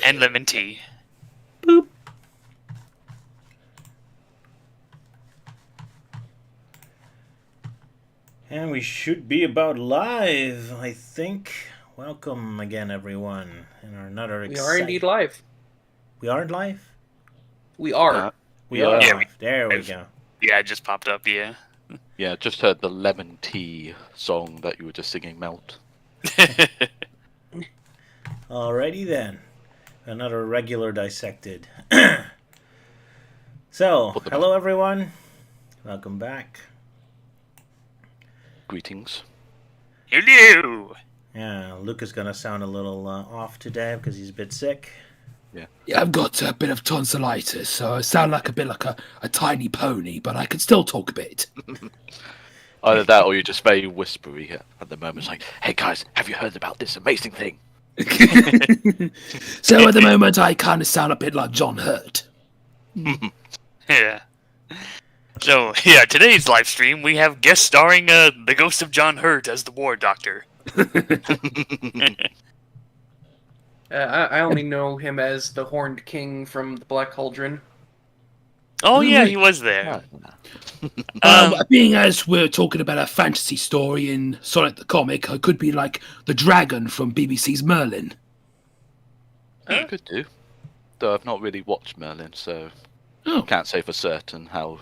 And lemon tea. Boop. And we should be about live, I think. Welcome again, everyone, in our another. We are indeed live. We aren't live. We are. We are Yeah, live. There we go. Yeah, it just popped up. Yeah. Yeah, just heard the lemon tea song that you were just singing, Melt. Alrighty then, another regular Dissected. So, hello everyone. Welcome back. Greetings. Hello. Yeah, Luke is gonna sound a little off today because he's a bit sick. Yeah, I've got a bit of tonsillitis, so I sound like a tiny pony, but I can still talk a bit. Either that or you're just very whispery at the moment. It's like, hey guys, have you heard about this amazing thing? So at the moment, I kind of sound a bit like John Hurt. Yeah. So, yeah, today's live stream, we have guest starring the ghost of John Hurt as the War Doctor. I only know him as the Horned King from the Black Cauldron. Oh, yeah, he was there. Being as we're talking about a fantasy story in Sonic the Comic, I could be like the dragon from BBC's Merlin. You could do. Though I've not really watched Merlin, so can't say for certain how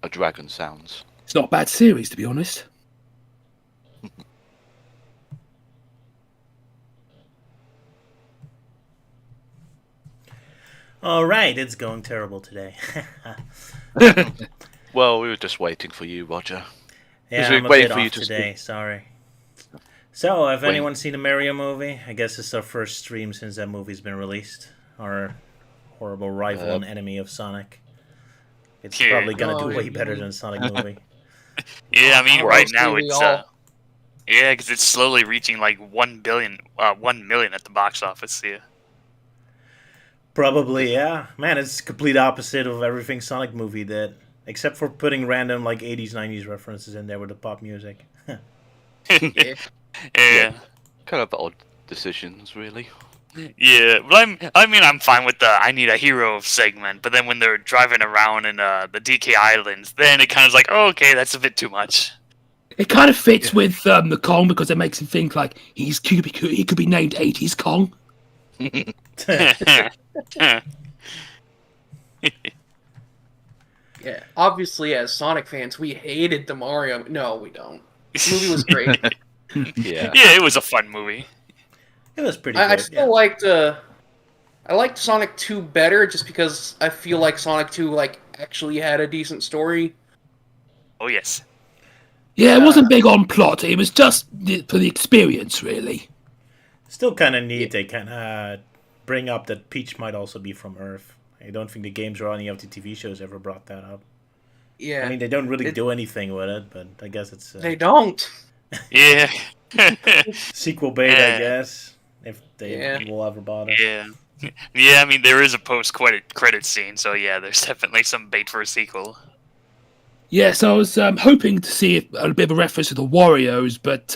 a dragon sounds. It's not a bad series, to be honest. Alright, it's going terrible today. Well, we were just waiting for you, Roger. Yeah, we're I'm a waiting bit for you off to today, sorry. So, have Wait. anyone seen the Mario movie? I guess it's our first stream since that movie's been released. Our horrible rival and enemy of Sonic. It's Yeah. probably gonna do way better than Sonic movie. Yeah, I mean, right now we it's, all- yeah, because it's slowly reaching like 1 million at the box office, yeah. Probably, yeah. Man, it's complete opposite of everything Sonic movie did. Except for putting random, like, 80s, 90s references in there with the pop music. Yeah. Yeah. Kind of odd decisions, really. Yeah, but I'm fine with the I need a hero segment, but then when they're driving around in the DK Islands, then it kind of is like, oh, okay, that's a bit too much. It kind of fits with the Kong because it makes him think like he could be named 80s Kong. Yeah. Obviously, as Sonic fans, we hated the Mario. No, we don't. The movie was great. Yeah. Yeah, it was a fun movie. It was pretty I good. still liked. I liked Sonic 2 better, just because I feel like Sonic 2 actually had a decent story. Oh yes. Yeah, it wasn't big on plot. It was just for the experience, really. Still kind of neat they kind of bring up that Peach might also be from Earth. I don't think the games or any of the TV shows ever brought that up. Yeah. I mean, they don't really do anything with it, but I guess it's They don't. Yeah. sequel bait, I Yeah. guess, if they will ever bother. Yeah. Yeah, I mean, there is a post-credit scene, so yeah, there's definitely some bait for a sequel. Yes, I was hoping to see a bit of a reference to the Warriors, but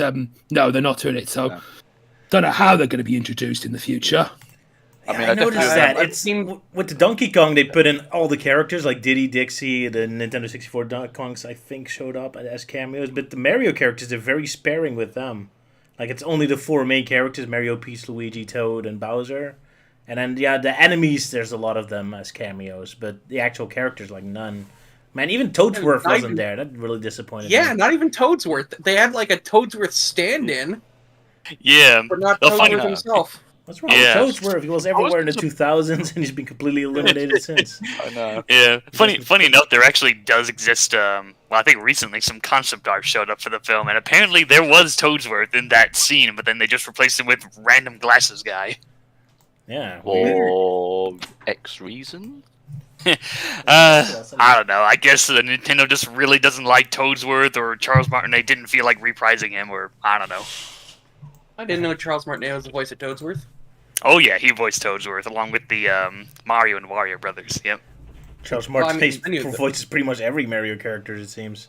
no, they're not doing it. So, No. don't know how they're going to be introduced in the future. Yeah, I mean, I I noticed definitely- that. I've It's seen- with the Donkey Kong, they put in all the characters like Diddy, Dixie, the Nintendo 64 Donkey Kongs, I think, showed up as cameos. But the Mario characters, they're very sparing with them. Like, it's only the four main characters: Mario, Peach, Luigi, Toad, and Bowser. And then, yeah, the enemies, there's a lot of them as cameos, but the actual characters, like, none. Man, even Toadsworth not wasn't even- there. That really disappointed Yeah, me. not even Toadsworth. They had a Toadsworth stand-in, Yeah. but not Well, funny- Toadsworth himself. What's wrong Yeah. with Toadsworth? He was everywhere in the 2000s, and he's been completely eliminated since. I know. Yeah. Funny note, there actually does exist, well, I think recently some concept art showed up for the film, and apparently there was Toadsworth in that scene, but then they just replaced him with random glasses guy. Yeah. weird. For X reason? I don't know. I guess Nintendo just really doesn't like Toadsworth, or Charles Martinet didn't feel like reprising him, or I don't know. I didn't know Charles Martinet was the voice of Toadsworth. Oh yeah, he voiced Toadsworth along with the Mario and Wario brothers. Yep. Charles Well, I Martinet mean, I knew that. voices pretty much every Mario character, it seems.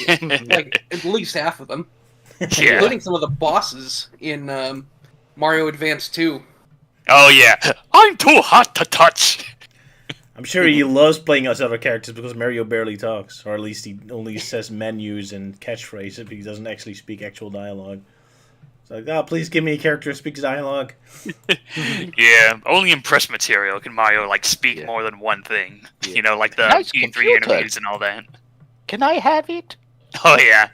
At least half of them. Yeah. Including some of the bosses in Mario Advance 2. Oh yeah, I'm too hot to touch. I'm sure he loves playing as other characters because Mario barely talks, or at least he only says menus and catchphrases, but he doesn't actually speak actual dialogue. It's like, oh, please give me a character who speaks dialogue. Yeah, only in press material can Mario like speak Yeah. more than one thing. Yeah. You know, like the Nice E3 computer. interviews and all that. Can I have it? Oh yeah,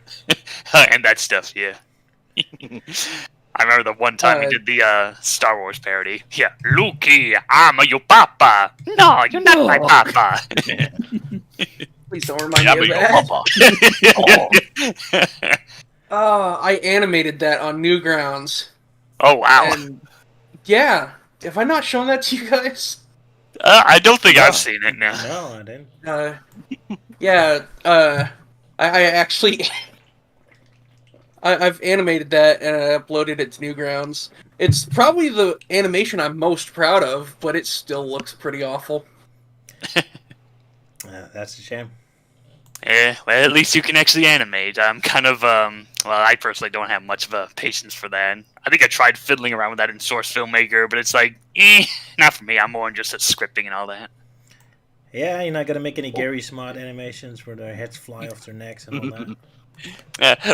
and that stuff. Yeah. I remember the one time he did the Star Wars parody. Yeah, Lukey, I'm your papa. No, you're not my No. papa. Please don't remind Yeah, me but of your that. papa. I animated that on Newgrounds. Oh wow. And yeah, have I not shown that to you guys? I don't think No. I've seen it now. No, I didn't. I actually I've animated that and I uploaded it to Newgrounds. It's probably the animation I'm most proud of, but it still looks pretty awful. That's a shame. Yeah, well, at least you can actually animate. I'm kind of, well, I personally don't have much of a patience for that. I think I tried fiddling around with that in Source Filmmaker, but it's like, not for me. I'm more into scripting and all that. Yeah, you're not gonna make any Gary Smart animations where their heads fly off their necks and all that.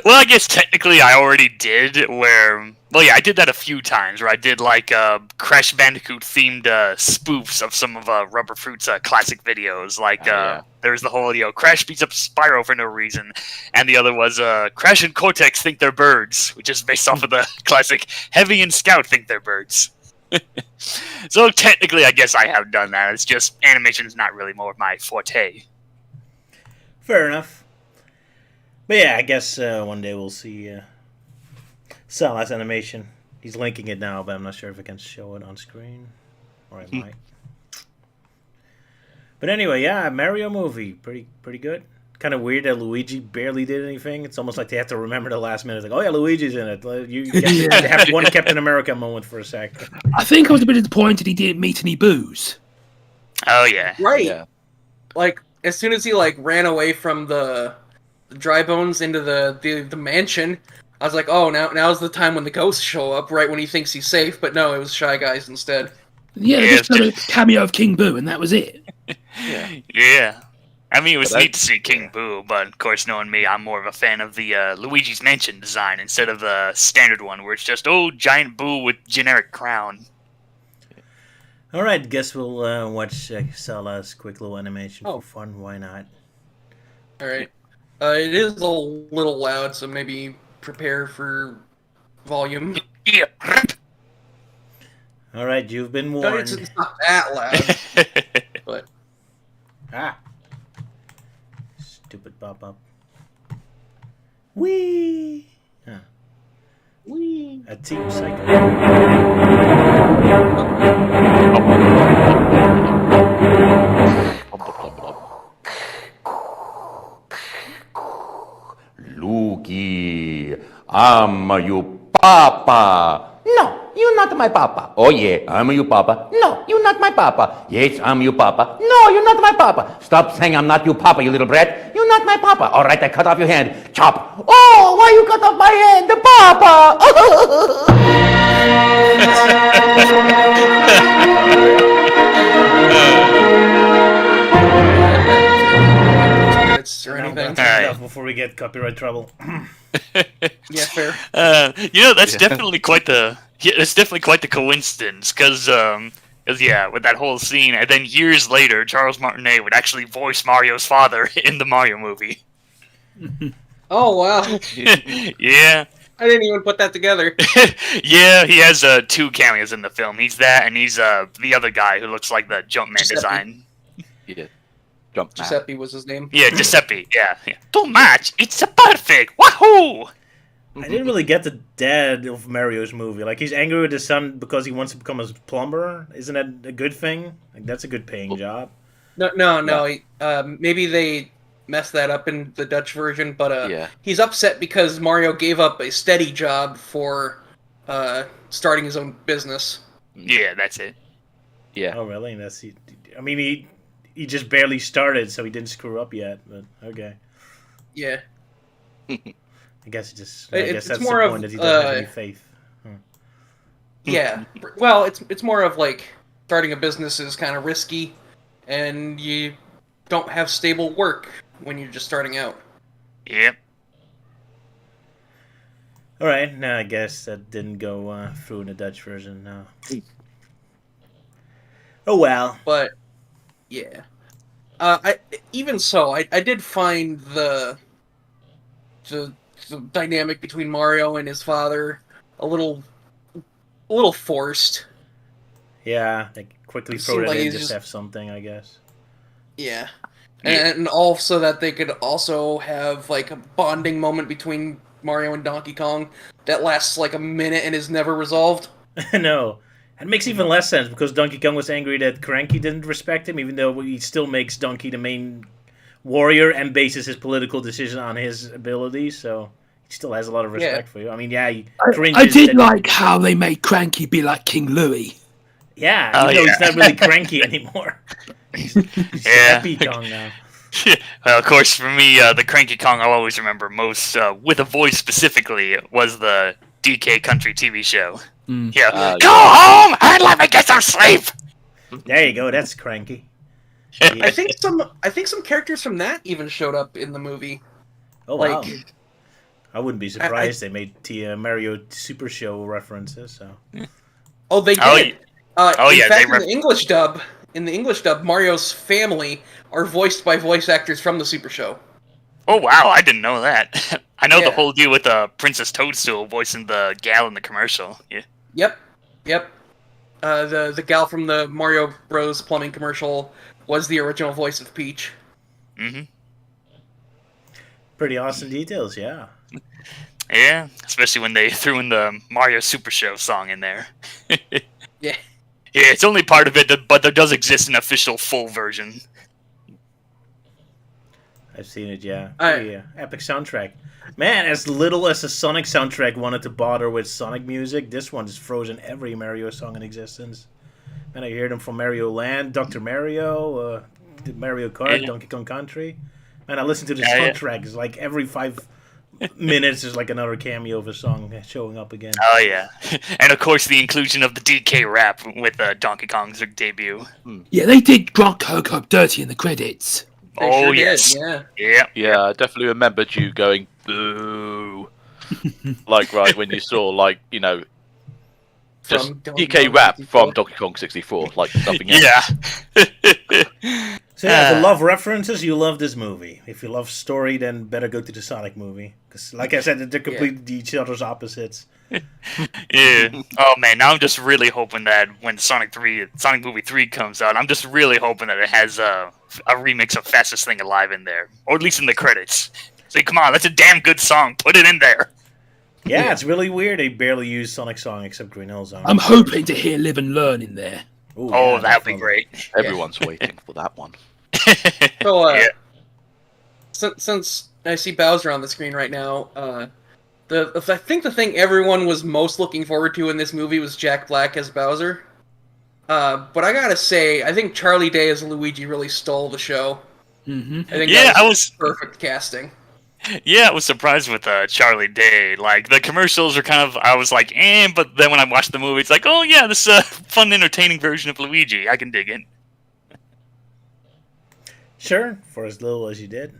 Well, I guess technically I already did well, yeah, I did that a few times where I did like Crash Bandicoot themed spoofs of some of Rubber Fruit's classic videos. Like there's the whole Crash beats up Spyro for no reason, and the other was Crash and Cortex think they're birds, which is based off of the classic Heavy and Scout think they're birds. So technically, I guess I have done that. It's just animation's not really more of my forte. Fair enough. But yeah, I guess one day we'll see Salah's animation. He's linking it now, but I'm not sure if I can show it on screen. Or I might. But anyway, yeah, Mario movie. Pretty good. Kind of weird that Luigi barely did anything. It's almost like they have to remember the last minute. Like, oh yeah, Luigi's in it. You get to have one Captain America moment for a sec. I think I was a bit disappointed he didn't meet any boos. Oh yeah. Right. Yeah. Like as soon as he ran away from the dry bones into the mansion, I was like, oh, now's the time when the ghosts show up, right when he thinks he's safe. But no, it was Shy Guys instead. Yeah, Yeah, just a cameo of King Boo, and that was it. Yeah. I mean, it was But neat to see King Boo, but of course, knowing me, I'm more of a fan of the Luigi's Mansion design instead of the standard one, where it's just, giant Boo with generic crown. All right, guess we'll watch Salah's quick little animation Oh. for fun. Why not? All right. It is a little loud, so maybe prepare for volume. Yeah. All right, you've been No, warned. it's not that loud, but Ah. Stupid pop-up. Whee! Huh. wee. A Team Psycho. Luki, I'm your papa. No, you're not my papa. Oh yeah, I'm your papa. No, you're not my papa. Yes, I'm your papa. No, you're not my papa. Stop saying I'm not your papa, you little brat. You're not my papa. All right, I cut off your hand. Chop. Oh, why you cut off my hand? The Credits or Now, anything. that's enough before we get copyright trouble. Yeah, fair. That's definitely quite the it's definitely quite the coincidence, because yeah, with that whole scene, and then years later, Charles Martinet would actually voice Mario's father in the Mario movie. Oh wow, Yeah. I didn't even put that together. Yeah, he has two cameos in the film. He's that, and he's the other guy who looks like the Jumpman Giuseppe. design. Yeah. Jump man. Giuseppe was his name. Yeah, Giuseppe. Yeah. Too much. It's a perfect. Wahoo! I didn't really get the dad of Mario's movie. Like, he's angry with his son because he wants to become a plumber. Isn't that a good thing? Like, that's a good paying job. No. Maybe they messed that up in the Dutch version, but Yeah. he's upset because Mario gave up a steady job for starting his own business. Yeah, that's it. Yeah. Oh, really? I mean, he just barely started, so he didn't screw up yet. But okay, Yeah. I guess he just. It- I guess it's that's more the of, point that he doesn't have any faith. Yeah. Well, it's more of like starting a business is kind of risky, and you don't have stable work when you're just starting out. Yep. All right, no, I guess that didn't go through in the Dutch version. No. Oh well. But yeah, I even so, I did find the the dynamic between Mario and his father a little forced. Yeah, they quickly throw Seemed it like in he's just just- have something, I guess. Yeah. And also that they could also have like a bonding moment between Mario and Donkey Kong that lasts like a minute and is never resolved. No. It makes even less sense because Donkey Kong was angry that Cranky didn't respect him, even though he still makes Donkey the main warrior and bases his political decision on his abilities, so he still has a lot of respect for you. I mean, yeah, he cringes. I did like how they made Cranky be like King Louis. Yeah, even though he's not really cranky anymore. He's Yeah. Happy Kong now. Well, of course, for me, the Cranky Kong I'll always remember most, with a voice specifically, was the DK Country TV show. Yeah, go home and let me get some sleep. There you go, that's Cranky. I think some characters from that even showed up in the movie. Oh, wow. Like I wouldn't be surprised they made Mario Super Show references, so. oh, they did. Oh, in yeah, fact, they in the English dub, Mario's family are voiced by voice actors from the Super Show. Oh, wow, I didn't know that. I know the Yeah. whole deal with Princess Toadstool voicing the gal in the commercial. Yeah. Yep. The gal from the Mario Bros. Plumbing commercial was the original voice of Peach. Mm-hmm. Pretty awesome details, yeah. Yeah, especially when they threw in the Mario Super Show song in there. Yeah. Yeah, it's only part of it, but there does exist an official full version. I've seen it, yeah. Alright. Pretty, epic soundtrack. Man, as little as the Sonic soundtrack wanted to bother with Sonic music, this one just throws in every Mario song in existence. And I hear them from Mario Land, Dr. Mario, Mario Kart, Yeah. Donkey Kong Country. And I listen to the Yeah. soundtrack. It's like every 5 minutes there's like another cameo of a song showing up again. Oh, yeah. And of course, the inclusion of the DK rap with Donkey Kong's debut. Yeah, they did Grant Kirk up dirty in the credits. They Oh, sure did, yes. yeah. Yeah. Yeah, I definitely remembered you going boo, like right when you saw like just From Donkey DK Kong rap 64. from Donkey Kong 64, like nothing else. Yeah. So yeah, if you love references, you love this movie. If you love story, then better go to the Sonic movie. Because, like I said, they're completely each other's opposites. Yeah. Oh man, now I'm just really hoping that when Sonic Movie 3 comes out, I'm just really hoping that it has a remix of Fastest Thing Alive in there, or at least in the credits. Say, come on, that's a damn good song. Put it in there. Yeah, it's really weird. They barely use Sonic song except Green Hill Zone. I'm hoping to hear Live and Learn in there. Ooh, Oh, yeah, that'd be definitely. great. Everyone's waiting for that one. So, Yeah. since I see Bowser on the screen right now, I think the thing everyone was most looking forward to in this movie was Jack Black as Bowser. But I gotta say, I think Charlie Day as Luigi really stole the show. Mm-hmm. I think Yeah, that was perfect casting. Yeah, I was surprised with Charlie Day. Like, the commercials are kind of, I was like, but then when I watched the movie, it's like, oh yeah, this fun, entertaining version of Luigi. I can dig it. Sure, for as little as you did.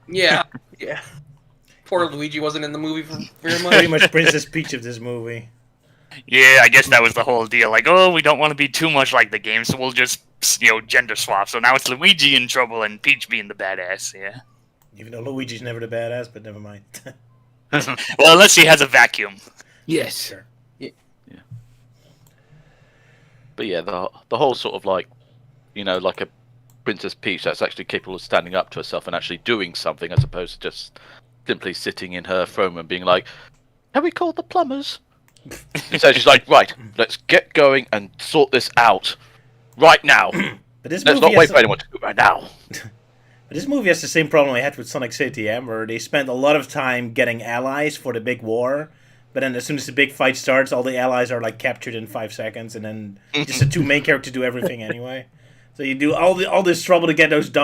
Yeah, yeah. Poor Luigi wasn't in the movie for very Pretty much. much Princess Peach of this movie. Yeah, I guess that was the whole deal. Like, oh, we don't want to be too much like the game, so we'll just, gender swap. So now it's Luigi in trouble and Peach being the badass, yeah. Even though Luigi's never the badass, but never mind. Well, unless he has a vacuum. Yes. Sure. But yeah, the whole sort of like, like a Princess Peach that's actually capable of standing up to herself and actually doing something, as opposed to just simply sitting in her throne and being like, "Have we called the plumbers?" Instead, she's like, "Right, let's get going and sort this out right now. But this Let's movie not wait has for anyone to do it right now." But this movie has the same problem I had with Sonic CTM, where they spent a lot of time getting allies for the big war, but then as soon as the big fight starts, all the allies are like captured in 5 seconds, and then just the 2 main characters do everything anyway. So you do all this trouble to get those the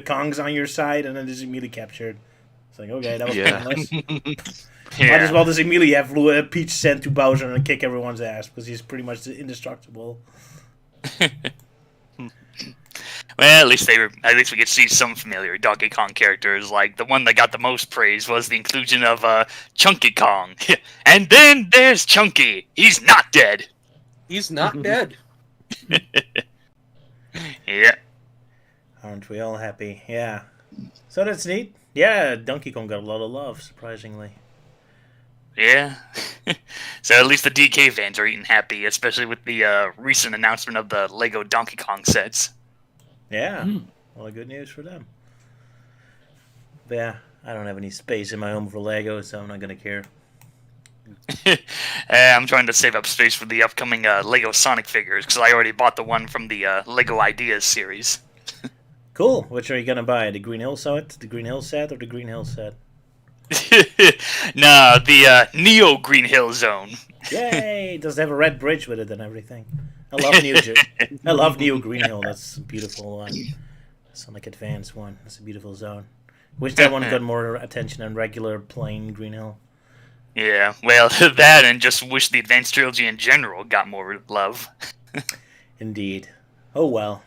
Kongs on your side, and then just immediately captured. Like, okay, that was Yeah. pointless. Yeah. Might as well just immediately have Peach sent to Bowser and kick everyone's ass because he's pretty much indestructible. Well, at least we could see some familiar Donkey Kong characters. Like the one that got the most praise was the inclusion of Chunky Kong. And then there's Chunky. He's not dead. He's not dead. Yeah. Aren't we all happy? Yeah. So that's neat. Yeah, Donkey Kong got a lot of love, surprisingly. Yeah. So at least the DK fans are eating happy, especially with the recent announcement of the Lego Donkey Kong sets. Yeah. Well, good news for them. But yeah, I don't have any space in my home for Lego, so I'm not going to care. I'm trying to save up space for the upcoming Lego Sonic figures, because I already bought the one from the Lego Ideas series. Cool. Which are you going to buy? The Green Hill set, the Green Hill set, or the Green Hill set? Nah, the Neo Green Hill Zone. Yay! Does it have a red bridge with it and everything? I love I love Neo Green Hill. That's a beautiful one. Sonic Advance one. That's a beautiful zone. Wish that one got more attention than regular plain Green Hill. Yeah, well, that and just wish the Advanced Trilogy in general got more love. Indeed. Oh well.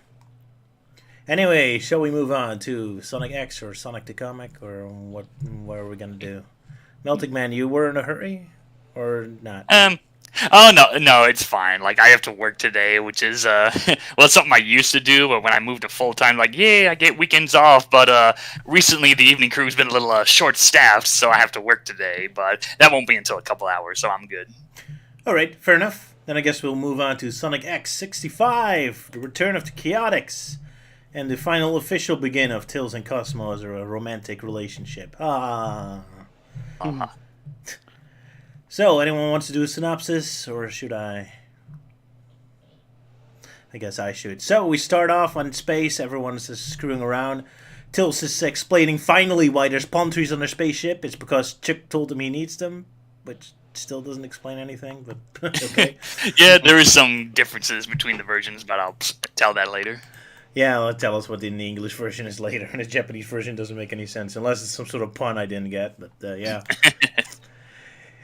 Anyway, shall we move on to Sonic X or Sonic the Comic, or what are we gonna do? Melting Man, you were in a hurry, or not? Oh no, it's fine. Like I have to work today, which is well, it's something I used to do, but when I moved to full time, like yeah, I get weekends off. But recently the evening crew's been a little short staffed, so I have to work today. But that won't be until a couple hours, so I'm good. All right, fair enough. Then I guess we'll move on to Sonic X 65, the return of the Chaotix, and the final official begin of Tails and Cosmos or a romantic relationship. So, anyone wants to do a synopsis, or should I? I guess I should. So, we start off on space, everyone's just screwing around. Tails is explaining finally why there's palm trees on their spaceship. It's because Chick told him he needs them, which still doesn't explain anything, but okay. Yeah, there is some differences between the versions, but I'll tell that later. Yeah, well, tell us what in the English version is later, and the Japanese version doesn't make any sense, unless it's some sort of pun I didn't get, but yeah.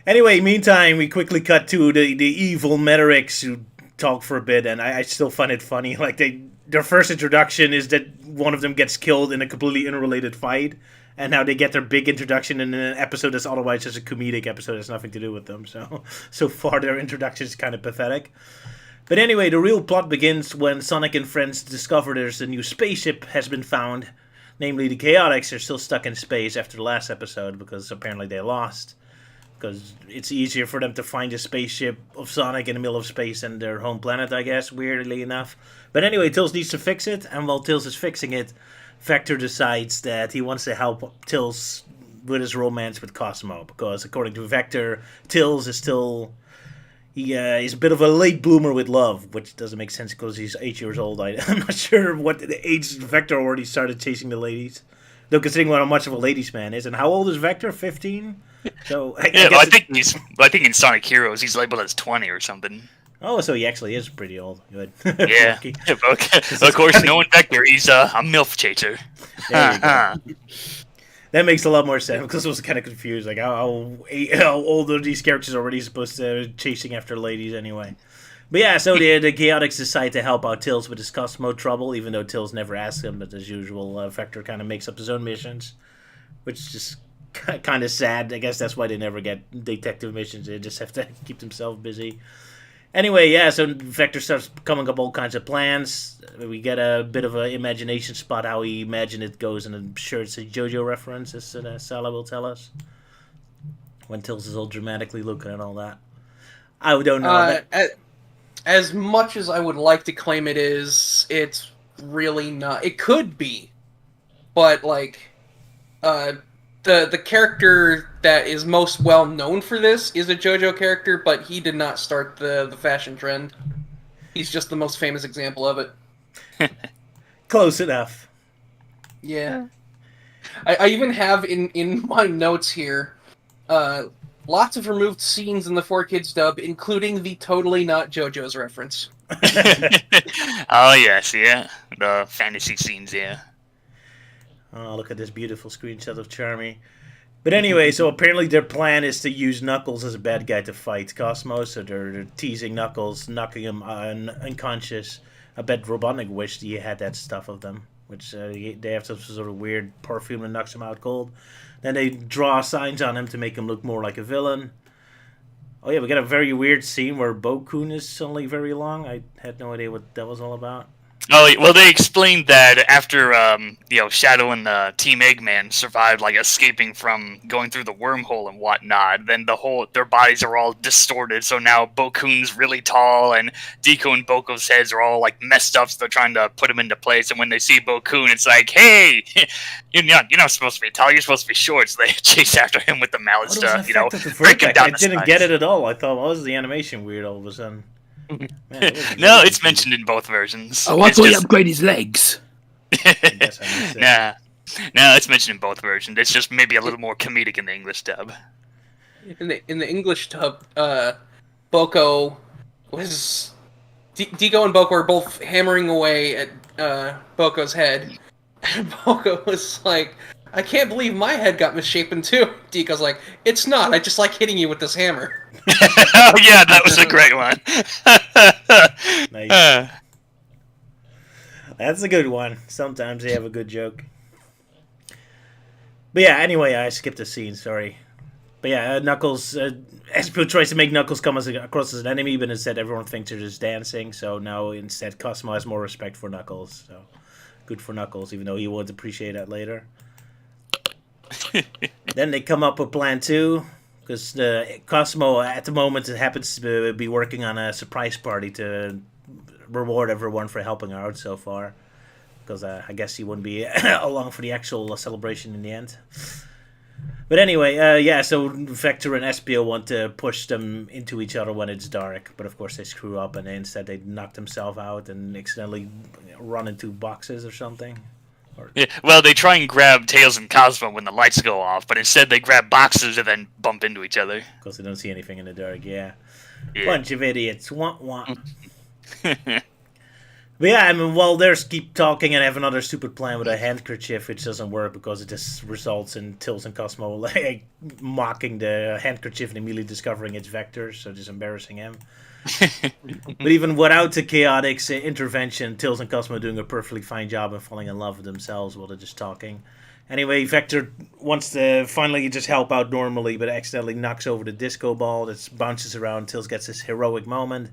Anyway, meantime, we quickly cut to the evil Metarix who talk for a bit, and I still find it funny. Like, their first introduction is that one of them gets killed in a completely unrelated fight, and now they get their big introduction in an episode that's otherwise just a comedic episode that has nothing to do with them. So far, their introduction is kind of pathetic. But anyway, the real plot begins when Sonic and friends discover there's a new spaceship has been found. Namely, the Chaotix are still stuck in space after the last episode because apparently they lost. Because it's easier for them to find a spaceship of Sonic in the middle of space than their home planet, I guess, weirdly enough. But anyway, Tails needs to fix it, and while Tails is fixing it, Vector decides that he wants to help Tails with his romance with Cosmo. Because according to Vector, Tails is still... he's a bit of a late bloomer with love, which doesn't make sense because he's 8 years old. I'm not sure what the age Vector already started chasing the ladies. Though considering how much of a ladies' man is. And how old is Vector? 15? So I think in Sonic Heroes he's labeled as 20 or something. Oh, so he actually is pretty old. Good. Yeah. Of course, knowing Vector, he's a MILF chaser. There you go. That makes a lot more sense because I was kind of confused. Like, how old are these characters already supposed to chasing after ladies anyway? But yeah, so the Chaotix decide to help out Tails with his Cosmo trouble, even though Tails never asks him. But as usual, Vector kind of makes up his own missions, which is just kind of sad. I guess that's why they never get detective missions. They just have to keep themselves busy. Anyway, yeah, so Vector starts coming up all kinds of plans. We get a bit of an imagination spot how he imagined it goes, and I'm sure it's a JoJo reference, as Sala will tell us. When Tails is all dramatically looking at all that. I don't know. As much as I would like to claim it is, it's really not. It could be. But, like, the character that is most well known for this is a JoJo character, but he did not start the fashion trend. He's just the most famous example of it. Close enough. Yeah. I even have in my notes here, lots of removed scenes in the 4Kids dub, including the totally not JoJo's reference. Oh, yes, yeah. The fantasy scenes, yeah. Oh, look at this beautiful screenshot of Charmy. But anyway, so apparently their plan is to use Knuckles as a bad guy to fight Cosmo, so they're teasing Knuckles, knocking him unconscious. I bet Robotnik wished he had that stuff of them, which they have some sort of weird perfume that knocks him out cold. Then they draw signs on him to make him look more like a villain. Oh yeah, we got a very weird scene where Bo-kun is suddenly very long. I had no idea what that was all about. Oh, well, they explained that after, Shadow and Team Eggman survived, like, escaping from going through the wormhole and whatnot, then their bodies are all distorted, so now Bo-kun's really tall, and Deco and Boko's heads are all, like, messed up, so they're trying to put him into place, and when they see Bo-kun, it's like, hey, you're not supposed to be tall, you're supposed to be short, so they chase after him with the mallets to, break him down. I didn't get it at all. I thought, well, this is the animation weird all of a sudden. Man, no, it's mentioned in both versions. Oh, I thought he upgraded his legs. Nah, it's mentioned in both versions. It's just maybe a little more comedic in the English dub. In the English dub, Boko was Deco and Boko were both hammering away at Boko's head, and Boko was like, "I can't believe my head got misshapen too." Deco's like, "It's not. I just like hitting you with this hammer." Oh yeah, that was a great one. Nice. That's a good one. Sometimes they have a good joke. But yeah, anyway, I skipped a scene, sorry. But yeah, Knuckles, Espio tries to make Knuckles come across as an enemy, but instead everyone thinks they're just dancing, so now instead Cosmo has more respect for Knuckles, so good for Knuckles, even though he won't appreciate that later. Then they come up with Plan 2, because Cosmo, at the moment, happens to be working on a surprise party to reward everyone for helping out so far. Because I guess he wouldn't be along for the actual celebration in the end. But anyway, so Vector and Espio want to push them into each other when it's dark. But of course they screw up and instead they knock themselves out and accidentally run into boxes or something. Yeah, well, they try and grab Tails and Cosmo when the lights go off, but instead they grab boxes and then bump into each other. Because they don't see anything in the dark, yeah. Bunch of idiots. Wah, wah. But yeah, I mean, while they keep talking and have another stupid plan with a handkerchief, which doesn't work because it just results in Tails and Cosmo like mocking the handkerchief and immediately discovering it's Vector, so just embarrassing him. But even without the Chaotix intervention, Tails and Cosmo are doing a perfectly fine job of falling in love with themselves while they're just talking. Anyway, Vector wants to finally just help out normally, but accidentally knocks over the disco ball that bounces around. Tails gets this heroic moment.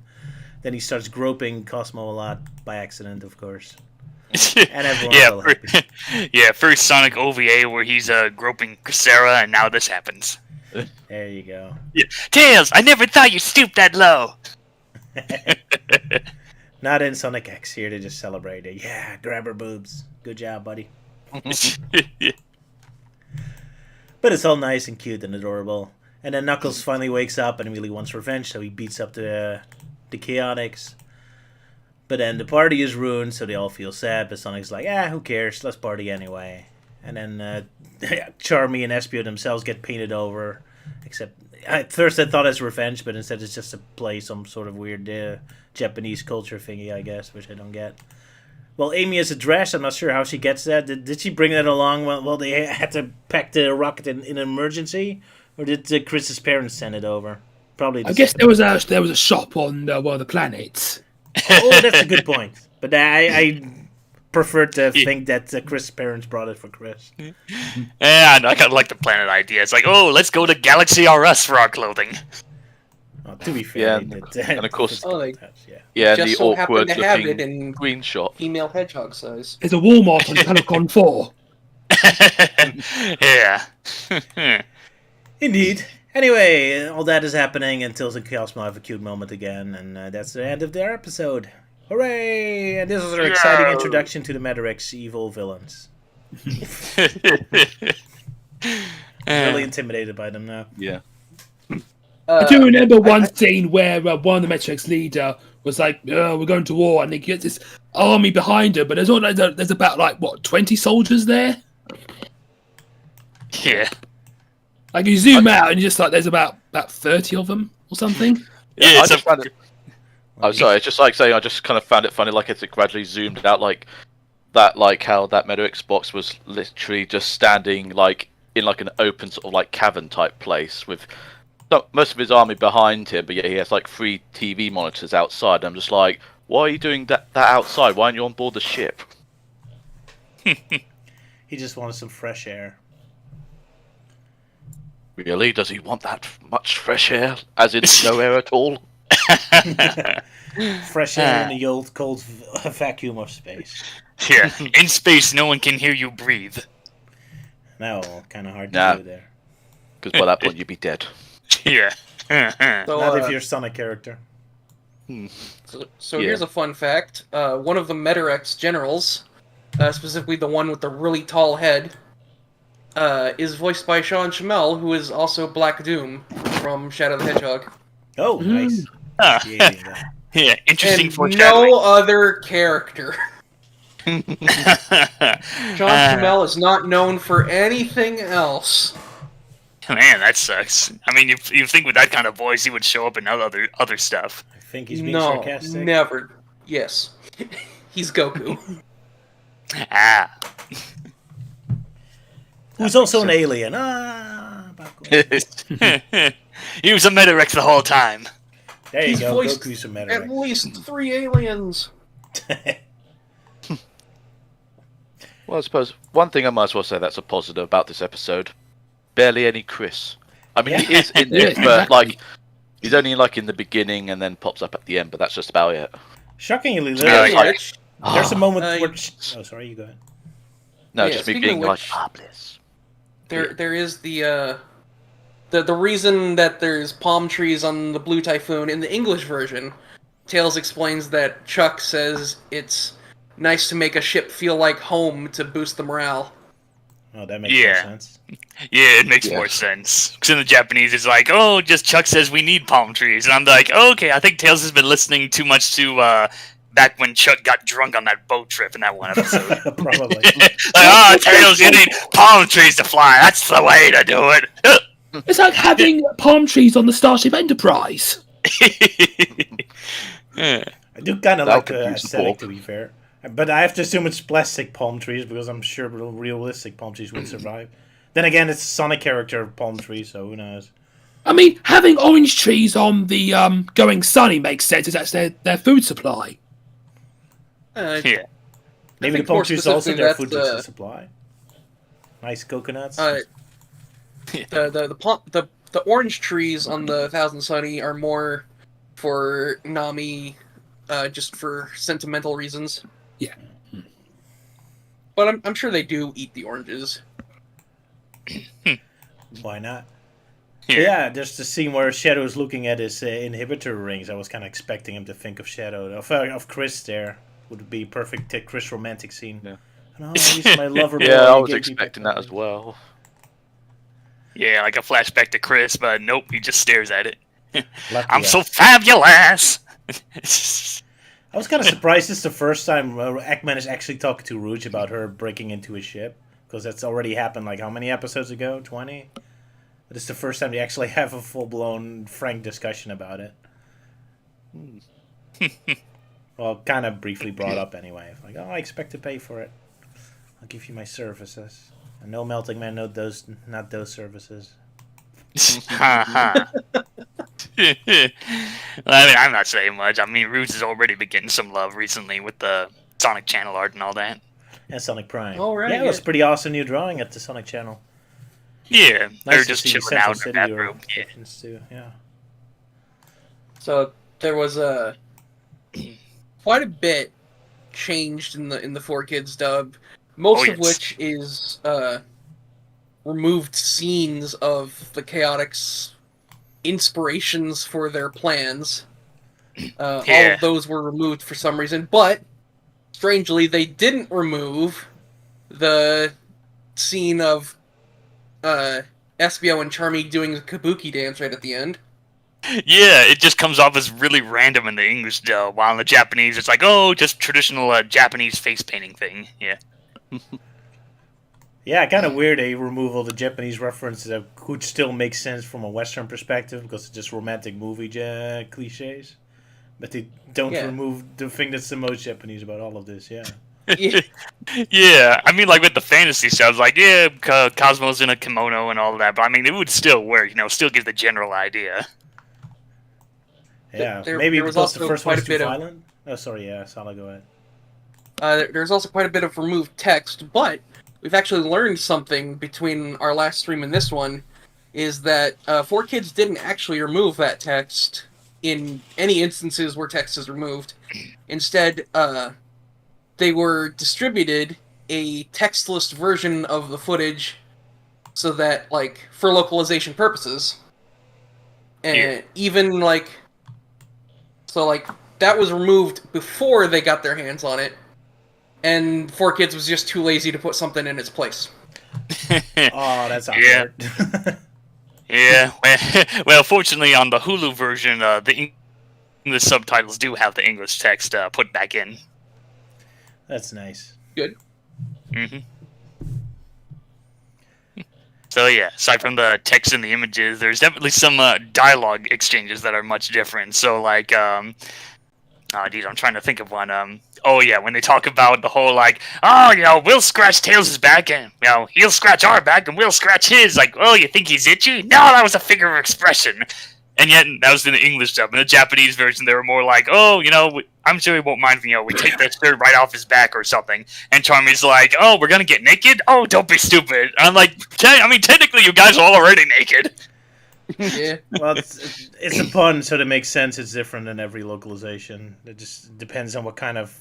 Then he starts groping Cosmo a lot by accident, of course. And everyone's happy. First Sonic OVA where he's groping Sarah, and now this happens. There you go. Yeah. Tails, I never thought you'd stoop that low. Not in Sonic X. Here to just celebrate it. Yeah, grab her boobs. Good job, buddy. But it's all nice and cute and adorable. And then Knuckles finally wakes up and really wants revenge, so he beats up the Chaotix. But then the party is ruined, so they all feel sad, but Sonic's like, who cares, let's party anyway. And then Charmy and Espio themselves get painted over, except at first I thought it's revenge, but instead it's just to play some sort of weird Japanese culture thingy, I guess, which I don't get. Well, Amy has a dress, I'm not sure how she gets that. Did she bring that along while they had to pack the rocket in an emergency? Or did Chris's parents send it over? Probably. I guess there was a shop on one of the planets. Oh, that's a good point. But I prefer to think that Chris' parents brought it for Chris. Yeah, I kind of like the planet idea. It's like, oh, let's go to Galaxy R Us for our clothing. Oh, to be fair, and of course, just the so happened awkward to have it looking in green shot. female hedgehog size. There's a Walmart on Telecon 4. Yeah. Indeed. Anyway, all that is happening and Tails and Cosmo have a cute moment again, and that's the end of their episode. Hooray! And this was our exciting introduction to the Metarex evil villains. Really intimidated by them now. Yeah. I do remember one scene where one of the Metrix leader was like, we're going to war, and they get this army behind her, but there's about, 20 soldiers there? Yeah. Like, you zoom out, and you're just like, there's about 30 of them, or something? Yeah, I'm sorry, it's just like saying I just kind of found it funny, like it's gradually zoomed out, like how that Meta Xbox was literally just standing, like, in like an open sort of like cavern type place with most of his army behind him, but yet he has like 3 TV monitors outside. I'm just like, why are you doing that outside? Why aren't you on board the ship? He just wanted some fresh air. Really? Does he want that much fresh air? As in no air at all? Fresh air in the old cold vacuum of space. Yeah, in space, no one can hear you breathe. No, kind of hard to do there. Because by that point you'd be dead. Yeah. So, Not if you're Sonic character. So here's a fun fact. One of the Metarex generals, specifically the one with the really tall head, is voiced by Sean Schemmel, who is also Black Doom from Shadow the Hedgehog. Oh, nice. Ah. Yeah, interesting And foreshadowing. no other character. Sean Schemmel is not known for anything else. Man, that sucks. I mean, you think with that kind of voice, he would show up in other stuff. I think he's being sarcastic. Never. Yes. He's Goku. Ah. Who's also an alien. Baku. He was a Metarex the whole time. There you He's go. voiced Goku's a at Metarex. least 3 aliens. Well, I suppose one thing I might as well say that's a positive about this episode. Barely any Chris. I mean, he is in it, but like he's only like in the beginning and then pops up at the end. But that's just about it. Shockingly, Yeah, there's a moment where... Oh, sorry, you go ahead. No, Yeah, just me speaking being of like, which- bliss. There is the reason that there's palm trees on the Blue Typhoon in the English version. Tails explains that Chuck says it's nice to make a ship feel like home to boost the morale. Oh, that makes more sense. Yeah, it makes more sense. Because in the Japanese, it's like, oh, just Chuck says we need palm trees. And I'm like, oh, okay, I think Tails has been listening too much to back when Chuck got drunk on that boat trip in that one episode. Probably. Like, Tails, you need palm trees to fly. That's the way to do it. It's like having palm trees on the Starship Enterprise. I do kind of That like could the use aesthetic, the to be fair. But I have to assume it's plastic palm trees, because I'm sure realistic palm trees would survive. Then again, it's a Sonic character palm tree, so who knows? I mean, having orange trees on the Going Sunny makes sense, as that's their food supply. Yeah. Maybe the think more palm trees also specifically their food that's, supply. Nice coconuts. The orange trees on the Thousand Sunny are more for Nami, just for sentimental reasons. Yeah. But I'm sure they do eat the oranges. Why not? Yeah. Yeah, there's the scene where Shadow is looking at his inhibitor rings. I was kind of expecting him to think of Shadow, of Chris there. Would be perfect Chris romantic scene. Yeah. No, he's my lover boy. Yeah, I was Get me expecting back that as well. Yeah, like a flashback to Chris, but nope, he just stares at it. Lucky I'm us. so fabulous! I was kind of surprised this is the first time Eggman is actually talking to Rouge about her breaking into his ship. Because that's already happened, like, how many episodes ago? 20? But it's the first time they actually have a full-blown, frank discussion about it. Well, kind of briefly brought up anyway. Like, oh, I expect to pay for it. I'll give you my services. And no melting man, not those services. I mean, I'm not saying much. I mean, Roots has already been getting some love recently with the Sonic channel art and all that. And Sonic Prime. Oh, right, Yeah, it was yeah. pretty awesome new drawing at the Sonic channel. Yeah, they're Nice to just see chilling out in Central the City or bathroom. Yeah. reference to, yeah. So there was quite a bit changed in the 4Kids dub, most Oh, of yes. which is removed scenes of the Chaotix inspirations for their plans. All Yeah. of those were removed for some reason, but strangely, they didn't remove the scene of Espio and Charmy doing the kabuki dance right at the end. Yeah, it just comes off as really random in the English dub, while in the Japanese it's like, oh, just traditional Japanese face painting thing. Yeah. Yeah, kind of weird they remove all the Japanese references that could still make sense from a Western perspective because it's just romantic movie cliches. But they don't Yeah. remove the thing that's the most Japanese about all of this, yeah. Yeah, I mean, like with the fantasy stuff, like yeah, Cosmo's in a kimono and all that, but I mean, it would still work, still give the general idea. Yeah, There maybe was because the also first quite one's a too bit of violent. Oh, sorry, yeah, Sala, go ahead. there's also quite a bit of removed text, but we've actually learned something between our last stream and this one, is that 4Kids didn't actually remove that text in any instances where text is removed. Instead, they were distributed a textless version of the footage so that, like, for localization purposes. And even, like... So, like, that was removed before they got their hands on it, and 4Kids was just too lazy to put something in its place. Oh, that's awkward. Yeah. Well, fortunately, on the Hulu version, the English subtitles do have the English text put back in. That's nice. Good. Mm-hmm. So yeah, aside from the text and the images, there's definitely some dialogue exchanges that are much different. So like, I'm trying to think of one. Oh yeah, when they talk about the whole like, oh, we'll scratch Tails' back and he'll scratch our back and we'll scratch his. Like, oh, you think he's itchy? No, that was a figure of expression. And yet that was in the English dub. In the Japanese version, they were more like, oh, I'm sure he won't mind if we take that shirt right off his back or something. And Charmy's like, oh, we're gonna get naked? Oh, don't be stupid. I'm like, technically, you guys are already naked. Yeah. Well, it's a pun, so to make sense, it's different in every localization. It just depends on what kind of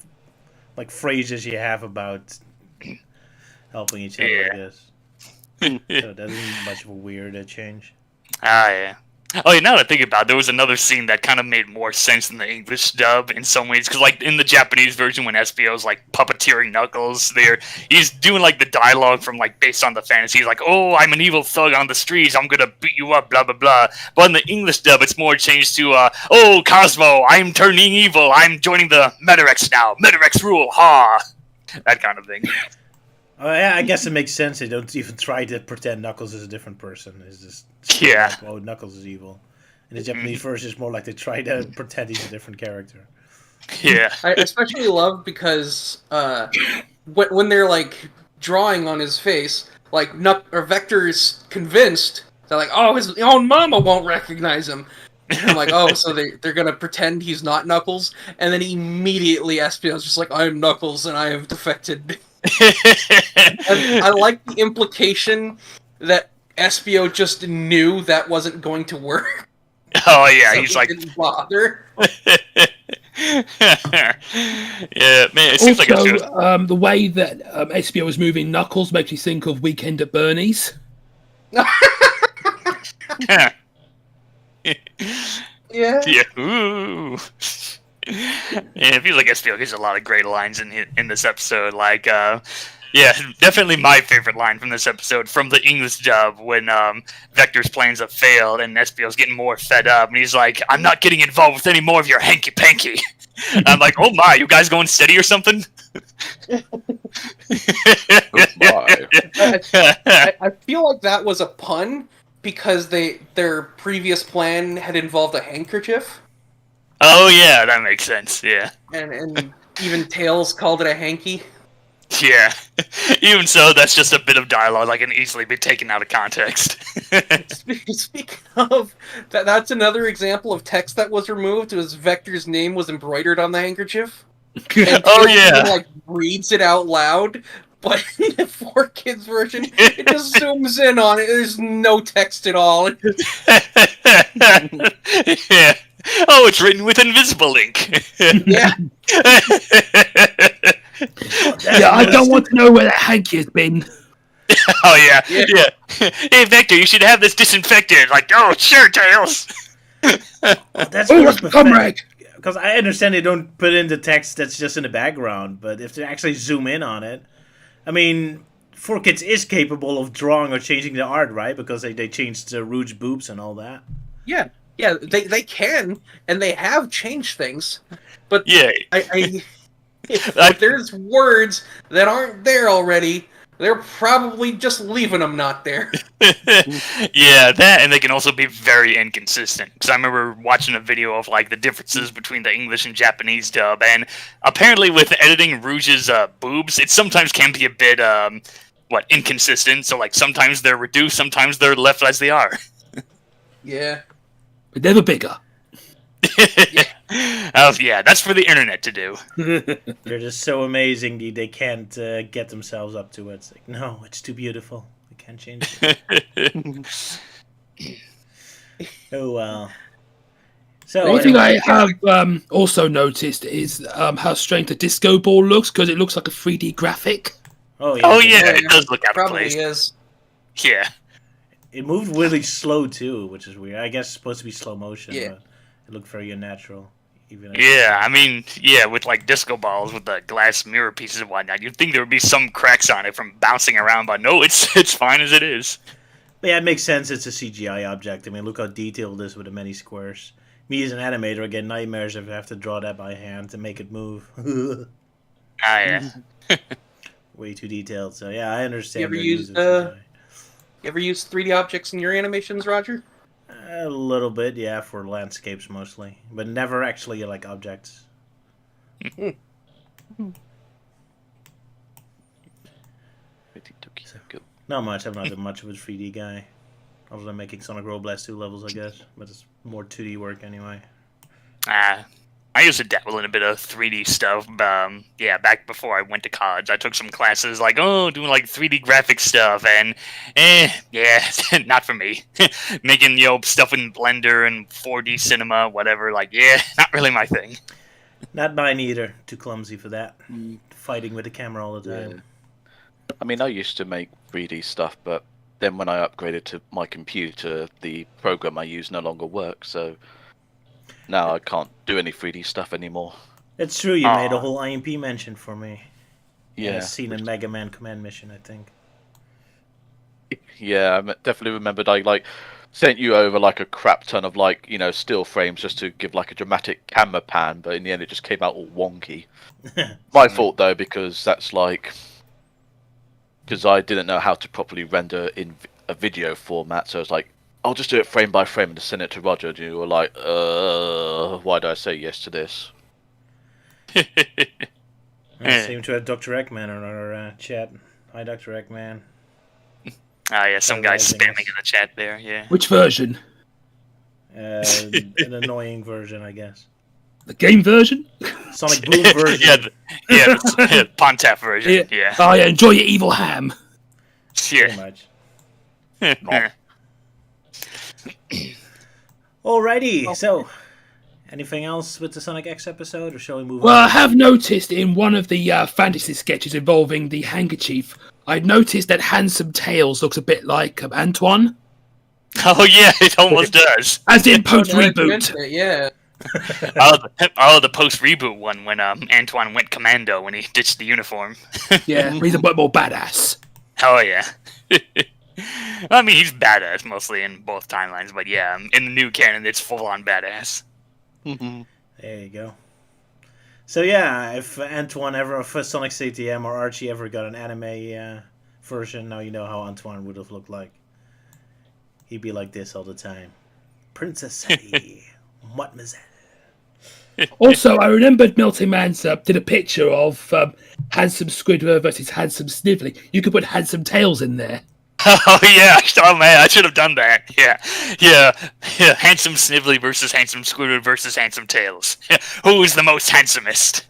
phrases you have about helping each other, I guess. So that isn't much of a weird change. Ah, yeah. Oh, yeah, now that I think about it, there was another scene that kind of made more sense in the English dub in some ways, because, like, in the Japanese version, when SBO's, like, puppeteering Knuckles, he's doing, like, the dialogue from, like, based on the fantasy. He's like, oh, I'm an evil thug on the streets, I'm gonna beat you up, blah, blah, blah. But in the English dub, it's more changed to, oh, Cosmo, I'm turning evil, I'm joining the Metarex now, Metarex rule, ha! That kind of thing. Yeah, I guess it makes sense. They don't even try to pretend Knuckles is a different person. It's just yeah. Oh, Knuckles is evil. In the Japanese version, it's more like they try to pretend he's a different character. Yeah. I especially love because when they're like drawing on his face, like Vector's convinced, they're like, oh, his own mama won't recognize him. And I'm like, oh, so they're gonna pretend he's not Knuckles, and then immediately Espio's just like, I'm Knuckles and I have defected. And I like the implication that Espio just knew that wasn't going to work. Oh yeah, so he's like, didn't bother. Yeah, man, it seems like the way that Espio was moving Knuckles makes me think of Weekend at Bernie's. Yeah. Yeah. Ooh. Yeah, it feels like Espio gets a lot of great lines in this episode. Like, yeah, definitely my favorite line from this episode from the English dub when Vector's plans have failed and Espio's getting more fed up, and he's like, "I'm not getting involved with any more of your hanky panky." I'm like, "Oh my, you guys going steady or something?" I feel like that was a pun because their previous plan had involved a handkerchief. Oh yeah, that makes sense. Yeah. And even Tails called it a hanky. Yeah. Even so, that's just a bit of dialogue that can easily be taken out of context. Speaking of, that's another example of text that was removed. It was Vector's name was embroidered on the handkerchief. And oh yeah. Like reads it out loud, but in the 4Kids version, it just zooms in on it. There's no text at all. Yeah. Oh, it's written with invisible ink. Yeah. Yeah, I don't want to know where that hanky has been. Oh yeah. Hey Vector, you should have this disinfected. Like, oh sure, Tails. That's comrade. Because I understand they don't put in the text that's just in the background, but if they actually zoom in on it, I mean, 4Kids is capable of drawing or changing the art, right? Because they changed Rouge's boobs and all that. Yeah, they can, and they have changed things, but yeah, if there's words that aren't there already, They're probably just leaving them not there. Yeah, that, and they can also be very inconsistent. Because I remember watching a video of like the differences between the English and Japanese dub, and apparently with editing Rouge's boobs, it sometimes can be a bit inconsistent. So like sometimes they're reduced, sometimes they're left as they are. Yeah. But never bigger. Yeah, that's for the internet to do. They're just so amazing. They can't get themselves up to it. It's like, no, it's too beautiful. We can't change it. Oh well. So The only thing I have also noticed is how strange the disco ball looks, because it looks like a 3D graphic. Oh yeah. Oh yeah, it does look out of Probably place. is. Yeah. It moved really slow too, which is weird. I guess it's supposed to be slow motion. Yeah. But it looked very unnatural. Even Yeah, I mean, yeah, with like disco balls with the glass mirror pieces and whatnot, you'd think there would be some cracks on it from bouncing around, but no, it's fine as it is. But yeah, it makes sense. It's a CGI object. I mean, look how detailed it is with the many squares. Me as an animator, I get nightmares if I have to draw that by hand to make it move. Ah, yeah. Way too detailed. So yeah, I understand. You ever their used, use of CGI. You ever use 3D objects in your animations, Roger? A little bit, yeah, for landscapes mostly, but never actually like objects. Not much. I'm not much of a 3D guy. Other than making Sonic Roblast 2 levels, I guess. But it's more 2D work anyway. I used to dabble in a bit of 3D stuff. Yeah, back before I went to college, I took some classes like, doing like 3D graphic stuff, and yeah, not for me. Making stuff in Blender and 4D cinema, whatever. Like, yeah, not really my thing. Not mine either. Too clumsy for that. Fighting with the camera all the time. Yeah. I mean, I used to make 3D stuff, but then when I upgraded to my computer, the program I use no longer works, so now I can't do any 3D stuff anymore. It's true, you made a whole IMP mention for me. Yeah. Scene in Mega Man Command Mission, I think. Yeah, I definitely remembered I like sent you over like a crap ton of like, still frames just to give like a dramatic camera pan, but in the end it just came out all wonky. My fault though, because I didn't know how to properly render in a video format, so it's like, I'll just do it frame by frame and just send it to Roger, and you were like, why did I say yes to this? I seem to have Dr. Eggman on our chat. Hi, Dr. Eggman. Yeah, some guy's spamming in the chat there, yeah. Which version? An annoying version, I guess. The game version? Sonic Boom version. the Pontap version, yeah. Oh yeah, enjoy your evil ham. Pretty much. Alrighty, so anything else with the Sonic X episode, or shall we move on? Well, I have noticed in one of the fantasy sketches involving the handkerchief, I noticed that Handsome Tails looks a bit like Antoine. Oh yeah, it almost does. As in post-reboot. Yeah. The post-reboot one when Antoine went commando when he ditched the uniform. Yeah, he's a bit more badass. Oh yeah. I mean, he's badass mostly in both timelines, but yeah, in the new canon, it's full-on badass. There you go. So yeah, if Antoine ever, if Sonic CTM or Archie ever got an anime version, now you know how Antoine would have looked like. He'd be like this all the time. Princess Sadie, mademoiselle. Also, I remembered Melting Man's did a picture of Handsome Squidward versus Handsome Snively. You could put Handsome Tails in there. Oh yeah, oh man, I should have done that. Yeah. Handsome Snively versus Handsome Squidward versus Handsome Tails. Who is the most handsomest?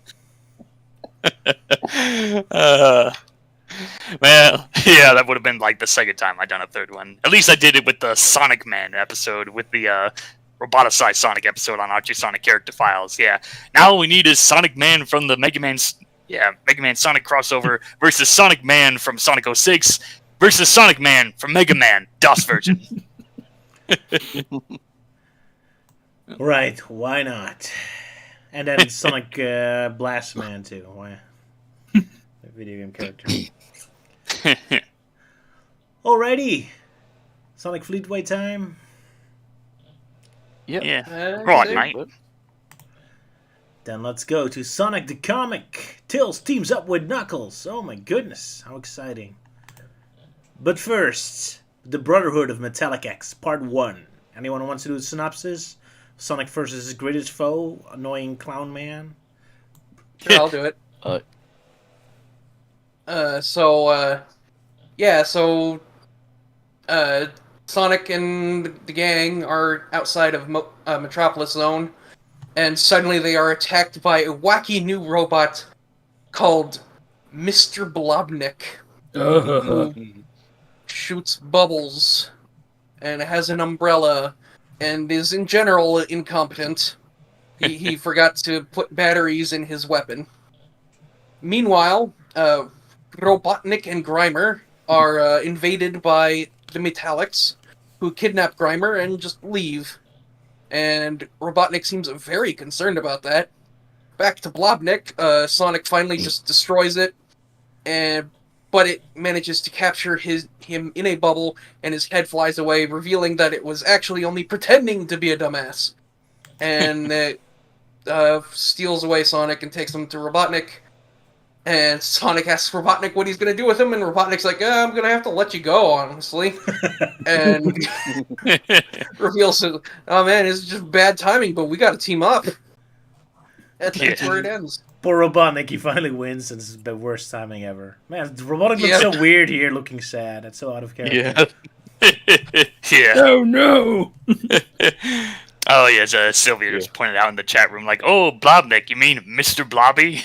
Well, yeah, that would have been like the second time I'd done a third one. At least I did it with the Sonic Man episode, with the roboticized Sonic episode on Archie Sonic Character Files. Yeah, now all we need is Sonic Man from the Mega Man Sonic crossover versus Sonic Man from Sonic 06 versus Sonic Man from Mega Man DOS version. Right, why not? And then Sonic Blast Man too. Why? The video game character. Alrighty, Sonic Fleetway time. Yep. Yeah. Right, mate. Then let's go to Sonic the Comic. Tails teams up with Knuckles. Oh my goodness, how exciting. But first, the Brotherhood of Metallic X, Part 1. Anyone who wants to do a synopsis? Sonic versus his greatest foe, annoying clown man. Sure, I'll do it. Sonic and the gang are outside of Metropolis Zone, and suddenly they are attacked by a wacky new robot called Mr. Blobnik, who shoots bubbles and has an umbrella and is in general incompetent. He forgot to put batteries in his weapon. Meanwhile, Robotnik and Grimer are invaded by the Metallics, who kidnap Grimer and just leave. And Robotnik seems very concerned about that. Back to Blobnik, Sonic finally just destroys it, but it manages to capture him in a bubble, and his head flies away, revealing that it was actually only pretending to be a dumbass. And it steals away Sonic and takes him to Robotnik. And Sonic asks Robotnik what he's going to do with him, and Robotnik's like, I'm going to have to let you go, honestly. And reveals, oh man, it's just bad timing, but we got to team up. That's where it ends. Poor Robotnik, he finally wins, and this is the worst timing ever. Man, Robotnik looks so weird here, looking sad. That's so out of character. Yeah. Oh no! Oh yeah, as Sylvia just pointed out in the chat room, like, oh, Blobnik, you mean Mr. Blobby?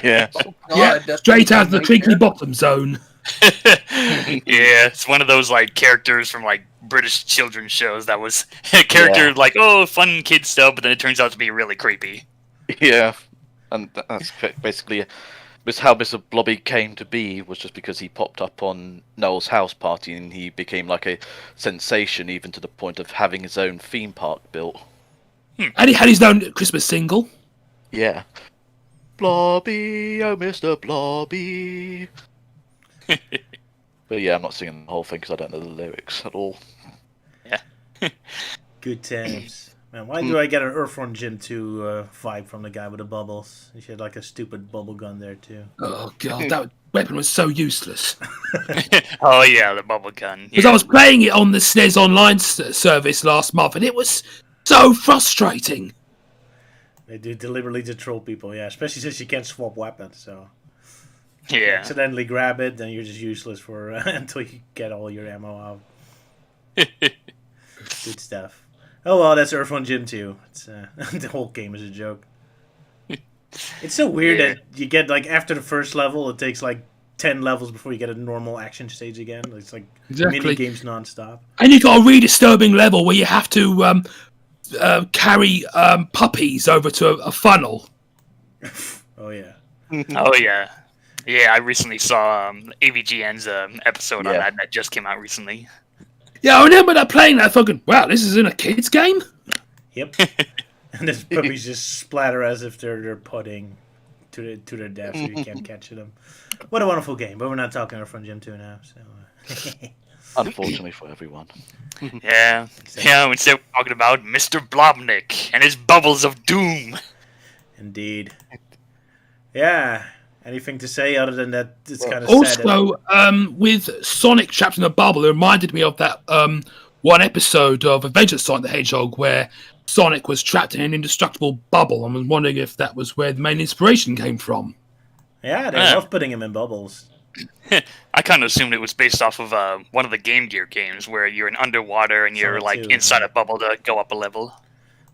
Yeah. God, Yeah, that's straight out of the nightmare. Twinkly Bottom Zone. Yeah, it's one of those like characters from like British children's shows that was a character like, oh, fun kid stuff, but then it turns out to be really creepy. Yeah, and that's basically how Mr. Blobby came to be, was just because he popped up on Noel's house party and he became like a sensation, even to the point of having his own theme park built. And he had his own Christmas single. Yeah. Blobby, oh Mr. Blobby. But yeah, I'm not singing the whole thing because I don't know the lyrics at all. Yeah. Good times. Man, why do I get an Earthworm Jim 2 vibe from the guy with the bubbles? He had like a stupid bubble gun there too. Oh god, that weapon was so useless. Oh yeah, the bubble gun. Because I was playing it on the SNES Online service last month, and it was so frustrating. They do deliberately to troll people, yeah. Especially since you can't swap weapons, so you Yeah. accidentally grab it, then you're just useless for until you get all your ammo out. Good stuff. Oh well, that's Earthworm Jim 2. It's the whole game is a joke. It's so weird that you get like after the first level, it takes like 10 levels before you get a normal action stage again. It's like mini games non-stop. And you got a really disturbing level where you have to carry puppies over to a funnel. Oh yeah. Oh yeah. Yeah, I recently saw AVGN's episode on that just came out recently. Yeah, I remember that playing that fucking, wow, this is in a kid's game? Yep. And the puppies just splatter as if they're putting to their death, so you can't catch them. What a wonderful game, but we're not talking Earthworm Jim 2 now, so... Unfortunately for everyone. Yeah. Yeah, instead we're talking about Mr. Blobnik and his bubbles of doom. Indeed. Yeah. Anything to say other than that it's kind of sad? Also, with Sonic trapped in a bubble, it reminded me of that one episode of Adventure of Sonic the Hedgehog where Sonic was trapped in an indestructible bubble. I was wondering if that was where the main inspiration came from. Yeah, they love putting him in bubbles. I kind of assumed it was based off of one of the Game Gear games where you're in underwater and you're Sonic like 2, inside yeah. a bubble to go up a level.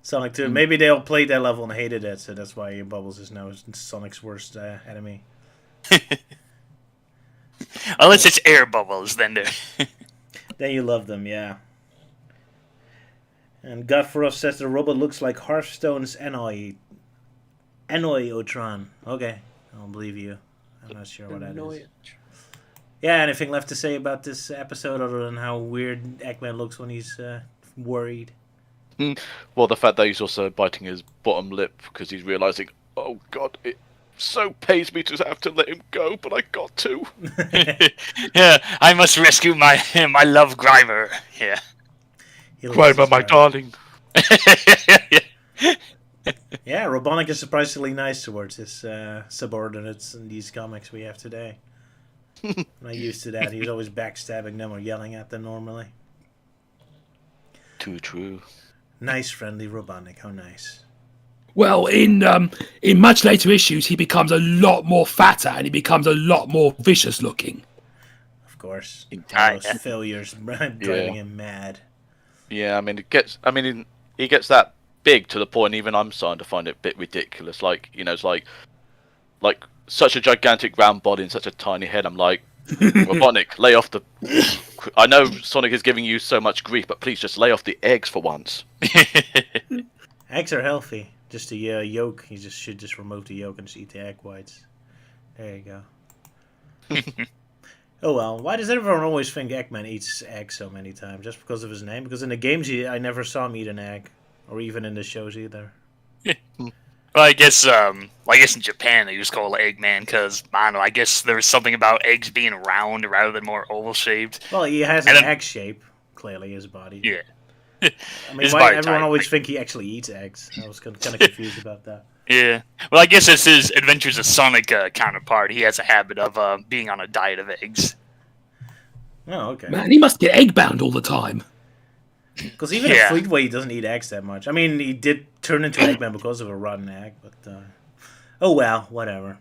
Sonic 2. Maybe they all played that level and hated it, so that's why Bubbles is now Sonic's worst enemy. Unless it's air bubbles, then Then you love them, yeah. And Godfrey says the robot looks like Hearthstone's Ennoi Otron. Okay, I'll believe you. I'm not sure what that is. Yeah, anything left to say about this episode other than how weird Eggman looks when he's worried? Well, the fact that he's also biting his bottom lip because he's realizing, oh god, it so pays me to have to let him go, but I got to. Yeah, I must rescue my love Grimer. Yeah. Grimer, my darling. Yeah, Robotnik is surprisingly nice towards his subordinates in these comics we have today. I'm not used to that. He was always backstabbing them or yelling at them normally. Too true. Nice, friendly Robotnik. How nice. Well, in much later issues, he becomes a lot more fatter and he becomes a lot more vicious looking. Of course. Ah, Those failures driving him mad. Yeah, I mean, he gets that big to the point even I'm starting to find it a bit ridiculous. Like, you know, it's like such a gigantic round body and such a tiny head. I'm like, Robotnik, lay off the. I know Sonic is giving you so much grief, but please just lay off the eggs for once. Eggs are healthy. Just the yolk. He should just remove the yolk and just eat the egg whites. There you go. Oh well, why does everyone always think Eggman eats eggs so many times? Just because of his name? Because in the games, I never saw him eat an egg, or even in the shows either. Well, I guess in Japan they just call it Eggman because I don't know. I guess there's something about eggs being round rather than more oval shaped. Well, he has an egg shape. Clearly, his body. Yeah. I mean, why everyone always think he actually eats eggs? I was kind of confused about that. Yeah. Well, I guess it's his Adventures of Sonic counterpart. He has a habit of being on a diet of eggs. Oh, okay. Man, he must get egg bound all the time. Because even in Fleetway, he doesn't eat eggs that much. I mean, he did turn into Eggman because of a rotten egg, but oh well, whatever.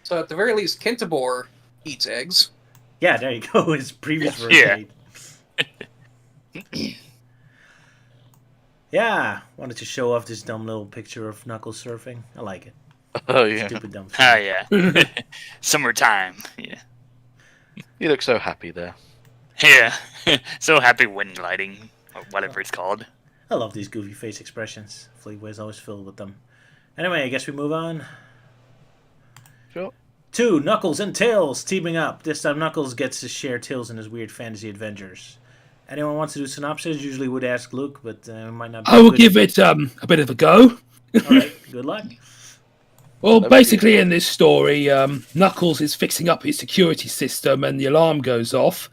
So at the very least, Kintabor eats eggs. Yeah, there you go. His previous version. Yeah, wanted to show off this dumb little picture of Knuckles surfing. I like it. Oh yeah. Stupid dumb thing. Oh yeah. Summertime. Yeah. You look so happy there. Yeah. So happy wind lighting or whatever it's called. I love these goofy face expressions. Fleetway's always filled with them. Anyway, I guess we move on. Sure. 2, Knuckles and Tails teaming up. This time Knuckles gets to share Tails in his weird fantasy adventures. Anyone wants to do synopsis? Usually would ask Luke, but might not be. I will give it a bit of a go. Alright, good luck. Well, basically in this story, Knuckles is fixing up his security system and the alarm goes off.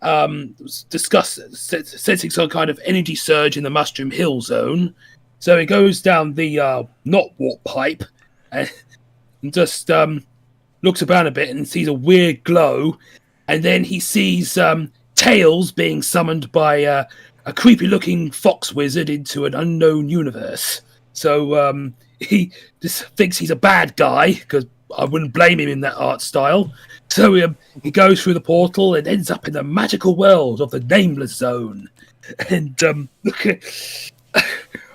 Sensing some kind of energy surge in the Mushroom Hill zone. So he goes down the not warp pipe and just looks around a bit and sees a weird glow. And then he sees Tails being summoned by a creepy-looking fox wizard into an unknown universe. So he just thinks he's a bad guy, because I wouldn't blame him in that art style. So he goes through the portal and ends up in the magical world of the Nameless Zone. And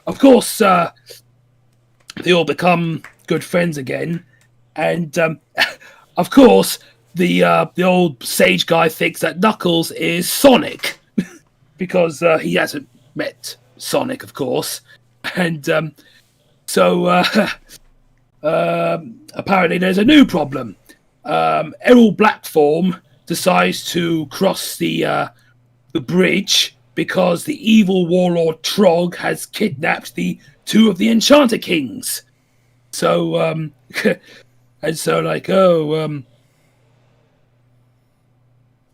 of course, they all become good friends again. And of course, the old sage guy thinks that Knuckles is Sonic because he hasn't met Sonic, of course. And so apparently there's a new problem. Errol Blackform decides to cross the bridge because the evil warlord Trog has kidnapped the 2 of the Enchanter Kings. So and so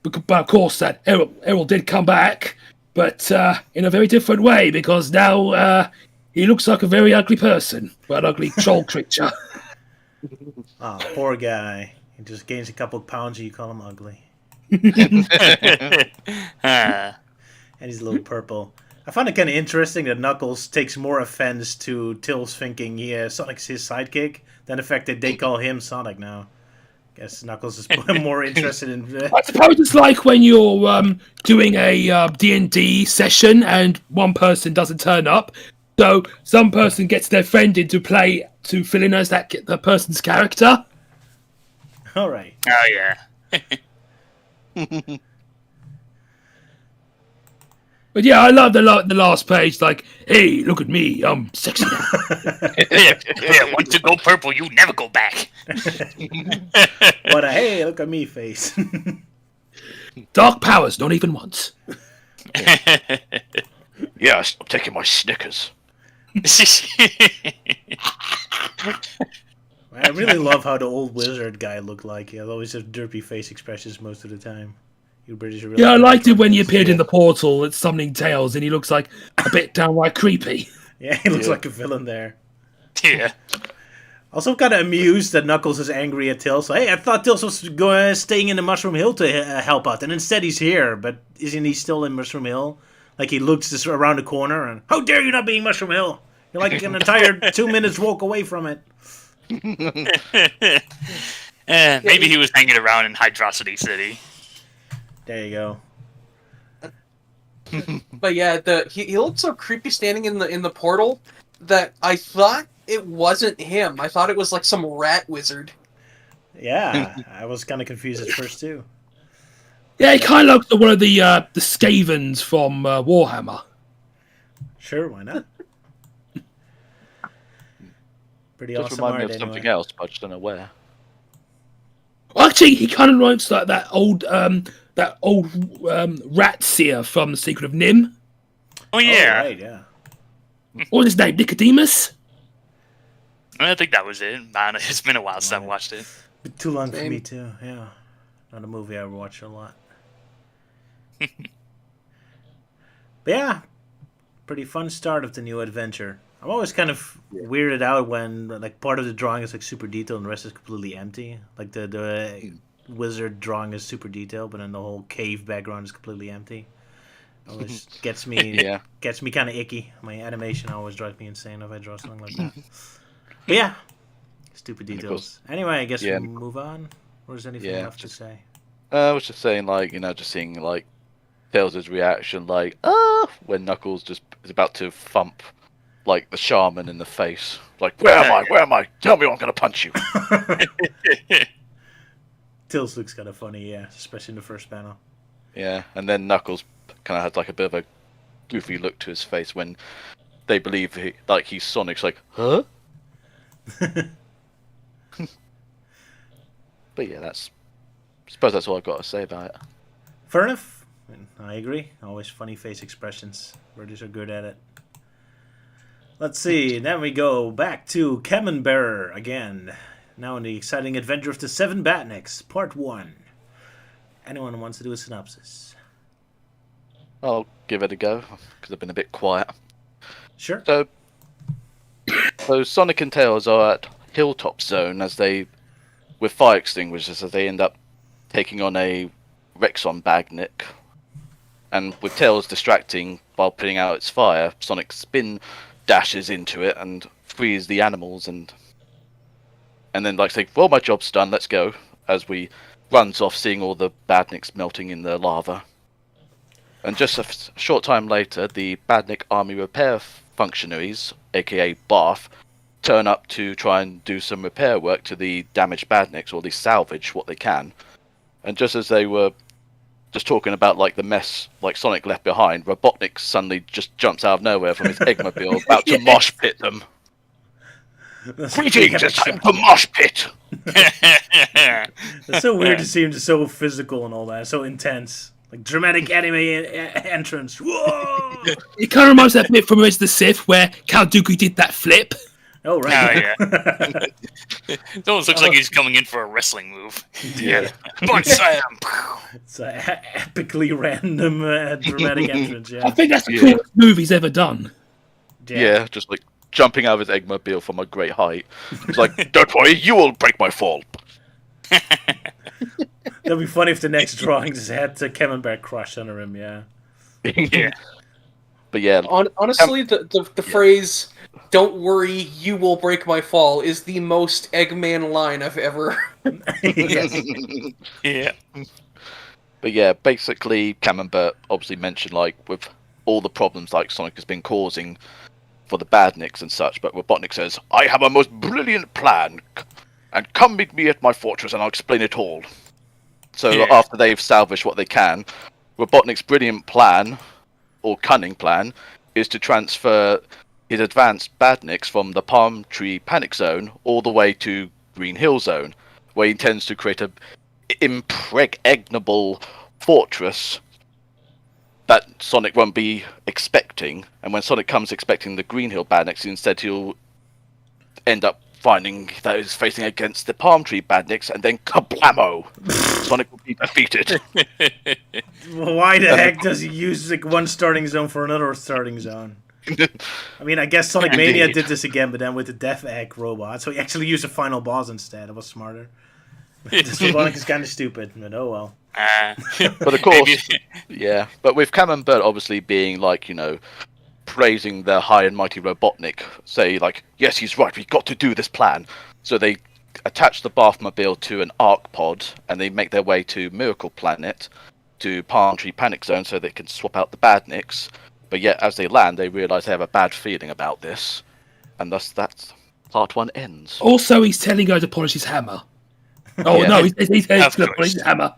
but of course that Errol did come back, but in a very different way, because now he looks like a very ugly person, an ugly troll creature. Oh, poor guy. He just gains a couple of pounds and you call him ugly. And he's a little purple. I find it kind of interesting that Knuckles takes more offense to Tails thinking Sonic's his sidekick than the fact that they call him Sonic now. Guess Knuckles is more interested in... I suppose it's like when you're doing a D&D session and one person doesn't turn up, so some person gets their friend in to fill in as the person's character. All right. Oh yeah. But yeah, I love the last page. Like, hey, look at me, I'm sexy now. Yeah. Once you go purple, you never go back. What a hey, look at me face. Dark powers, not even once. Yeah, I'm taking my Snickers. I really love how the old wizard guy looked like. He had always have derpy face expressions most of the time. You British are really I liked it when he appeared in the portal at Summoning Tails, and he looks like a bit downright creepy. Yeah, he looks like a villain there. Yeah. Also, kind of amused that Knuckles is angry at Tails. So, hey, I thought Tails was staying in the Mushroom Hill to help out, and instead he's here. But isn't he still in Mushroom Hill? Like, he looks just around the corner, and how dare you not be in Mushroom Hill? You're like an entire 2 minutes walk away from it. Maybe he was hanging around in Hydrocity City. There you go. But yeah, he looked so creepy standing in the portal that I thought it wasn't him. I thought it was like some rat wizard. Yeah, I was kind of confused at first too. Yeah, he kind of looks like one of the Skavens from Warhammer. Sure, why not? Pretty Just awesome remind me art of anyway. something else, but I just don't know where. Well, actually, he kind of looks like that old rat seer from The Secret of Nim. Oh yeah, Oh, right, yeah. What was his name? Nicodemus? I think that was it. Man, it's been a while since I watched it. Been too long for Same. me too. Yeah, not a movie I watch a lot. But yeah, pretty fun start of the new adventure. I'm always kind of weirded out when like part of the drawing is like super detailed and the rest is completely empty. Like the wizard drawing is super detailed, but then the whole cave background is completely empty. Always gets me Yeah. gets me kind of icky. My animation always drives me insane if I draw something like that. But yeah, stupid of details. Anyway, I guess yeah. we'll move on. Or is anything Yeah, left to say? I was just saying, like, just seeing, like, Tails' reaction, like, when Knuckles just is about to thump, like, the shaman in the face. Like, where am I? Where am I? Tell me or I'm going to punch you. Tails looks kind of funny, yeah, especially in the first panel. Yeah, and then Knuckles kind of has, like, a bit of a goofy look to his face when they believe he's Sonic's like, huh? But yeah, I suppose that's all I've got to say about it. Fair enough. I agree. Always funny face expressions. British are good at it. Let's see. Then we go back to Camembert again. Now in the exciting adventure of the Seven Batniks, Part 1. Anyone wants to do a synopsis? I'll give it a go, because I've been a bit quiet. Sure. So Sonic and Tails are at Hilltop Zone with fire extinguishers as they end up taking on a Rexon Bagnik. And with Tails distracting while putting out its fire, Sonic spin dashes into it and frees the animals and then like saying, well, my job's done, let's go, as we runs off seeing all the Badniks melting in the lava. And just a short time later, the Badnik Army repair functionaries, aka Bath, turn up to try and do some repair work to the damaged Badniks, or at least salvage what they can. And just as they were just talking about like the mess like Sonic left behind, Robotnik suddenly just jumps out of nowhere from his Eggmobile, about to mosh pit them. Greetings, it's time to mosh pit! It's so weird to see him just so physical and all that, so intense. Like dramatic anime entrance. Whoa! It kind of reminds me of that bit from Revenge of the Sith where Count Dooku did that flip. Oh, right. Oh, yeah. It almost looks like he's coming in for a wrestling move. Yeah. Punch slam! It's an epically random dramatic entrance, I yeah. think that's the coolest move he's ever done. Yeah, just like jumping out of his Eggmobile from a great height. It's like, don't worry, you will break my fall. That'd be funny if the next drawing just had Camembert crushed under him, yeah. Yeah. But yeah, Honestly, the phrase "Don't worry, you will break my fall" is the most Eggman line I've ever. Yes. Yeah. But yeah, basically, Camembert obviously mentioned like with all the problems like Sonic has been causing for the Badniks and such. But Robotnik says, "I have a most brilliant plan, and come meet me at my fortress, and I'll explain it all." So after they've salvaged what they can, Robotnik's brilliant plan, or cunning plan, is to transfer his advanced Badniks from the Palm Tree Panic Zone all the way to Green Hill Zone, where he intends to create a impregnable fortress that Sonic won't be expecting. And when Sonic comes expecting the Green Hill Badniks, instead he'll end up finding that he's facing against the Palm Tree Badniks, and then kablamo! Sonic will be defeated. Well, why the heck does he use like one starting zone for another starting zone? I mean, I guess Sonic Mania Indeed. did this again, but then with the Death Egg robot. So he actually used a final boss instead. It was smarter. This Robotnik is kind of stupid, but oh well. But of course, yeah. But with Cam and Bert obviously being like, praising their high and mighty Robotnik, say like, yes, he's right, we've got to do this plan. So they attach the Bathmobile to an arc pod, and they make their way to Miracle Planet, to Palm Tree Panic Zone, so they can swap out the Badniks. But yet, as they land, they realise they have a bad feeling about this, and thus that part 1 ends. Also, he's telling her to polish his hammer. Oh Yeah. no, he's going Of to polish course. his hammer.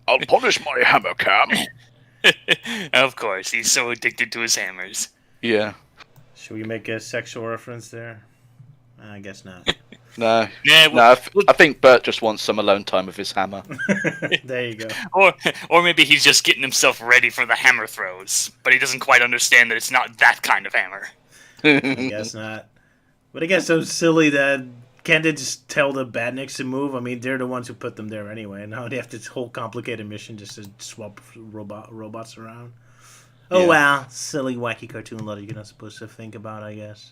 I'll polish my hammer, Cam. Of course, he's so addicted to his hammers. Yeah. Should we make a sexual reference there? I guess not. No. Yeah, No, I think Bert just wants some alone time with his hammer. There you go. or maybe he's just getting himself ready for the hammer throws, but he doesn't quite understand that it's not that kind of hammer. I guess not. But I guess so silly that can't they just tell the Badniks to move? I mean, they're the ones who put them there anyway. Now they have this whole complicated mission just to swap robots around. Oh Yeah. wow, silly wacky cartoon logic you're not supposed to think about, I guess.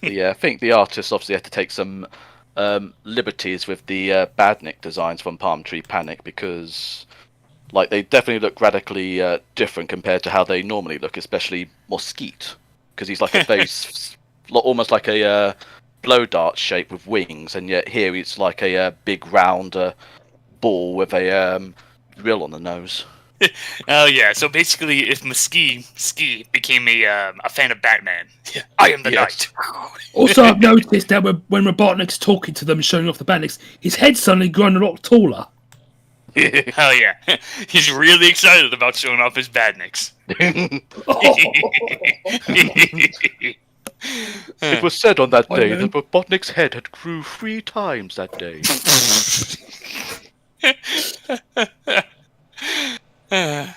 Yeah, I think the artists obviously had to take some liberties with the Badnik designs from Palm Tree Panic, because like they definitely look radically different compared to how they normally look, especially Mosquite, because he's like a face, almost like a blow dart shape with wings, and yet here it's like a big round ball with a rill on the nose. Oh yeah, so basically, if Ski became a fan of Batman, I am the Yes. knight. Also, I've noticed that when Robotnik's talking to them, showing off the Badniks, his head's suddenly grown a lot taller. Hell yeah, he's really excited about showing off his Badniks. It was said on that Why, day man? that Robotnik's head had grew 3 times that day. Yeah.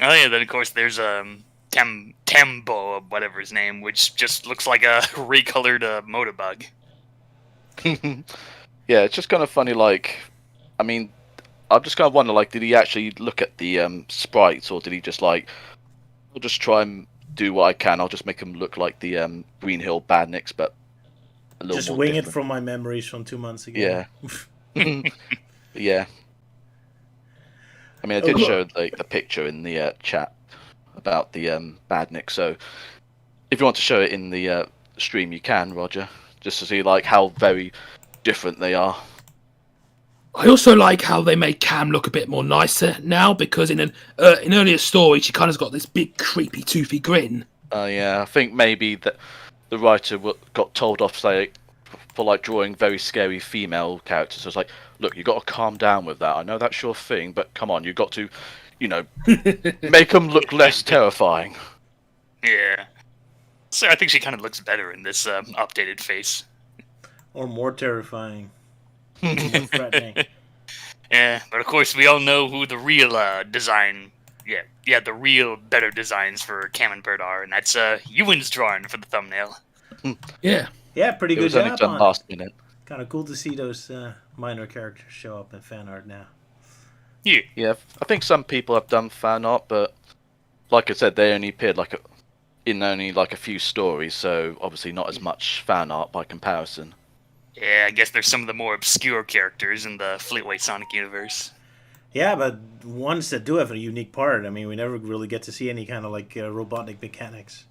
Oh yeah. Then of course there's Tembo, whatever his name, which just looks like a recolored motorbug. Yeah, it's just kind of funny. Like, I mean, I'm just kind of wonder, like, did he actually look at the sprites, or did he just like, I'll just try and do what I can. I'll just make them look like the Green Hill Badniks, but a little Just more wing it different. from my memories from 2 months ago. Yeah. Yeah. I mean, I did show like the picture in the chat about the Badnik. So if you want to show it in the stream, you can, Roger, just to see like how very different they are. I also like how they made Cam look a bit more nicer now, because in earlier stories, she kind of got this big, creepy, toothy grin. Yeah, I think maybe that the writer got told off, say, for like drawing very scary female characters. So it's like, look, you got to calm down with that. I know that's your thing, but come on, you got to, make them look less terrifying. Yeah. So I think she kind of looks better in this updated face. Or more terrifying. More threatening. Yeah, but of course we all know who the real design. Yeah, the real better designs for Cam and Bert are, and that's Ewan's drawing for the thumbnail. Yeah. Yeah, pretty It good was only job done on last minute. Kind of cool to see those minor characters show up in fan art now. Yeah, I think some people have done fan art, but like I said, they only appeared in only a few stories, so obviously not as much fan art by comparison. Yeah, I guess there's some of the more obscure characters in the Fleetway Sonic universe. Yeah, but ones that do have a unique part. I mean, we never really get to see any kind of robotic mechanics.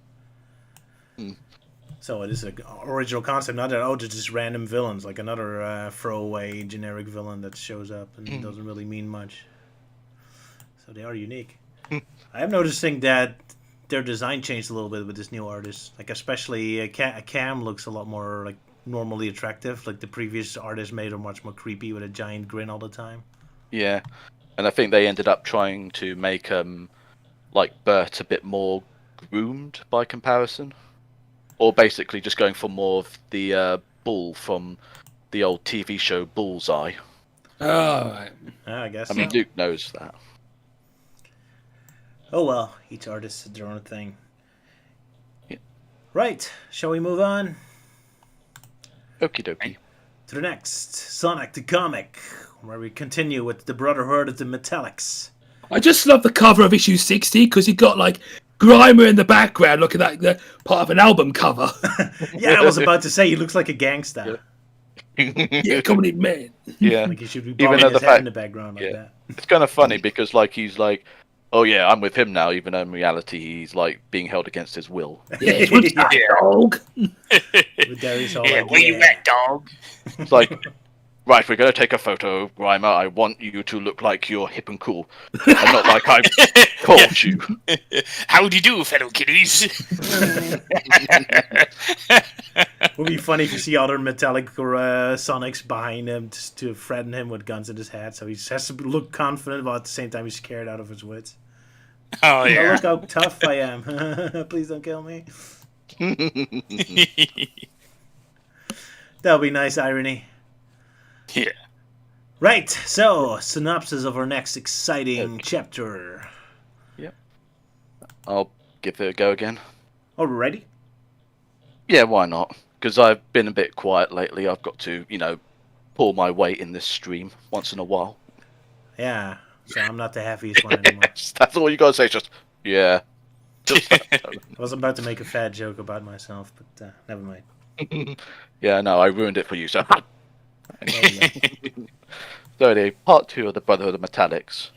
So it is an original concept, not that they're just random villains, like another throwaway generic villain that shows up and doesn't really mean much. So they are unique. I am noticing that their design changed a little bit with this new artist. Like especially Cam looks a lot more like normally attractive. Like the previous artist made her much more creepy with a giant grin all the time. Yeah, and I think they ended up trying to make like Bert a bit more groomed by comparison, or basically just going for more of the bull from the old TV show Bullseye. Oh, right. I guess. I mean, so. Luke knows that. Oh well, each artist has their own thing. Yeah. Right, shall we move on Okie dokie. to the next Sonic the Comic, where we continue with the Brotherhood of the Metallics. I just love the cover of issue 60, because you got Grimer in the background looking like the part of an album cover. Yeah, I was about to say he looks like a gangster. Yeah, comedy man. Yeah. Like he should be Even bobbing though his the head in fact- the background like yeah. that. It's kind of funny because like he's like, oh yeah, I'm with him now, even though in reality he's like being held against his will. Yeah, what's that, dog? With Darius all like, Where you at, dog? It's like, right, we're gonna take a photo, Grimer. I want you to look like you're hip and cool, and not like I've called you. How do you do, fellow kiddies? Would be funny if you see other metallic Sonics behind him just to threaten him with guns in his head. So he just has to look confident, but at the same time he's scared out of his wits. Oh Oh, yeah. look how tough I am. Please don't kill me. That'll be nice irony. Yeah. Right, so synopsis of our next exciting chapter. I'll give it a go again. Alrighty. Yeah, why not? Because I've been a bit quiet lately. I've got to, pull my weight in this stream once in a while. Yeah, so I'm not the heaviest one anymore. That's all you gotta say. Is just yeah. Just, I was about to make a fat joke about myself, but never mind. yeah, no, I ruined it for you. So, There you go. so anyway, part 2 of the Brotherhood of Metallics.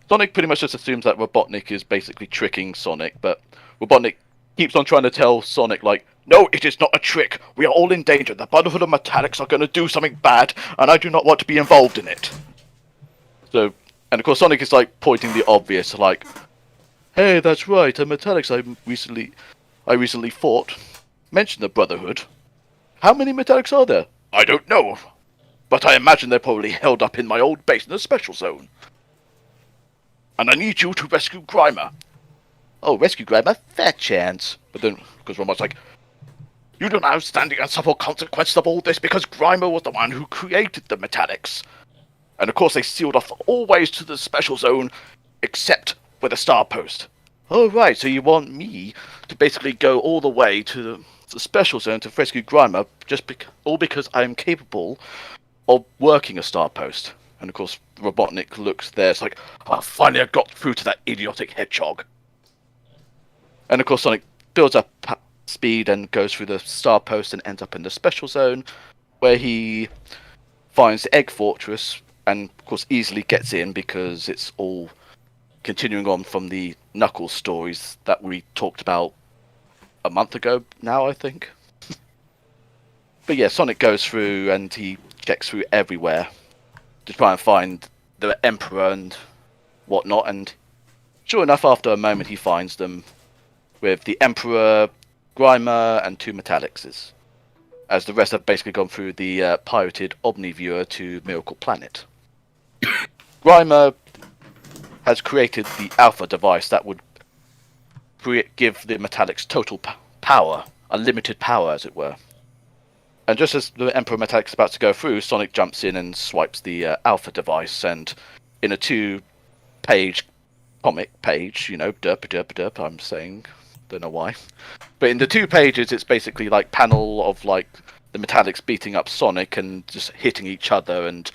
Sonic pretty much just assumes that Robotnik is basically tricking Sonic, but Robotnik keeps on trying to tell Sonic, like, no, it is not a trick. We are all in danger. The Brotherhood of Metallics are going to do something bad, and I do not want to be involved in it. So, and of course Sonic is like pointing the obvious, like, hey, that's right, the Metallics I recently fought. Mention the Brotherhood. How many Metallics are there? I don't know, but I imagine they're probably held up in my old base in the special zone. And I need you to rescue Grimer. Oh, rescue Grimer? Fair chance. But then, because Robot's like, you do not stand and suffer consequences of all this because Grimer was the one who created the Metallics. And of course they sealed off all ways to the special zone, except with a star post. Oh right, so you want me to basically go all the way to the special zone to rescue Grimer, all because I'm capable of working a star post. And of course Robotnik looks there, it's like, oh, finally I got through to that idiotic hedgehog. And of course Sonic builds up speed and goes through the star post and ends up in the special zone, where he finds the Egg Fortress, and of course easily gets in because it's all continuing on from the Knuckles stories that we talked about a month ago now, I think. But yeah, Sonic goes through and he checks through everywhere to try and find the Emperor and whatnot, and sure enough, after a moment he finds them with the Emperor, Grimer, and 2 Metallics, as the rest have basically gone through the pirated Omniviewer to Miracle Planet. Grimer has created the Alpha device that would give the Metallics total power, unlimited power as it were. And just as the Emperor Metallic is about to go through, Sonic jumps in and swipes the Alpha device, and in a 2-page comic page, derp, I'm saying, don't know why. But in the 2 pages, it's basically like panel of like the Metallics beating up Sonic and just hitting each other, and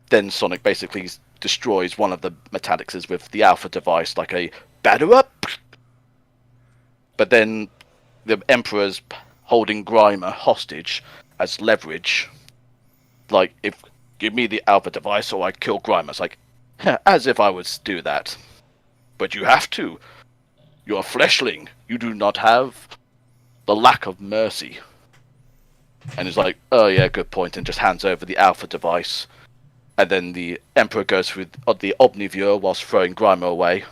then Sonic basically destroys one of the Metallics with the Alpha device, like a batter up. But then the Emperor's holding Grimer hostage as leverage. Like, if give me the Alpha device or I kill Grimer. It's like, as if I would do that. But you have to. You're a fleshling. You do not have the lack of mercy. And he's like, oh yeah, good point, and just hands over the Alpha device. And then the Emperor goes through the Omniviewer whilst throwing Grimer away.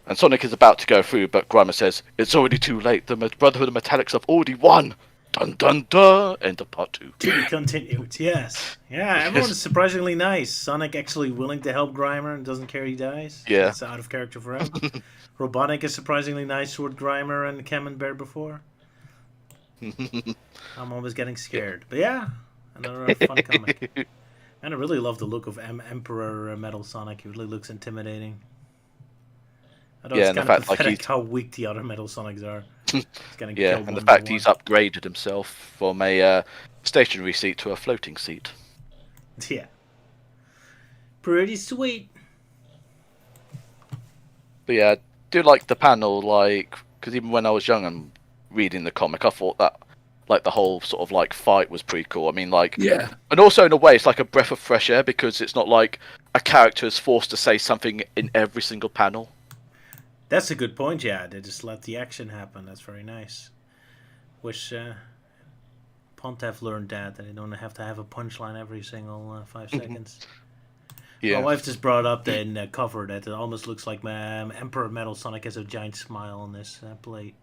And Sonic is about to go through, but Grimer says, it's already too late. The Brotherhood of Metallics have already won. Dun dun dun. End of part 2. To be continued, yes. Yeah, everyone's surprisingly nice. Sonic actually willing to help Grimer and doesn't care he dies. Yeah. It's out of character for him. Robotnik is surprisingly nice toward Grimer and Camembert before. I'm always getting scared. But yeah, another fun comic. And I really love the look of Emperor Metal Sonic. He really looks intimidating. Although Yeah, it's and the kind of fact, like, pathetic he's- how weak the other Metal Sonics are. He's getting Yeah, killed and the one by fact he's one. upgraded himself from a stationary seat to a floating seat. Yeah. Pretty sweet. But yeah, do like the panel, like, because even when I was young and reading the comic, I thought that, like, the whole sort of like fight was pretty cool. I mean, like, Yeah. and also in a way, it's like a breath of fresh air because it's not like a character is forced to say something in every single panel. That's a good point. Yeah, they just let the action happen. That's very nice. Wish Pontiff learned that they don't have to have a punchline every single 5 seconds. Yeah. My wife just brought up in the cover that it almost looks like Emperor Metal Sonic has a giant smile on this plate.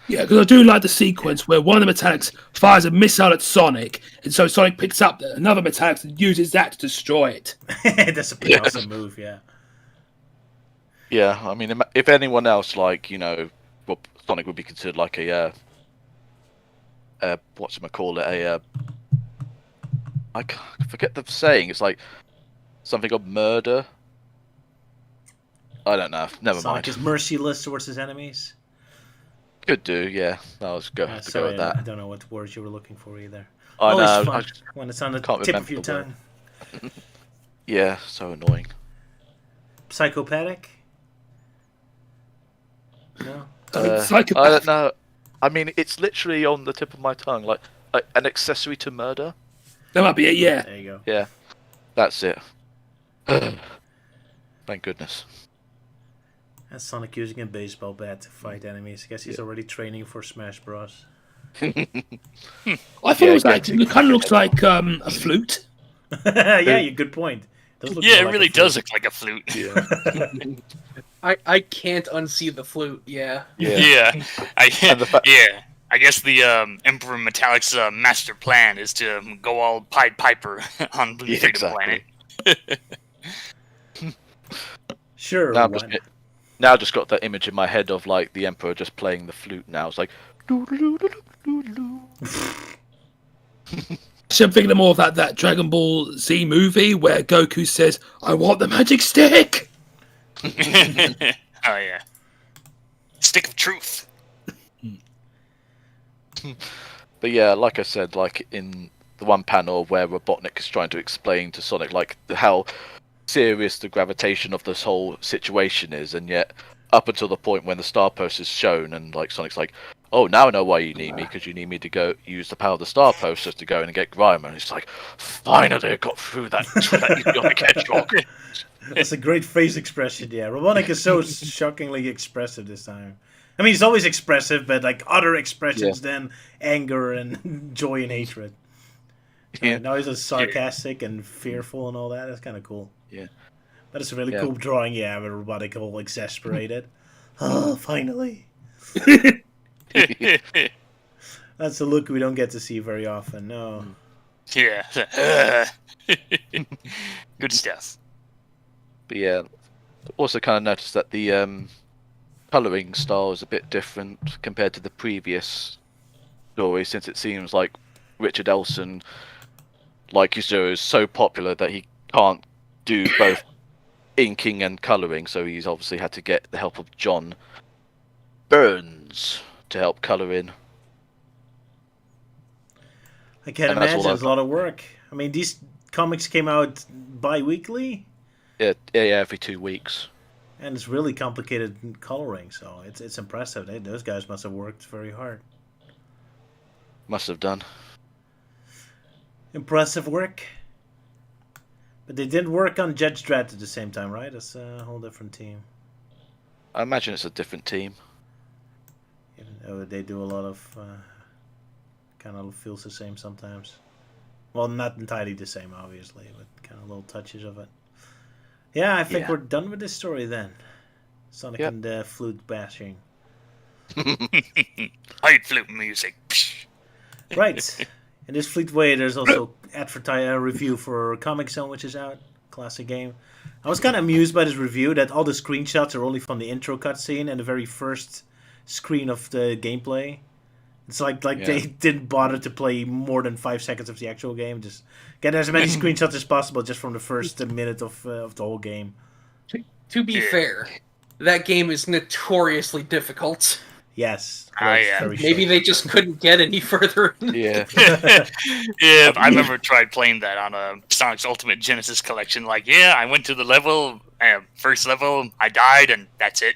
Yeah, because I do like the sequence where one of the Metallics fires a missile at Sonic, and so Sonic picks up another Metallic and uses that to destroy it. That's a pretty awesome move, yeah. Yeah, I mean, if anyone else, like, you know, well, Sonic would be considered like a, whatchamacallit, I forget the saying, it's like something of murder. I don't know, never Sonic mind. is merciless towards his enemies. Could do, yeah. I was going to go with I that. don't know what words you were looking for either. I Always know. fun when it's on the can't tip of remember your the word. tongue. Yeah, so annoying. Psychopathic? No? Psychopath. I don't know. I mean, it's literally on the tip of my tongue, like an accessory to murder. That might be it, yeah. There you go. Yeah, that's it. Thank goodness. That's Sonic using a baseball bat to fight enemies. I guess he's already training for Smash Bros. I thought it was like, it kind of looks like a flute. Yeah, good point. Yeah, it really does look like a flute. Yeah. I can't unsee the flute. Yeah. Yeah. I And I guess the Emperor Metallic's master plan is to go all Pied Piper on Blue Yeah, Freedom exactly. Planet. Sure, Now I've just got that image in my head of like the Emperor just playing the flute. Now it's like. So I'm thinking more of that Dragon Ball Z movie where Goku says, "I want the magic stick." Oh yeah. Stick of truth. But yeah, like I said, like in the one panel where Robotnik is trying to explain to Sonic like how serious the gravitation of this whole situation is, and yet up until the point when the star post is shown, and like Sonic's like, "Oh, now I know why you need me, because you need me to go use the power of the star posters to go in and get Grimer." And it's like, finally, I got through that idiotic hedgehog. That's a great face expression, yeah. Robotnik is so shockingly expressive this time. I mean, he's always expressive, but like other expressions than anger and joy and hatred. Yeah. Now he's just sarcastic and fearful and all that. That's kind of cool. Yeah. But it's a really cool drawing, yeah, with Robotnik all exasperated. Oh, finally. That's a look we don't get to see very often, no. Yeah. Good stuff. But yeah, also kind of noticed that the colouring style is a bit different compared to the previous story, since it seems like Richard Elson, like you said, is so popular that he can't do both inking and colouring, so he's obviously had to get the help of John Burns to help colour in. I can't And that's imagine all it's a lot of work. I mean, these comics came out bi-weekly, Yeah, every 2 weeks. and it's really complicated coloring, so it's impressive. Those guys must have worked very hard. Must have done. Impressive work. But they didn't work on Judge Dredd at the same time, right? It's a whole different team. I imagine it's a different team. Even though they do a lot of kind of feels the same sometimes. Well, not entirely the same, obviously, but kind of little touches of it. Yeah, I think we're done with this story then. Sonic and flute bashing. Hide flute music. Right. In this Fleetway, there's also a review for Comic Zone, which is out. Classic game. I was kind of amused by this review that all the screenshots are only from the intro cutscene and the very first screen of the gameplay. It's like they didn't bother to play more than 5 seconds of the actual game. Just get as many screenshots as possible just from the first minute of the whole game. To be fair, that game is notoriously difficult. Yes. Yeah. Very Maybe short. they just couldn't get any further. Yeah. Yeah, I remember tried playing that on Sonic's Ultimate Genesis Collection. Like, I went to the level, first level, I died, and that's it.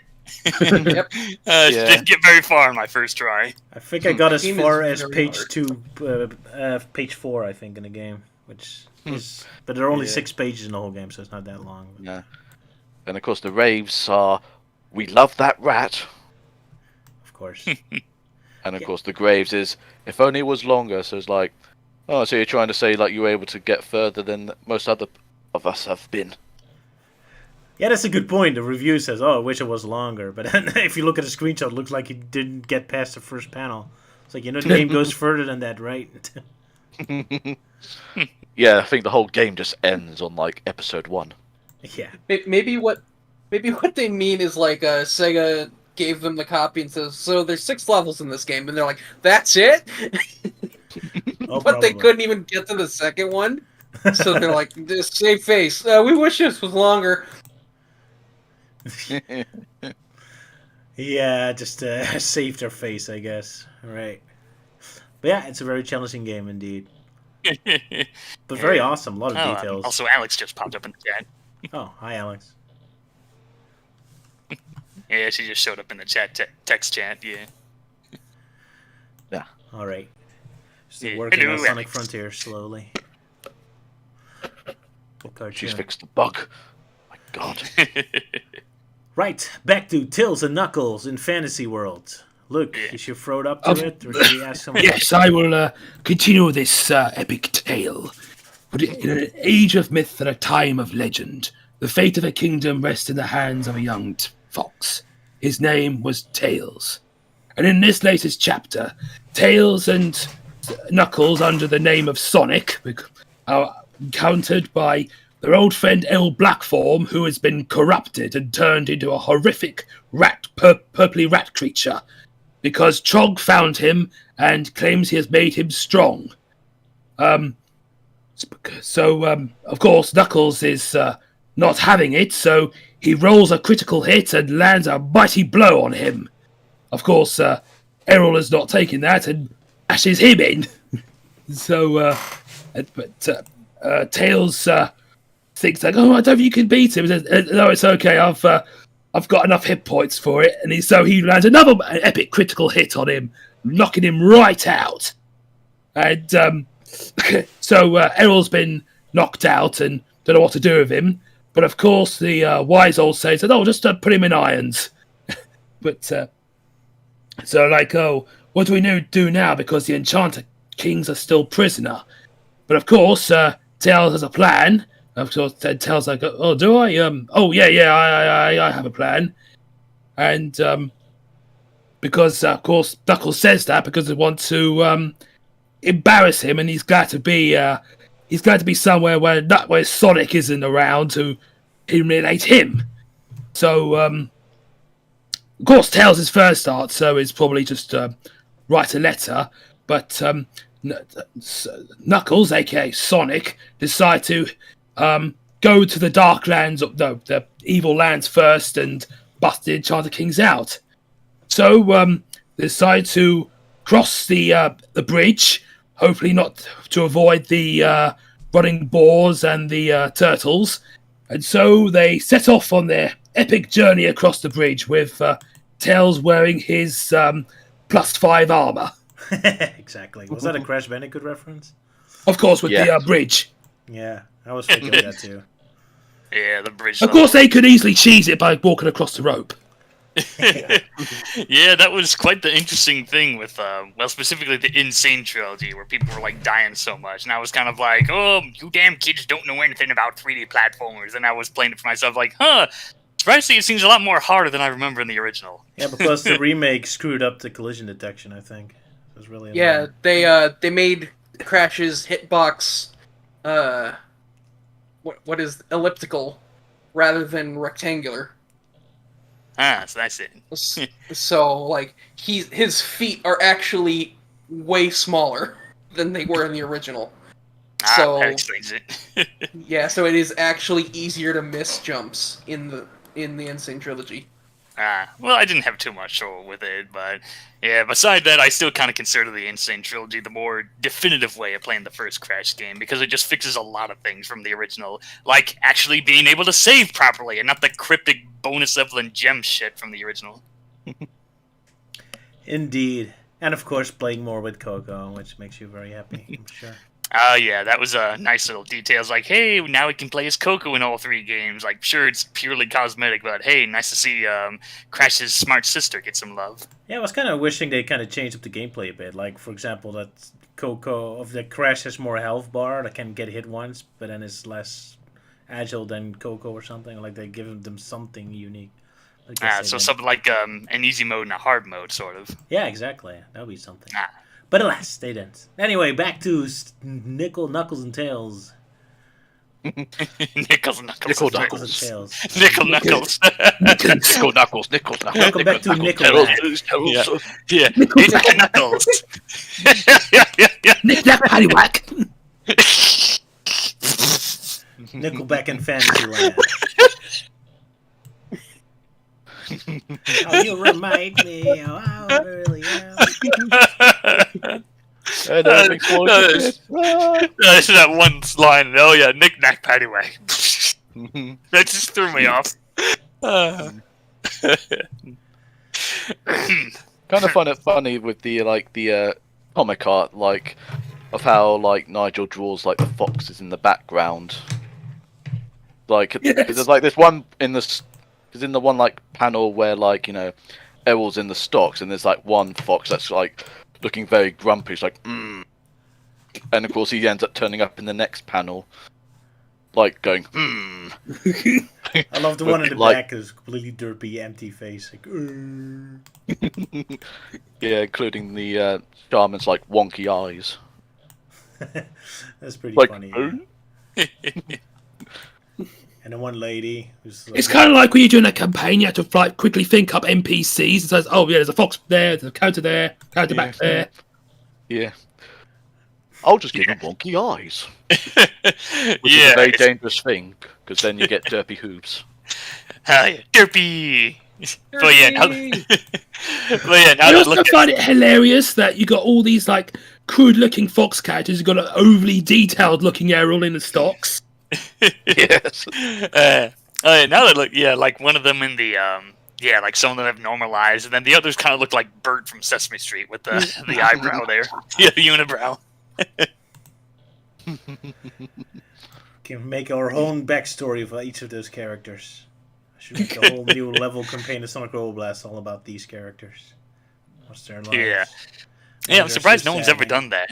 Yep. Didn't get very far on my first try. I think I got as Game is far as very page hard. 2, page 4, I think, in the game, which is. But there are only Yeah. 6 pages in the whole game, so it's not that long. Yeah. And of course, the raves are, we love that rat. Of course. And of course, the graves is, if only it was longer. So it's like, oh, so you're trying to say like you were able to get further than most other of us have been. Yeah, that's a good point. The review says, "Oh, I wish it was longer," but then if you look at the screenshot, it looks like he didn't get past the first panel. It's like, the game goes further than that, right? Yeah, I think the whole game just ends on like episode 1. Yeah. Maybe what they mean is like Sega gave them the copy and says, so there's 6 levels in this game, and they're like, that's it? Oh, But they probably. couldn't even get to the second one, so they're like, just save face. We wish this was longer. Yeah, just saved their face, I guess. Right. But yeah, it's a very challenging game indeed. But very awesome. A lot of details. Also, Alex just popped up in the chat. Oh, hi, Alex. Yeah, she just showed up in the chat, text chat. Yeah. All right. Still Yeah. working Hello, on Sonic Alex. Frontier slowly. What cartoon? She's fixed the bug. My God. Right, back to Tails and Knuckles in Fantasy World. Luke, you should throw it up to it, or should we ask someone? Yes, I will continue this epic tale. But in an age of myth and a time of legend, the fate of a kingdom rests in the hands of a young fox. His name was Tails. And in this latest chapter, Tails and Knuckles, under the name of Sonic, are encountered by their old friend El Blackform, who has been corrupted and turned into a horrific purpley rat creature, because Trog found him and claims he has made him strong. Of course, Knuckles is not having it, so he rolls a critical hit and lands a mighty blow on him. Of course, Errol has not taken that and ashes him in. Tails thinks like, "Oh, I don't think you can beat him." He says, "No, it's okay. I've got enough hit points for it." And he lands another epic critical hit on him, knocking him right out. And Errol's been knocked out and don't know what to do with him. But of course, the wise old sage said, "Oh, just put him in irons." But what do we do now? Because the Enchanter Kings are still prisoner. But of course, Tails has a plan. Of course, Tails like, "Oh, do I? I have a plan." And because of course Knuckles says that because they want to embarrass him, and he's glad to be somewhere where Sonic isn't around to humiliate him. So of course, Tails is first start, so it's probably just write a letter. But Knuckles, aka Sonic, decide to go to the Dark Lands, the evil lands first, and bust the Enchanter Kings out. So they decide to cross the bridge, hopefully not to avoid the running boars and the turtles. And so they set off on their epic journey across the bridge with Tails wearing his +5 armor. Exactly. Was that a Crash Bandicoot reference? Of course, with Yeah. the bridge. Yeah, I was thinking of that too. Yeah, the bridge. Of course, they could easily cheese it by walking across the rope. Yeah, that was quite the interesting thing with, specifically the Insane trilogy, where people were like dying so much, and I was kind of like, "Oh, you damn kids don't know anything about 3D platformers," and I was playing it for myself, like, "Huh." Surprisingly, it seems a lot more harder than I remember in the original. Yeah, because the remake screwed up the collision detection, I think. It was really Yeah, annoying. they made Crash's hitbox, what is elliptical, rather than rectangular. Ah, so that's it. So like his feet are actually way smaller than they were in the original. So that explains it. yeah, so it is actually easier to miss jumps in the Insane trilogy. Well, I didn't have too much trouble with it, but yeah, beside that, I still kind of consider the Insane Trilogy the more definitive way of playing the first Crash game, because it just fixes a lot of things from the original, like actually being able to save properly, and not the cryptic bonus level and gem shit from the original. Indeed. And of course, playing more with Coco, which makes you very happy, I'm sure. Yeah, that was a nice little details. Like, hey, now we can play as Coco in all 3 games. Like, sure, it's purely cosmetic, but hey, nice to see Crash's smart sister get some love. Yeah, I was kind of wishing they kind of changed up the gameplay a bit. Like, for example, that Coco of the Crash has more health bar that can get hit once, but then is less agile than Coco or something. Like they give them something unique. I guess they So didn't. something like an easy mode and a hard mode, sort of. Yeah, exactly. That would be something. Ah. But alas, they didn't. Anyway, back to Nickel, Knuckles, and Tails. Nickel Knuckles. Nickel Knuckles and Knuckles. Tails. Nickel Knuckles. Nickel Knuckles. Nickel Knuckles. Welcome back to Knuckles, Nickelback. Yeah, it's Knuckles. yeah. Nick Nack Paddywhack. Nickelback and Fantasyland. Oh, you remind me of how I really am. That's that one line. Oh yeah, Nick Nack Paddywhack. That just threw me off. Kind of find it funny with the comic art, like of how like Nigel draws like the foxes in the background. Like there's like this one in the because in the one like panel where like Errol's in the stocks and there's like one fox that's like looking very grumpy. It's like and of course he ends up turning up in the next panel, like going I love the one in the Like- back is completely derpy, empty face. Like, yeah, including the shaman's like wonky eyes. That's pretty Like, funny. Yeah. And the one lady who's like, It's kind of like when you're doing a campaign, you have to like quickly think up NPCs. It says, "Oh yeah, there's a fox there, there's a character back there." Yeah. I'll just give him wonky eyes. Which is Yeah, a very dangerous thing, because then you get derpy hooves. derpy. But yeah, now, now I that I also look find it hilarious that you got all these like crude-looking fox characters. You got an overly detailed-looking Errol in the stocks. Yes. now that I look, like one of them in the like some of them have normalized, and then the others kind of look like Bert from Sesame Street with the eyebrow there, the unibrow. can make our own backstory for each of those characters. I should make a whole new level campaign of Sonic Roll Blast all about these characters. What's their lives? Yeah, Why I'm they're surprised so no one's sad. ever done that.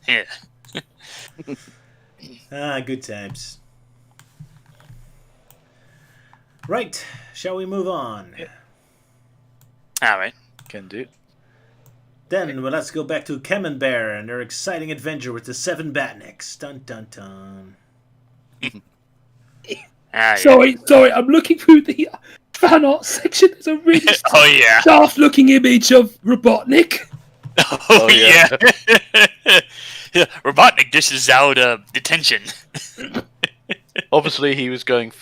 Yeah. Good times. Right, shall we move on? All right. Can do. Then let's go back to Camembert and their exciting adventure with the 7 Batniks. Dun dun dun. Sorry, I'm looking through the fan art section. There's a really Oh yeah. daft-looking image of Robotnik. Oh yeah. Yeah. Robotnik dishes out detention. Obviously, he was going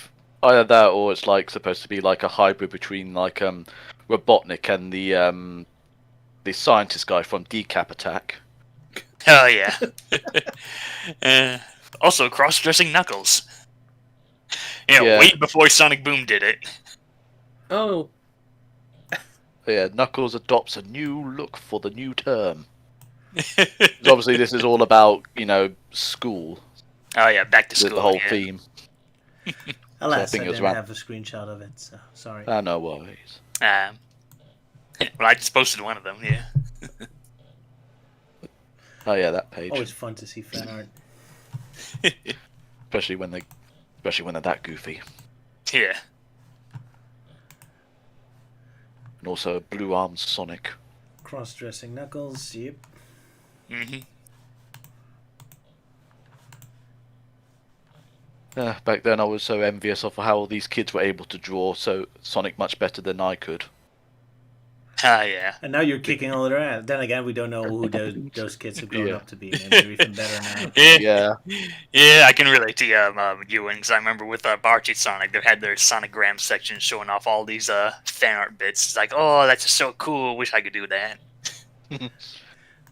either that, or it's like supposed to be like a hybrid between like Robotnik and the scientist guy from Decap Attack. Oh yeah. Also, cross-dressing Knuckles. Yeah. Way before Sonic Boom did it. Oh, Yeah, Knuckles adopts a new look for the new term. 'Cause obviously, this is all about school. Oh yeah, back to The school. whole yeah. theme. Alas, think I it was didn't around- have a screenshot of it, so sorry. No worries. Well, I just posted one of them. Yeah. Oh yeah, that page. Always fun to see fan art. Especially when they're that goofy. Yeah. And also Blue Arms Sonic. Cross-dressing Knuckles, yep. hmm Back then, I was so envious of how all these kids were able to draw Sonic much better than I could. Yeah. And now you're kicking all their ass. Then again, we don't know who those kids have grown Yeah. up to be. Maybe they're even better now. Yeah. Yeah, I can relate to Ewan, because I remember with Barchi Sonic, they had their Sonogram section showing off all these fan art bits. It's like, oh, that's just so cool. Wish I could do that.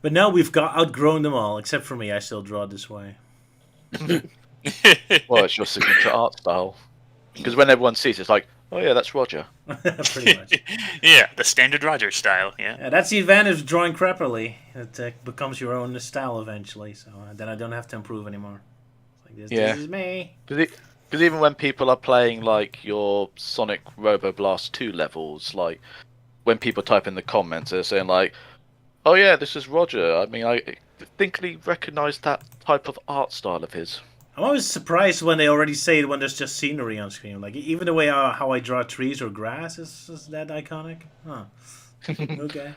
But now we've outgrown them all, except for me. I still draw this way. Well, it's your signature art style. Because when everyone sees it, it's like, oh yeah, that's Roger. Pretty much. Yeah, the standard Roger style. Yeah. Yeah, that's the advantage of drawing crappily. It becomes your own style eventually. So then I don't have to improve anymore. It's like this is me. Because even when people are playing like your Sonic Robo Blast 2 levels, like when people type in the comments, they're saying like, "Oh yeah, this is Roger." I mean, I distinctly recognise that type of art style of his. I'm always surprised when they already say it when there's just scenery on screen. Like even the way how I draw trees or grass is that iconic. Huh. Okay.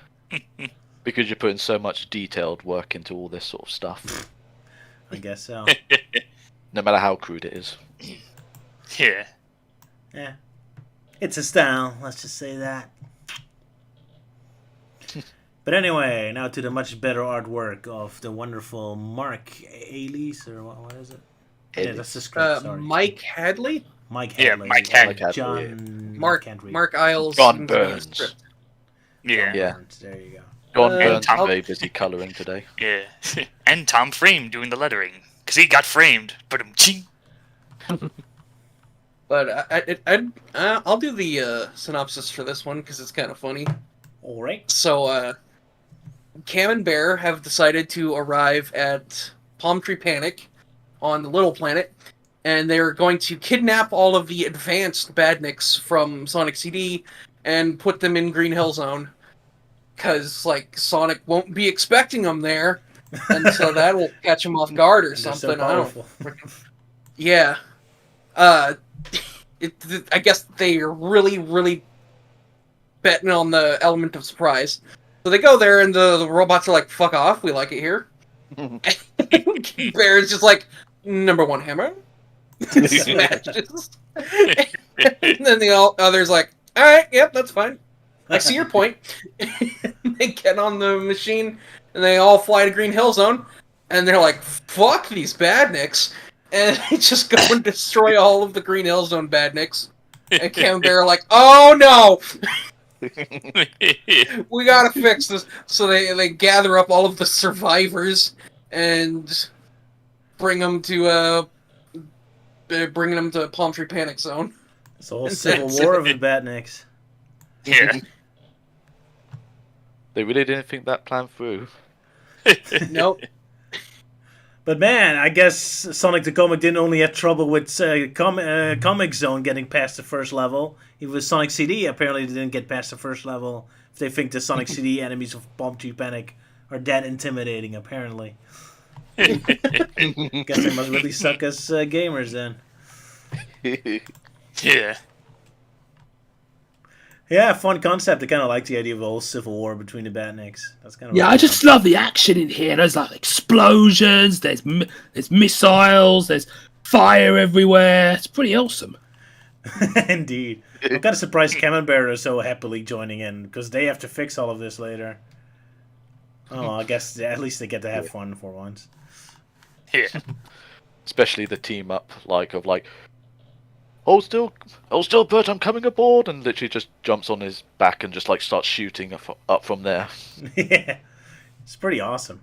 Because you're putting so much detailed work into all this sort of stuff. I guess so. No matter how crude it is. Yeah. Yeah. It's a style, let's just say that. But anyway, now to the much better artwork of the wonderful Mark Ailey, or what is it? Yeah, that's the script, sorry. Mike Hadley? Mike Yeah, Hadley. Mike Hadley. John... Mark Isles. John Burns. Yeah. Yeah. Burns, there you go. John Burns Tom- is very busy colouring today. Yeah. And Tom Frame doing the lettering. Because he got framed. But But I'll do the synopsis for this one because it's kind of funny. All right. So, Cam and Bear have decided to arrive at Palm Tree Panic on the Little Planet, and they're going to kidnap all of the advanced badniks from Sonic CD and put them in Green Hill Zone. Because, like, Sonic won't be expecting them there, and so that will catch him off guard or They're so something. powerful. Yeah. I guess they are really, really betting on the element of surprise. So they go there, and the robots are like, fuck off, we like it here. Bear's just like, number one hammer. Smashes. And then the others like, alright, yep, that's fine. I see your point. They get on the machine, and they all fly to Green Hill Zone, and they're like, fuck these badniks. And they just go and destroy all of the Green Hill Zone badniks. And Cam and Bear are like, oh no! We gotta fix this. So they gather up all of the survivors and bring them to Palm Tree Panic Zone. It's a whole civil war of the Batniks. Yeah. They really didn't think that plan through. Nope. But man, I guess Sonic the Comic didn't only have trouble with Comic Zone getting past the first level. Even with Sonic CD, apparently they didn't get past the first level. If they think the Sonic CD enemies of Palm Tree Panic are that intimidating, apparently. Guess they must really suck as gamers then. Yeah. Yeah, fun concept. I kind of like the idea of a whole civil war between the Batniks. That's kind of Yeah, I just love the action in here. There's like explosions, there's missiles, there's fire everywhere. It's pretty awesome. Indeed. I'm kind of surprised Camembert are so happily joining in because they have to fix all of this later. Oh, I guess at least they get to have fun for once. Yeah. Especially the team up, hold still, Bert, I'm coming aboard, and literally just jumps on his back and just like starts shooting up from there. Yeah, it's pretty awesome.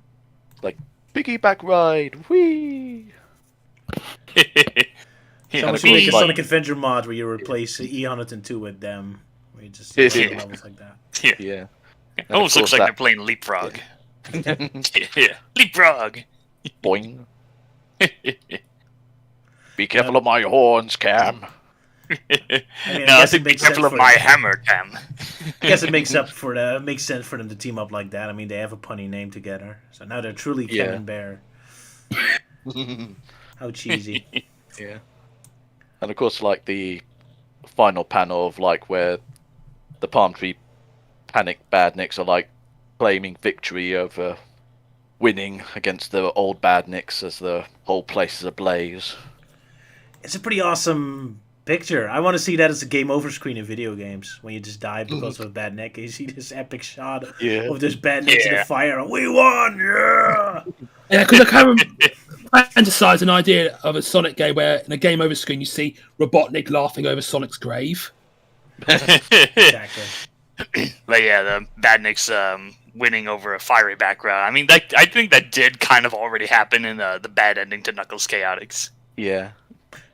Like piggyback ride, whee! Someone should make a Sonic Adventure mod where you replace E102 with them, where you just see levels like that. Yeah. It almost looks like they're playing Leapfrog. Yeah. Leapfrog! Boing. Be careful of my horns, Cam. I think be careful of my hammer, Cam. I guess it makes sense for them to team up like that. I mean, they have a punny name together, so now they're truly Cam and Bear. How cheesy! Yeah. And of course, like the final panel of like where the Palm Tree Panic Badniks are like claiming victory over winning against the old Badniks as the whole place is ablaze. It's a pretty awesome picture. I want to see that as a game over screen in video games when you just die because of a bad neck. And you see this epic shot of this bad neck in the fire. We won! Yeah! Yeah, because I kind of fantasize an idea of a Sonic game where in a game over screen you see Robotnik laughing over Sonic's grave. Exactly. But yeah, the Badnik's winning over a fiery background. I mean, I think that did kind of already happen in the bad ending to Knuckles Chaotix. Yeah.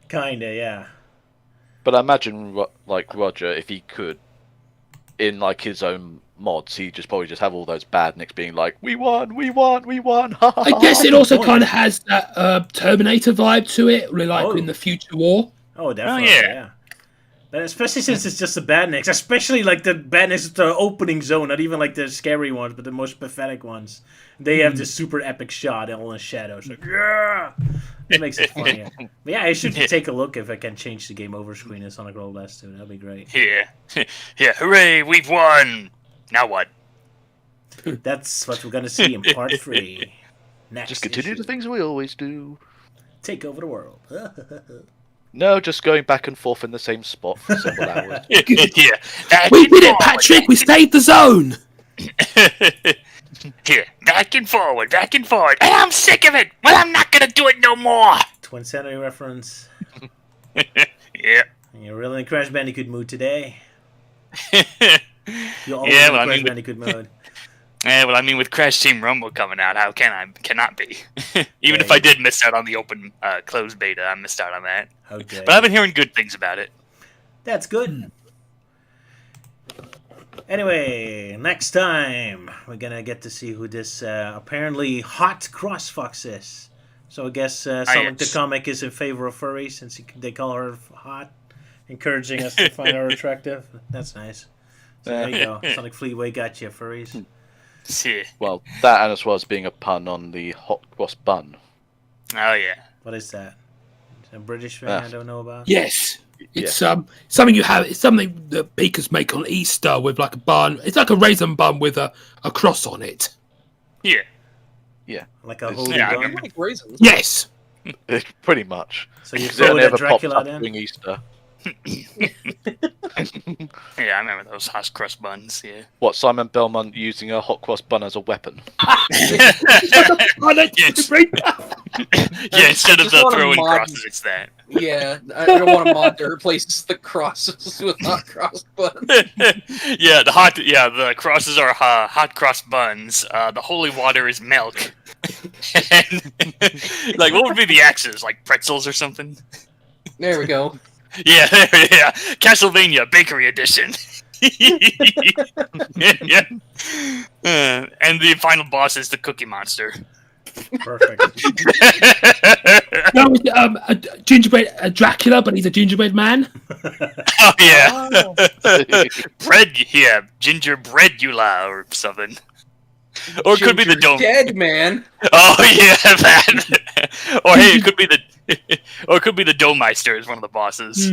Kinda, yeah. But I imagine, like, Roger, if he could, in, like, his own mods, he'd probably just have all those Badniks being like, we won, we won, we won. I guess it also kind of has that Terminator vibe to it, really, like in the Future War. Oh, definitely, yeah. But especially since it's just the Badniks, especially like the Badniks, the opening zone, not even like the scary ones, but the most pathetic ones. They have this super epic shot all in shadows. Like, yeah! That makes it funnier. But yeah, I should take a look if I can change the game over screen in Sonic Roll Blast 2. That'd be great. Yeah. Yeah, hooray, we've won! Now what? That's what we're gonna see in part 3. Next Just continue issue. the things we always do. Take over the world. No, just going back and forth in the same spot for several hours. Yeah. We did it, Patrick! We saved the zone! Yeah, back and forward, and I'm sick of it! Well, I'm not gonna do it no more! Twin Century reference. Yeah. And you're really in Crash Bandicoot mood today. You're always Yeah, in well, Crash Bandicoot mode. Yeah, well, I mean, with Crash Team Rumble coming out, how cannot be? Even if I did miss out on the open closed beta, I missed out on that. How dare But I've you. been hearing good things about it. That's good. Anyway, next time we're gonna get to see who this apparently hot Cross Fox is. So I guess Sonic the yes. Comic is in favor of furry since they call her hot, encouraging us to find her attractive. That's nice. So there you go. Sonic Fleetway got you, furries. Yeah. Well, that and as well as being a pun on the hot cross bun. Oh, yeah. What is that? Is that a British thing I don't know about? Yes. It's something you have. It's something that bakers make on Easter with like a bun. It's like a raisin bun with a cross on it. Yeah. Like a It's- holy yeah, I bun? remember. Like raisins. Yes. Pretty much. So you Because it throw only it at ever pops Dracula up then? during Easter. Yeah, I remember those hot crust buns, yeah. What, Simon Belmont using a hot cross bun as a weapon? Yes. Yeah, instead of just the want a throwing mod- crosses, it's that. Yeah, I don't want a mod that replaces the crosses with hot cross buns. Yeah, the crosses are hot cross buns. The holy water is milk. And, like, what would be the X's? Like pretzels or something? There we go. Yeah, Castlevania Bakery Edition. Yeah. And the final boss is the Cookie Monster. Perfect. No, it's, a gingerbread Dracula, but he's a gingerbread man. Oh yeah, gingerbreadula or something. Or it could be the Ginger dome. Dead man. Oh yeah, that. Or hey, it could be the Domeister is one of the bosses.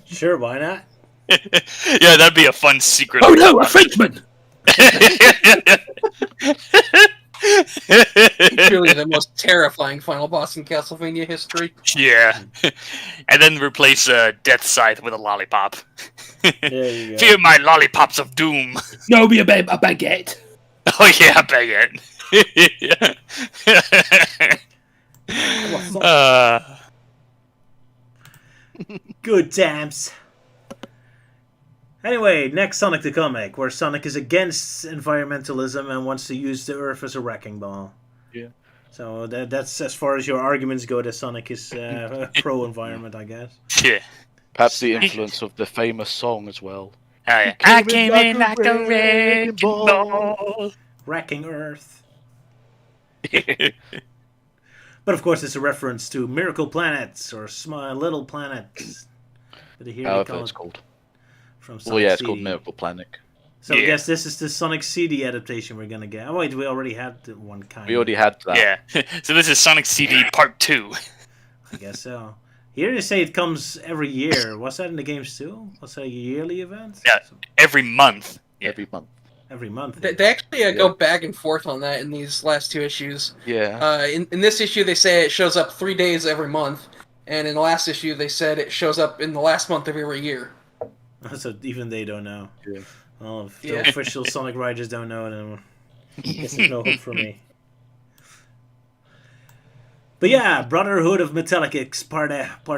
Sure, why not? Yeah, that'd be a fun secret. Oh no, a Frenchman! Really the most terrifying final boss in Castlevania history. Yeah, and then replace Death Scythe with a lollipop. There you go. Fear my lollipops of doom. No, be a baguette. Oh yeah, baguette. Good times. Anyway, next Sonic the Comic, where Sonic is against environmentalism and wants to use the Earth as a wrecking ball. Yeah. So that's as far as your arguments go. That Sonic is pro-environment, I guess. Yeah. Perhaps the influence of the famous song as well. Oh, yeah. I came in like a wrecking ball. Wrecking Earth. But of course, it's a reference to Miracle Planets or Small Little Planets. Did you hear me However call it's it called. from Sonic Well, yeah, it's CD? called Miracle Planet. So I Yeah. guess this is the Sonic CD adaptation we're gonna get. Oh wait, we already had the one kind. We already had that. Yeah. So this is Sonic CD Part 2. I guess so. Here they say it comes every year. Was that in the games too? Was that a yearly event? Yeah. Every month. Yeah. Every month. Every month. They actually go back and forth on that in these last two issues. Yeah. In this issue, they say it shows up 3 days every month, And in the last issue, they said it shows up in the last month of every year. So even they don't know. Yeah. Well, if Yeah. the official Sonic Riders don't know, then I guess there's no hope for me. But yeah, Brotherhood of Metallic X Part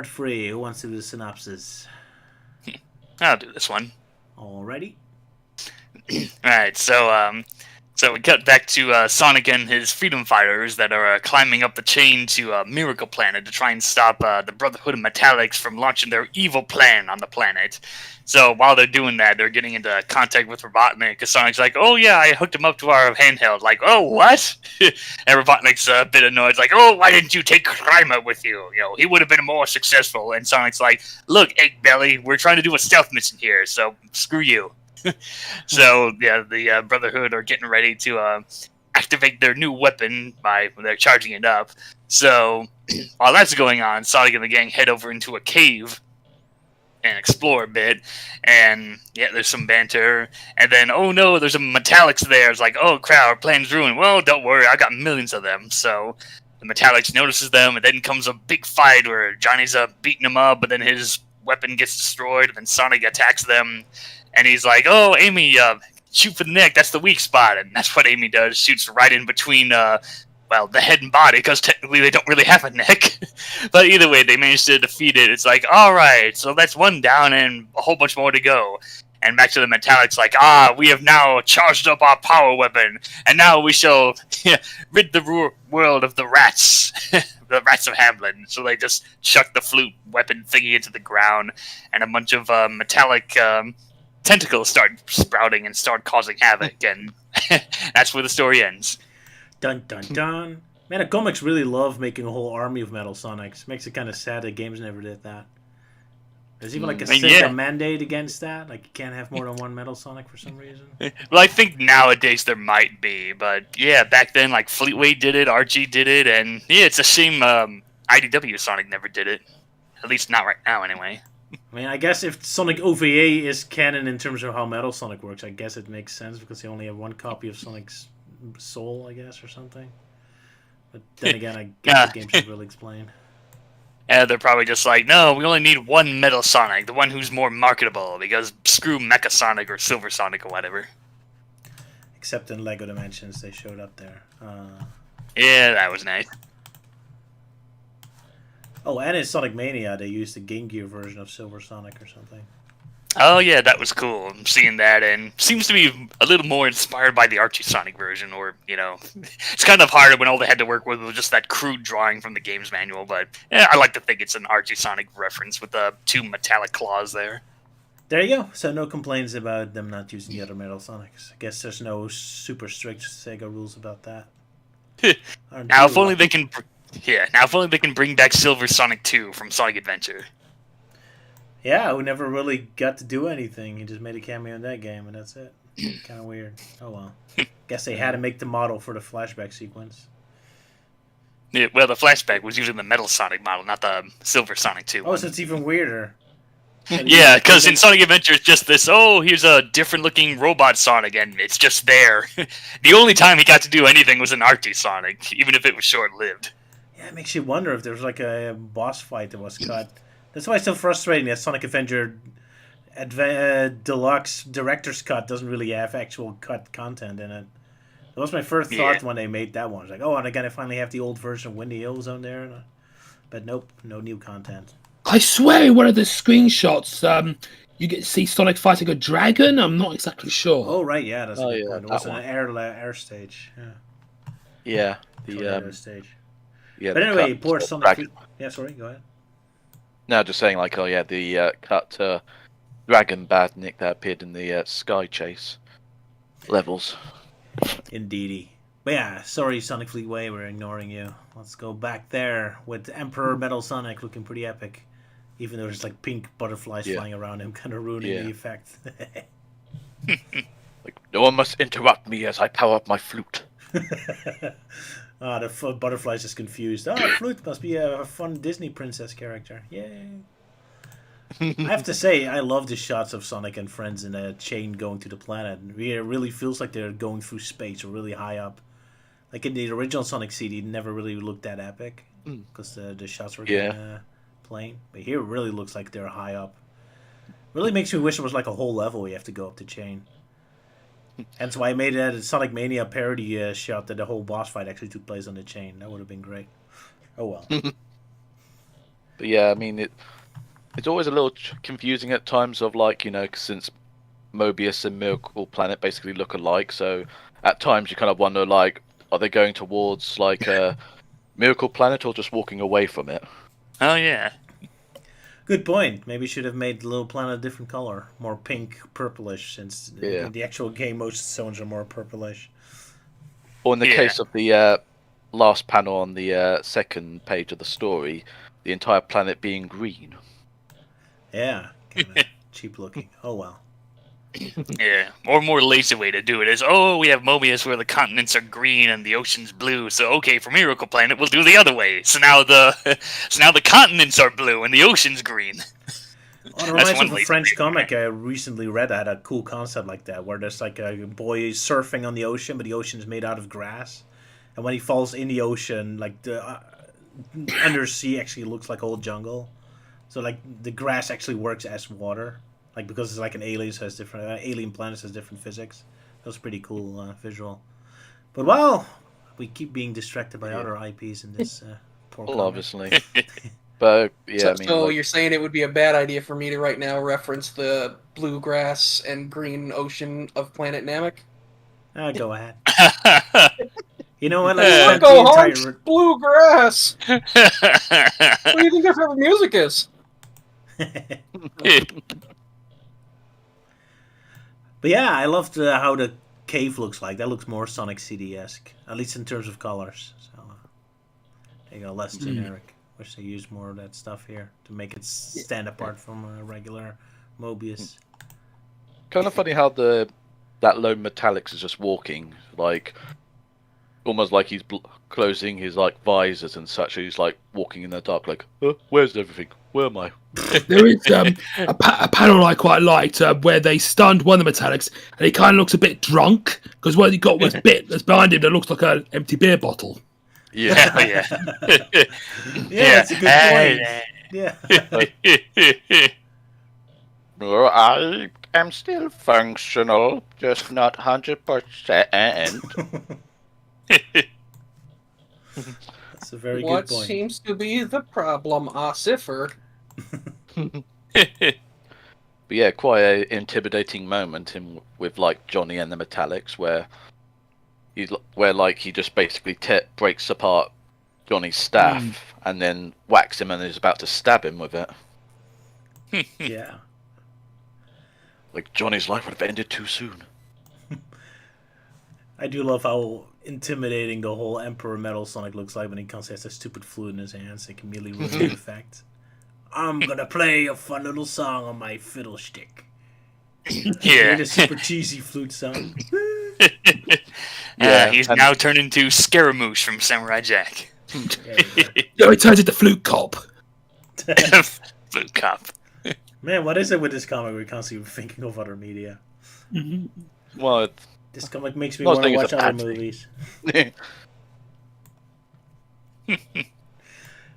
3. Who wants to do the synopsis? I'll do this one. Alrighty. Alright, so we cut back to Sonic and his freedom fighters that are climbing up the chain to Miracle Planet to try and stop the Brotherhood of Metallics from launching their evil plan on the planet. So while they're doing that, they're getting into contact with Robotnik, because Sonic's like, oh yeah, I hooked him up to our handheld. Like, oh, what? And Robotnik's a bit annoyed, like, oh, why didn't you take Grimer with you? You know, he would have been more successful. And Sonic's like, look, Egg Belly, we're trying to do a stealth mission here, so screw you. So yeah, the Brotherhood are getting ready to activate their new weapon when they're charging it up. So while that's going on, Sonic and the gang head over into a cave and explore a bit. And yeah, there's some banter. And then, oh no, there's a Metallics there. It's like, oh crap, our plan's ruined. Well, don't worry, I got millions of them. So the Metallics notices them, and then comes a big fight where Johnny's beating him up, but then his weapon gets destroyed, and then Sonic attacks them. And he's like, oh, Amy, shoot for the neck. That's the weak spot. And that's what Amy does. Shoots right in between, the head and body, because technically they don't really have a neck. But either way, they managed to defeat it. It's like, all right, so that's one down and a whole bunch more to go. And back to the Metallics, like, we have now charged up our power weapon, and now we shall rid the world of the rats. The rats of Hamlin. So they just chuck the flute weapon thingy into the ground, and a bunch of metallic tentacles start sprouting and start causing havoc, and that's where the story ends. Dun dun dun. Man, the comics really love making a whole army of Metal Sonics. Makes it kind of sad that games never did that. There's even like a mandate against that. Like you can't have more than one Metal Sonic for some reason. Well, I think nowadays there might be, but yeah, back then like Fleetway did it, Archie did it, and yeah, it's a shame IDW Sonic never did it. At least not right now, anyway. I mean, I guess if Sonic OVA is canon in terms of how Metal Sonic works, I guess it makes sense because they only have one copy of Sonic's soul, I guess, or something. But then again, I guess the game should really explain. Yeah, they're probably just like, no, we only need one Metal Sonic, the one who's more marketable, because screw Mecha Sonic or Silver Sonic or whatever. Except in LEGO Dimensions, they showed up there. Yeah, that was nice. Oh, and in Sonic Mania, they used the Game Gear version of Silver Sonic or something. Oh yeah, that was cool. I'm seeing that, and seems to be a little more inspired by the Archie Sonic version, or, you know, it's kind of harder when all they had to work with was just that crude drawing from the game's manual, but yeah, I like to think it's an Archie Sonic reference with the two metallic claws there. There you go. So no complaints about them not using the other Metal Sonics. I guess there's no super strict Sega rules about that. Now if only they can... Yeah, now if only they can bring back Silver Sonic 2 from Sonic Adventure. Yeah, who never really got to do anything. He just made a cameo in that game, and that's it. Kind of weird. Oh well. Guess they had to make the model for the flashback sequence. Yeah, well, the flashback was using the Metal Sonic model, not the Silver Sonic 2 Oh, so it's even weirder. Yeah, because in Sonic Adventure, it's just this, oh, here's a different-looking robot Sonic, and it's just there. The only time he got to do anything was in Archie Sonic, even if it was short-lived. Yeah, it makes you wonder if there's like a boss fight that was cut. That's why it's so frustrating that Sonic Adventure Deluxe Director's Cut doesn't really have actual cut content in it. That was my first thought when they made that one. It's like, oh, and again, I finally have the old version of Windy Hills on there. But nope, no new content. I swear in one of the screenshots, you get to see Sonic fighting a dragon. I'm not exactly sure. Oh, right, yeah. That's a good point. It was one. an air stage. Yeah. Air stage. Yeah. But anyway, poor Sonic... dragon. Yeah, sorry, go ahead. No, just saying, like, oh yeah, the cut Dragon Badnik that appeared in the Sky Chase levels. Indeedy. But yeah, sorry, Sonic Fleetway, we're ignoring you. Let's go back there with Emperor Metal Sonic looking pretty epic. Even though there's like pink butterflies flying around him, kind of ruining the effect. Like, no one must interrupt me as I power up my flute. The butterfly's just confused. Oh, Flute must be a fun Disney princess character. Yay. I have to say, I love the shots of Sonic and friends in a chain going to the planet. It really feels like they're going through space or really high up. Like in the original Sonic CD, it never really looked that epic. Because the shots were kind of plane. But here it really looks like they're high up. Really makes me wish it was like a whole level you have to go up the chain. Hence why I made it a Sonic Mania parody shot that the whole boss fight actually took place on the chain. That would have been great. Oh well. But yeah, I mean, it's always a little confusing at times of like, you know, since Mobius and Miracle Planet basically look alike, so at times you kind of wonder, like, are they going towards like a Miracle Planet or just walking away from it? Oh yeah. Good point. Maybe should have made the little planet a different color, more pink, purplish, since in the actual game most zones are more purplish. Or in the case of the last panel on the second page of the story, the entire planet being green. Yeah, kind of cheap looking. Oh well. Yeah, or more lazy way to do it is, we have Mobius where the continents are green and the ocean's blue. So okay, for Miracle Planet, we'll do the other way. So now the continents are blue and the ocean's green. Oh, it reminds me of a French comic I recently read that had a cool concept like that, where there's like a boy surfing on the ocean, but the ocean is made out of grass, and when he falls in the ocean, like the undersea actually looks like old jungle. So like the grass actually works as water. Like, because it's like an alien, so has different alien planets has different physics. That was pretty cool visual. But well, we keep being distracted by other IPs in this poor comic. Obviously. But yeah, so you're saying it would be a bad idea for me to right now reference the blue grass and green ocean of Planet Namek? Go ahead. You know what? Let's go hard, blue grass. What do you think their favorite music is? But yeah, I loved how the cave looks like. That looks more Sonic CD-esque, at least in terms of colors. So there you go, less generic. Wish they used more of that stuff here to make it stand apart from a regular Mobius. Kind of funny how that lone Metallics is just walking, like almost like he's closing his like visors and such. He's like walking in the dark, like, where's everything? Where am I? There is a panel I quite liked where they stunned one of the Metallics, and he kind of looks a bit drunk because what he got was bit that's behind him that looks like an empty beer bottle. Yeah, yeah, that's a good point. Yeah. I am still functional, just not 100%. That's a very good What point. seems to be the problem, Ossifer? But yeah, quite an intimidating moment with like Johnny and the Metallics, where he just basically breaks apart Johnny's staff and then whacks him and is about to stab him with it. Yeah. Like Johnny's life would have ended too soon. I do love how intimidating the whole Emperor Metal Sonic looks like when he comes has that stupid flute in his hands. It can immediately ruin the effect. I'm gonna play a fun little song on my fiddle stick. Yeah. A super cheesy flute sound. He's now turned into Scaramouche from Samurai Jack. No, he turns into Flute Cop. Flute Cop. Man, what is it with this comic? We're constantly thinking of other media. Well, This comic makes me want to watch other movies.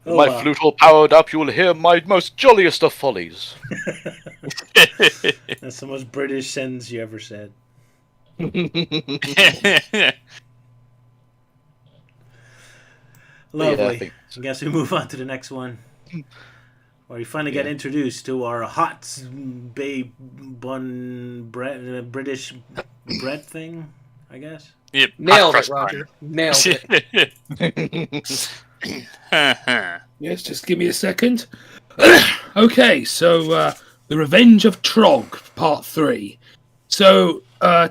My flute all powered up, you will hear my most jolliest of follies. That's the most British sentence you ever said. Lovely. I guess we move on to the next one. Where we finally get introduced to our hot British bread thing, I guess. Yep. Nailed it, Roger. Nailed it. Yes, just give me a second. Okay, so The Revenge of Trog, Part 3. So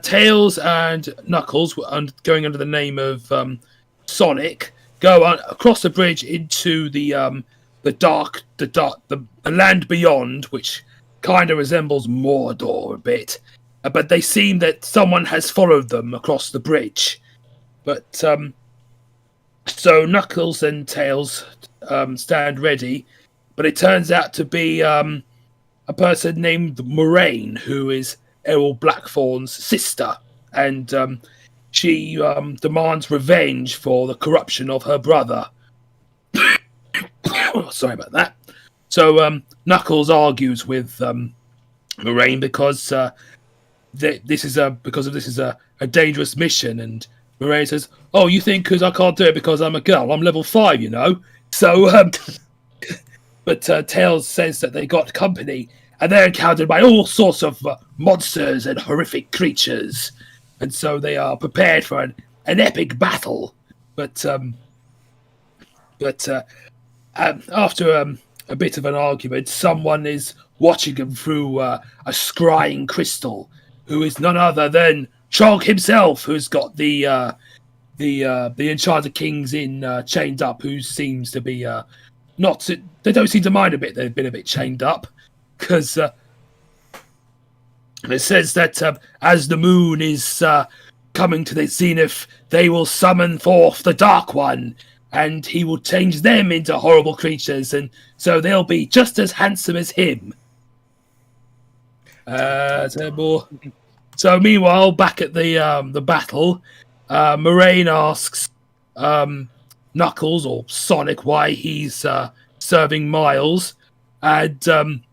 Tails and Knuckles, going under the name of Sonic, go across the bridge into the land beyond, which kind of resembles Mordor a bit. But they seem that someone has followed them across the bridge. But so Knuckles and Tails stand ready, but it turns out to be a person named Moraine, who is Errol Blackthorn's sister, and she demands revenge for the corruption of her brother. Sorry about that. So Knuckles argues with Moraine because this is a dangerous mission, and Moraine says, "Oh, you think because I can't do it because I'm a girl? I'm level 5, you know." So, but Tails says that they got company, and they're encountered by all sorts of monsters and horrific creatures, and so they are prepared for an epic battle. But after a bit of an argument, someone is watching them through a scrying crystal, who is none other than Chog himself, who's got the Enchanted Kings chained up, who seems to be they don't seem to mind a bit. They've been a bit chained up because it says that as the moon is coming to the zenith, they will summon forth the Dark One, and he will change them into horrible creatures, and so they'll be just as handsome as him. So meanwhile, back at the battle, Moraine asks Knuckles or Sonic why he's serving Miles, and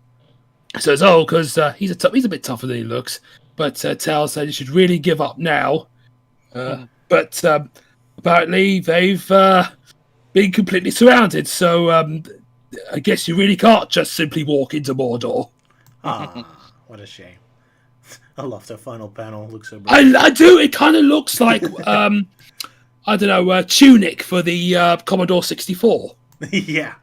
says, "Oh, because he's a bit tougher than he looks." But Tails said he should really give up now. But apparently they've been completely surrounded, so I guess you really can't just simply walk into Mordor. What a shame. I love the final panel. It looks so brilliant. I do. It kind of looks like I don't know, Tunic for the Commodore 64. Yeah.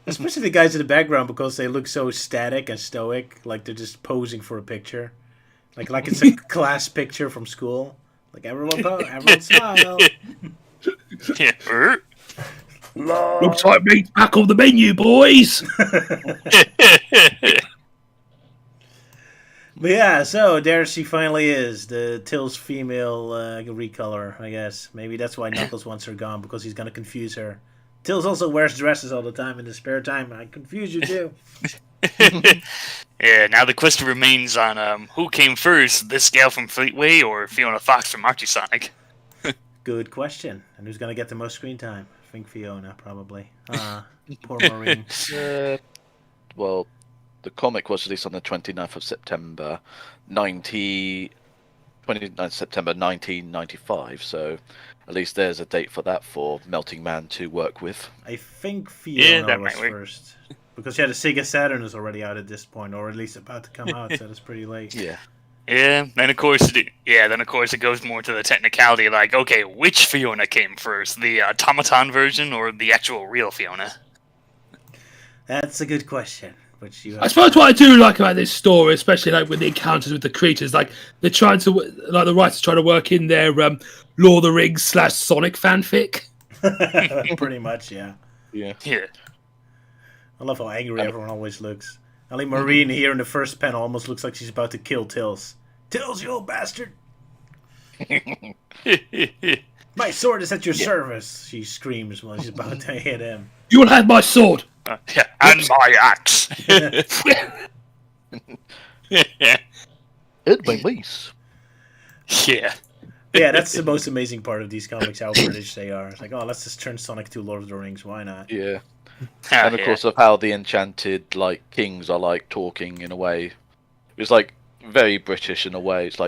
Especially the guys in the background, because they look so static and stoic, like they're just posing for a picture. Like it's a class picture from school. Like everyone smile. Yeah. Looks like meat's back on the menu, boys. But yeah, so there she finally is, the Tails female recolor, I guess. Maybe that's why Knuckles wants her gone, because he's going to confuse her. Tails also wears dresses all the time in his spare time. I confuse you too. Yeah, now the question remains on who came first, this gal from Fleetway or Fiona Fox from Archie Sonic? Good question. And who's going to get the most screen time? I think Fiona, probably. Poor Maureen. Well, the comic was released on the 29th of September, 29th September 1995, so at least there's a date for that for Melting Man to work with. I think Fiona that was might work. first. Because yeah, the Sega Saturn is already out at this point, or at least about to come out, so that's pretty late. Yeah. Yeah, then of course it goes more to the technicality, like, okay, which Fiona came first, the automaton version or the actual real Fiona? That's a good question. Which you I suppose what I do like about this story, especially like with the encounters with the creatures, like they're trying to, like the writers trying to work in their Lord of the Rings / Sonic fanfic. Pretty much, yeah. Yeah. Yeah. I love how angry everyone always looks. Only Maureen here in the first panel almost looks like she's about to kill Tails. Tails, you old bastard! My sword is at your service, she screams while she's about to hit him. You will have my sword! Yeah, and my axe. And my mace. Yeah. Yeah, that's the most amazing part of these comics, how British they are. It's like, oh, let's just turn Sonic to Lord of the Rings, why not? Yeah. And of course, of how the enchanted kings are talking in a way, it's very British in a way. It's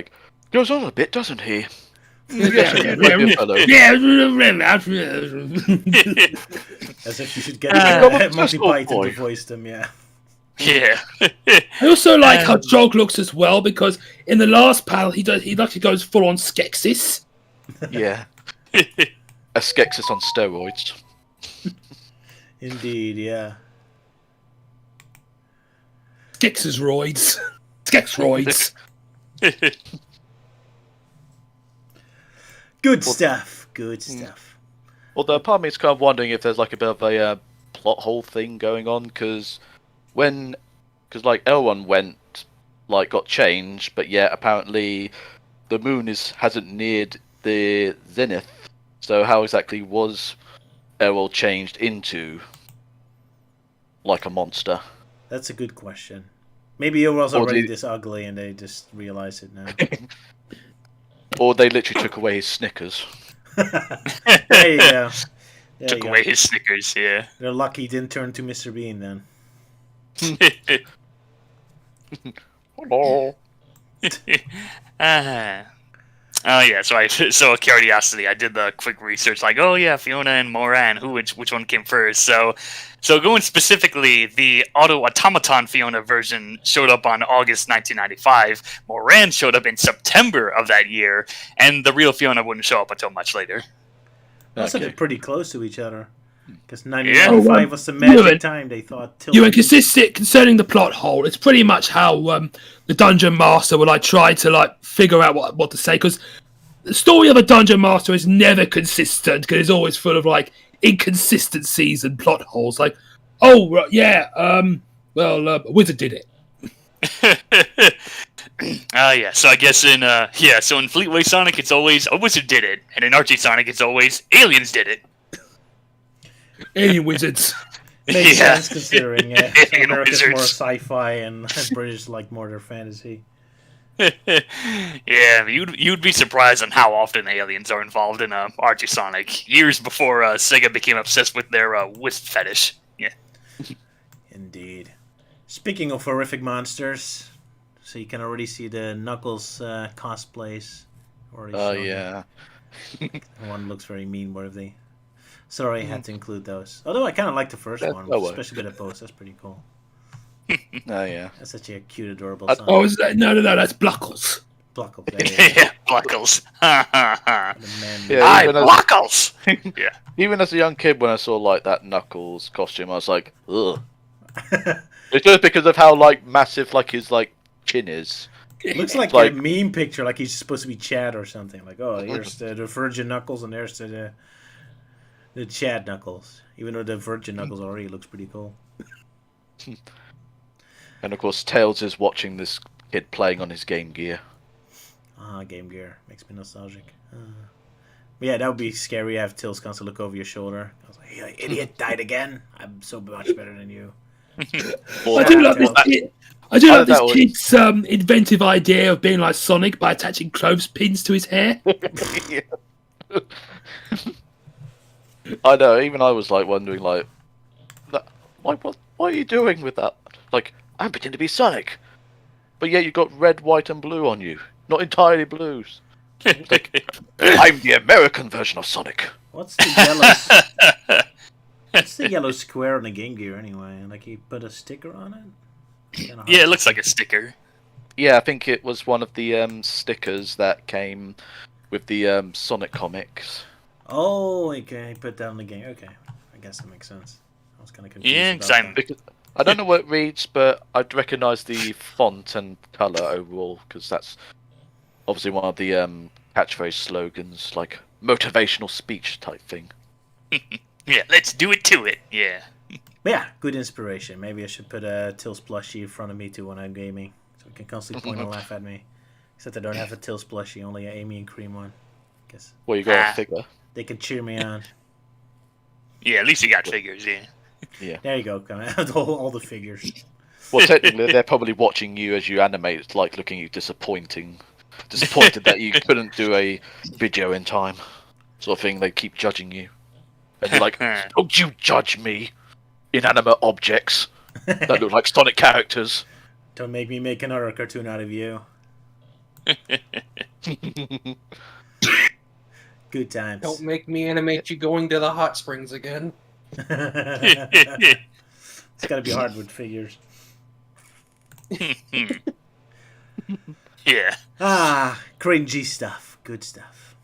goes on a bit, doesn't he? Yeah. As if you should get Monty Python to boy. voice them, yeah. Yeah. I also like how Jog looks as well, because in the last panel he actually goes full on Skeksis. Yeah. A Skeksis on steroids. Indeed, yeah. Skexroids. Skexroids. Good stuff. Good stuff. Although part of me is kind of wondering if there's a bit of a plot hole thing going on, because Elrond went, got changed, but yet apparently the moon hasn't neared the zenith. So how exactly was Elrond changed into a monster? That's a good question. Maybe it was already this ugly and they just realized it now. Or they literally took away his Snickers. There you go. Took away his Snickers, yeah. They're lucky he didn't turn to Mr. Bean then. Hello. Oh yeah, so a curiosity. I did the quick research, like, oh yeah, Fiona and Moran, which one came first? So going specifically, the automaton Fiona version showed up on August 1995. Moran showed up in September of that year, and the real Fiona wouldn't show up until much later. Also, Okay. they're pretty close to each other. Because Yeah. 1995 was the magic time, they thought. You and consistent concerning the plot hole. It's pretty much how the dungeon master would try to figure out what to say, because the story of a dungeon master is never consistent, because it's always full of inconsistencies and plot holes. Like, a wizard did it. Yeah. So I guess in so in Fleetway Sonic, it's always a wizard did it, and in Archie Sonic, it's always aliens did it. Alien wizards. Makes Yeah. sense considering Alien America's more wizards. sci-fi and British like more their fantasy. Yeah, you'd be surprised on how often aliens are involved in Archie Sonic. Years before Sega became obsessed with their wisp fetish. Yeah. Indeed. Speaking of horrific monsters, so you can already see the Knuckles cosplays. Already Oh shown. yeah. One looks very mean worthy. Sorry, I had to include those. Although I kind of like the first That's one, no worries. especially with the pose. That's pretty cool. Oh yeah. That's such a cute, adorable I- song. Oh, is that? No, that's Bluckles. Blockle, there you go. Yeah, Blockles. Ha ha ha. The man. Yeah. Hi, even as- Blockles! Yeah. Even as a young kid, when I saw that Knuckles costume, I was like, ugh. It's just because of how massive his chin is. Looks like Like- a meme picture, like he's supposed to be Chad or something. Like, oh, here's the Virgin Knuckles, and there's the Chad Knuckles. Even though the Virgin Knuckles already looks pretty cool. And of course, Tails is watching this kid playing on his Game Gear. Ah, Game Gear makes me nostalgic. But yeah, that would be scary. Have Tails constantly look over your shoulder. I was like, "Hey, idiot, died again. I'm so much better than you." I do love this kid. I do How love did this that work? kid's inventive idea of being like Sonic by attaching clothespins to his hair. I know. Even I was wondering, what are you doing with that? I'm pretending to be Sonic, but yet you've got red, white, and blue on you. Not entirely blues. I'm the American version of Sonic. What's the yellow? What's the yellow square on the Game Gear anyway? Like he put a sticker on it? Kinda hard Yeah, it to looks see. like a sticker. Yeah, I think it was one of the stickers that came with the Sonic comics. Oh, okay. He put that on the game. Okay, I guess that makes sense. I was kind of confused. Yeah, about 'cause I'm- that. Because I don't know what it reads, but I'd recognise the font and colour overall, because that's obviously one of the catchphrase slogans, like motivational speech type thing. Yeah, let's do it to it. Yeah. But yeah, good inspiration. Maybe I should put a Tills plushie in front of me too when I'm gaming, so it can constantly point and laugh at me. Except I don't have a Tills plushie, only an Amy and Cream one. Guess Well, you got Ah. a figure. they can cheer me on. Yeah, at least you got figures, yeah. There you go, all the figures. Well, technically, they're probably watching you as you animate, looking at you disappointed that you couldn't do a video in time, sort of thing. They keep judging you, and you're like, "Don't you judge me, inanimate objects that look like Sonic characters." Don't make me make another cartoon out of you. Good times. Don't make me animate you going to the hot springs again. It's gotta be hard with figures. Yeah. Cringy stuff. Good stuff.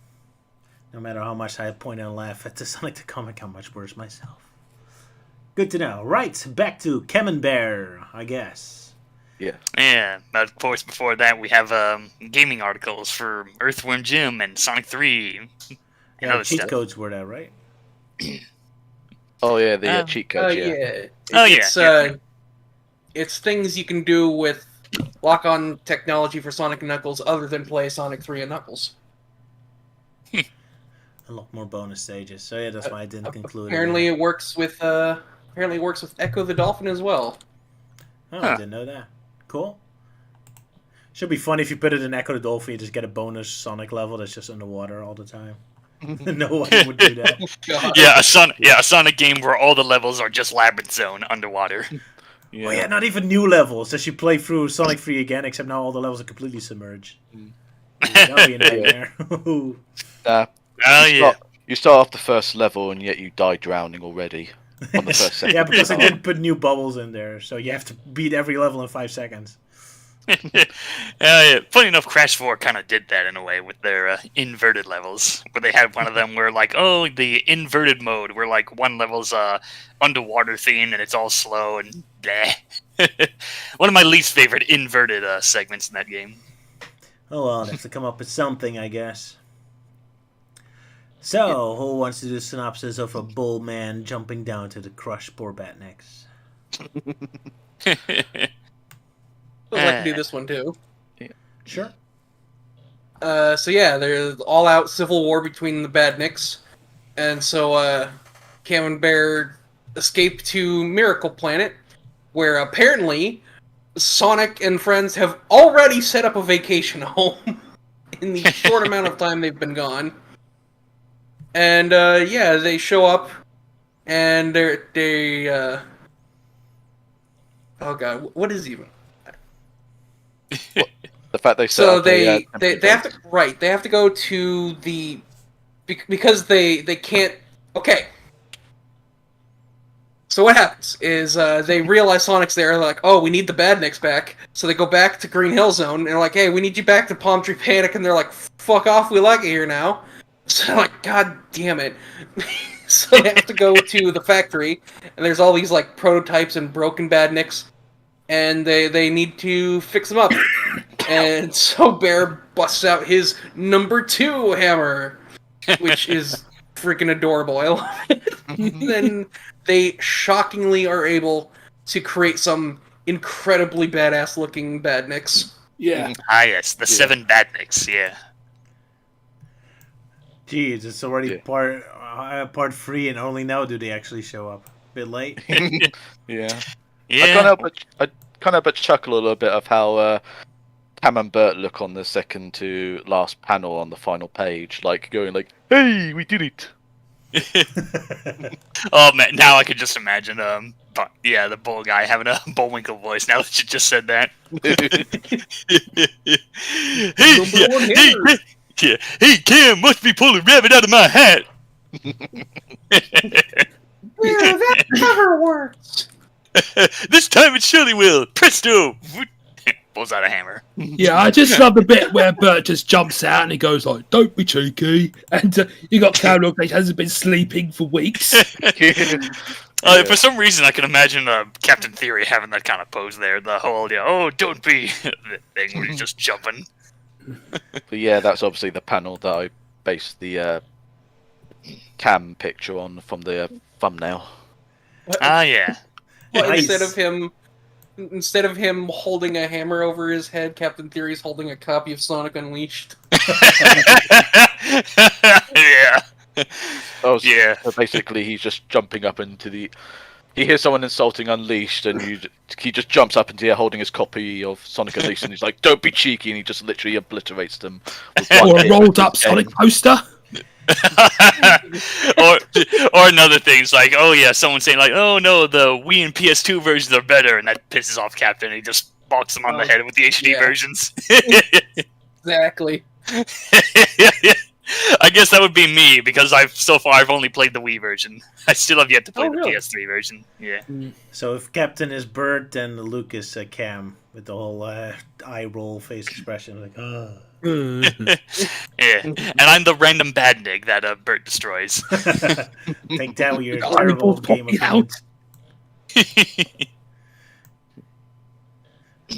No matter how much I point and laugh at the Sonic the Comic, I'm much worse myself. Good to know. Right, back to Camembert, I guess. Yeah. Yeah, but of course before that we have gaming articles for Earthworm Jim and Sonic 3. And Yeah, other cheat stuff. codes were that, right? Oh yeah, the Um, cheat codes. Yeah. Oh, yeah, It's, yeah. It's things you can do with lock-on technology for Sonic and Knuckles other than play Sonic 3 and Knuckles. Unlock more bonus stages. So yeah, that's why I didn't conclude. Apparently it works with Echo the Dolphin as well. Oh, I didn't know that. Cool. Should be fun if you put it in Echo the Dolphin, you just get a bonus Sonic level that's just underwater all the time. No one would do that. God. Yeah, a Sonic game where all the levels are just Labyrinth Zone underwater. Oh yeah, not even new levels. As you play through Sonic 3 again, except now all the levels are completely submerged. That'll be a nightmare. Oh you yeah. you start off the first level and yet you die drowning already on the first second. Yeah, because they didn't put new bubbles in there, so you have to beat every level in 5 seconds. Yeah. Funny enough, Crash 4 kind of did that in a way with their inverted levels, where they had one of them where like, oh, the inverted mode, where like one level's underwater themed and it's all slow and bleh. One of my least favorite inverted segments in that game. Oh well, they have to come up with something, I guess. So, who wants to do a synopsis of a bull man jumping down to crush poor Batniks? I'd like to do this one too. Sure. So yeah, there's all-out civil war between the Badniks, and so Cam and Bear escape to Miracle Planet, where apparently Sonic and friends have already set up a vacation home in the short amount of time they've been gone. And yeah, they show up, and they oh god, what is even? The fact they set So up they a, have to they have to go to the because they can't. Okay. So what happens is they realize Sonic's there. They're like, oh, we need the Badniks back. So they go back to Green Hill Zone and they're like, hey, we need you back to Palm Tree Panic. And they're like, fuck off, we like it here now. So they're like, god damn it. So they have to go to the factory, and there's all these like prototypes and broken Badniks, and they need to fix them up. And so Bear busts out his number 2 hammer, which is freaking adorable. I love it. Then they shockingly are able to create some incredibly badass looking Badniks. Yeah. Ah, yes, the 7 Badniks, yeah. Jeez, it's already part 3, and only now do they actually show up. Bit late. yeah. Yeah. I can't help but chuckle a little bit of how Cam and Bert look on the second to last panel on the final page, like going like, "Hey, we did it!" Oh man, now I could just imagine but yeah, the bull guy having a Bullwinkle voice now that you just said that. Hey, Cam, must be pulling rabbit out of my hat. Yeah, that never works. This time it surely will. Presto! Pulls out a hammer. Yeah, I just love the bit where Bert just jumps out and he goes like, "Don't be cheeky," and you got Carol who hasn't been sleeping for weeks. For some reason, I can imagine Captain Theory having that kind of pose there. The whole, oh, don't be thing where he's just jumping. But yeah, that's obviously the panel that I based the Cam picture on from the thumbnail. Ah, yeah. Well, Nice. Instead of him holding a hammer over his head, Captain Theory's holding a copy of Sonic Unleashed. Yeah. Oh, Yeah. So basically, he's just jumping up into the. He hears someone insulting Unleashed, and he just jumps up into the air holding his copy of Sonic Unleashed, and he's like, "Don't be cheeky," and he just literally obliterates them. With one Or a hit. rolled up Sonic poster. or another thing's like, oh yeah, someone saying like, oh no, the Wii and PS2 versions are better, and that pisses off Captain. He just bonks him on the head with the HD yeah. versions. Exactly. I guess that would be me because I've only played the Wii version. I still have yet to play the really? PS3 version. Yeah. So if Captain is Bert, then Luke is Cam with the whole eye roll face expression, like, ah. Yeah. And I'm the random badnig that Bert destroys. Take that with your God, terrible both game popping opinions.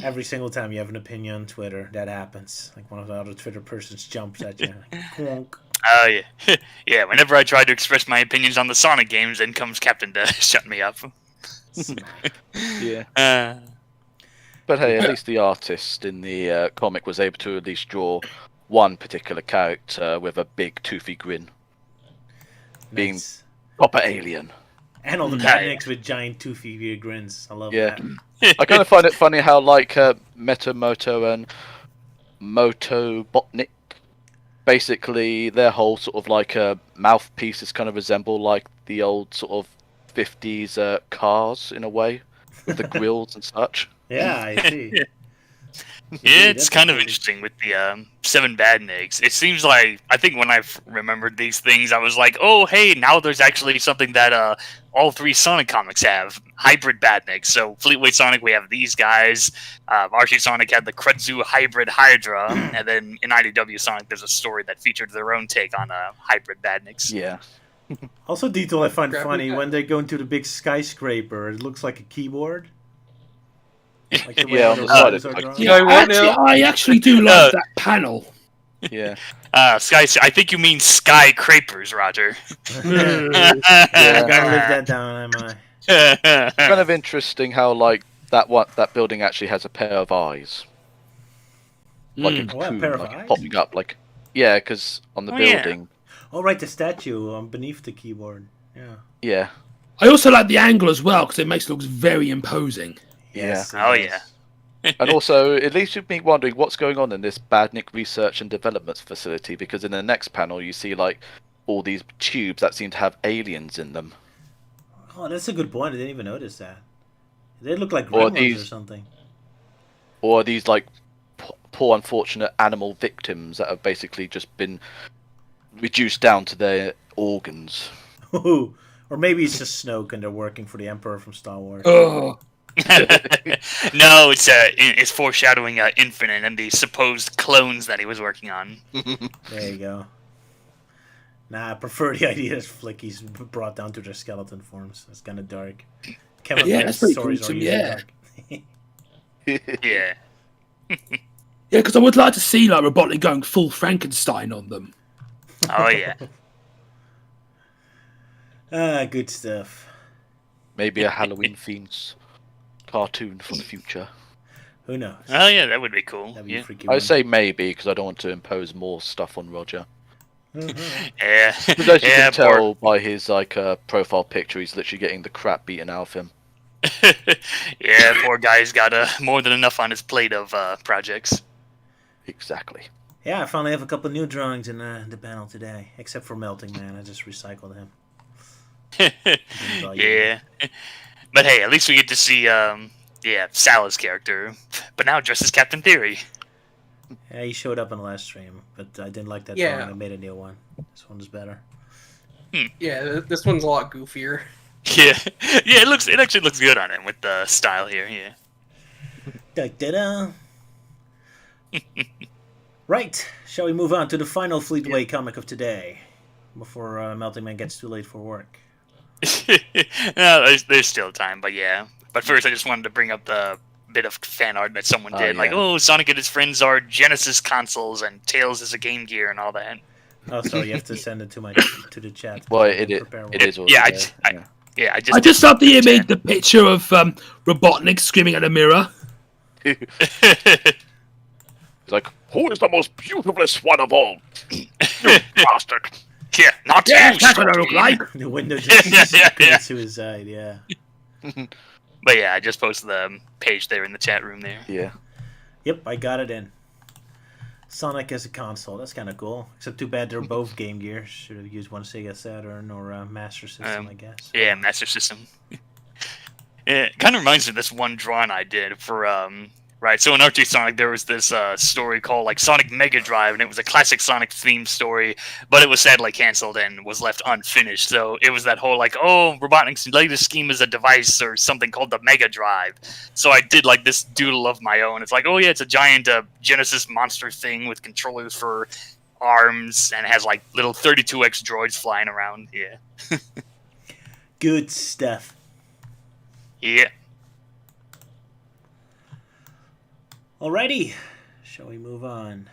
Every single time you have an opinion on Twitter, that happens. Like one of the other Twitter persons jumps at you. Like, clunk. Oh yeah. Yeah, whenever I try to express my opinions on the Sonic games, in comes Captain to shut me up. Yeah. But hey, at least the artist in the comic was able to at least draw one particular character with a big toothy grin, being Nice. proper alien. And all the Batniks with giant toothy weird grins. I love Yeah. that. I kind of find it funny how like Metamoto and Motobotnik, basically their whole sort of like mouthpieces kind of resemble like the old sort of 50s cars in a way. with the grills and such. Yeah, I see. It's that's kind of crazy. interesting with the 7 Badniks. It seems like, I think when I've remembered these things, I was like, oh, hey, now there's actually something that all 3 Sonic comics have. Hybrid Badniks. So Fleetway Sonic, we have these guys. Archie Sonic had the Kudzu Hybrid Hydra. And then in IDW Sonic, there's a story that featured their own take on Hybrid Badniks. Yeah. Also, detail I find Graphic funny guy. when they go into the big skyscraper. It looks like a keyboard. Like the way Yeah, all on the the side letters it's are like- drawn. You know what now? I actually do like that panel. Yeah. I think you mean Skyscrapers, Roger. I gotta live that down, am I? Kind of interesting how like that building actually has a pair of eyes, like a Mm. Oh, a cocoon, pair of like eyes? popping up, like because on the Oh, yeah. building, Oh, right, the statue beneath the keyboard. Yeah. yeah. I also like the angle as well because it makes it look very imposing. Yes, Oh, it yeah. is. And also, it leaves me wondering what's going on in this Badnik research and development facility, because in the next panel you see like all these tubes that seem to have aliens in them. Oh, that's a good point. I didn't even notice that. They look like Or gremlins or these- something. Or are these like poor unfortunate animal victims that have basically just been reduced down to their organs? Or maybe it's just Snoke and they're working for the Emperor from Star Wars. Oh, No, it's foreshadowing Infinite and the supposed clones that he was working on. There you go. Nah, I prefer the idea that Flicky's brought down to their skeleton forms. That's kind of dark. Kevin Yeah, Smith's that's pretty stories gruesome, are usually yeah. dark. Yeah. yeah, because I would like to see like Robotnik going full Frankenstein on them. Oh yeah. Good stuff. Maybe a Halloween themed cartoon for the future. Who knows? Oh yeah, that would be cool. That'd be a Yeah. freaky I one. say maybe because I don't want to impose more stuff on Roger. Yeah. Because as you Yeah, can tell by his like profile picture, he's literally getting the crap beaten out of him. Yeah, poor guy's got more than enough on his plate of projects. Exactly. Yeah, I finally have a couple new drawings in the panel today, except for Melting Man. I just recycled him. Yeah. But hey, at least we get to see Salah's character, but now dressed as Captain Theory. Yeah, he showed up in the last stream, but I didn't like that Yeah. drawing. I made a new one. This one's better. Yeah, this one's a lot goofier. Yeah. Yeah, it actually looks good on him with the style here, yeah. Da-da-da. Right, shall we move on to the final Fleetway comic of today, before Melting Man gets too late for work? No, there's still time, but yeah. But first, I just wanted to bring up the bit of fan art that someone Oh, did. Like, yeah. oh, Sonic and his friends are Genesis consoles, and Tails is a Game Gear, and all that. Oh, sorry, you have to send it to the chat. Well, I it can is. prepare one. It is. Already Yeah, there. Yeah, I just love that you made the picture of Robotnik screaming at a mirror. It's like, who is the most beautifulest one of all? You bastard! Yeah, not Yeah, you, that's what I look Shorty. like. The window just Yeah. commits suicide, yeah. But yeah, I just posted the page there in the chat room there. Yeah. Yep, I got it in. Sonic as a console, that's kind of cool. Except too bad they're both Game Gear. Should have used one Sega Saturn or a Master System, I guess. Yeah, Master System. It kind of reminds me of this one drawing I did for right. So in Archie Sonic, there was this story called like Sonic Mega Drive, and it was a classic Sonic themed story, but it was sadly canceled and was left unfinished. So it was that whole like, oh, Robotnik's latest scheme is a device or something called the Mega Drive. So I did like this doodle of my own. It's like, oh yeah, it's a giant Genesis monster thing with controllers for arms, and it has like little 32X droids flying around. Yeah, Good stuff. yeah. Alrighty, shall we move on?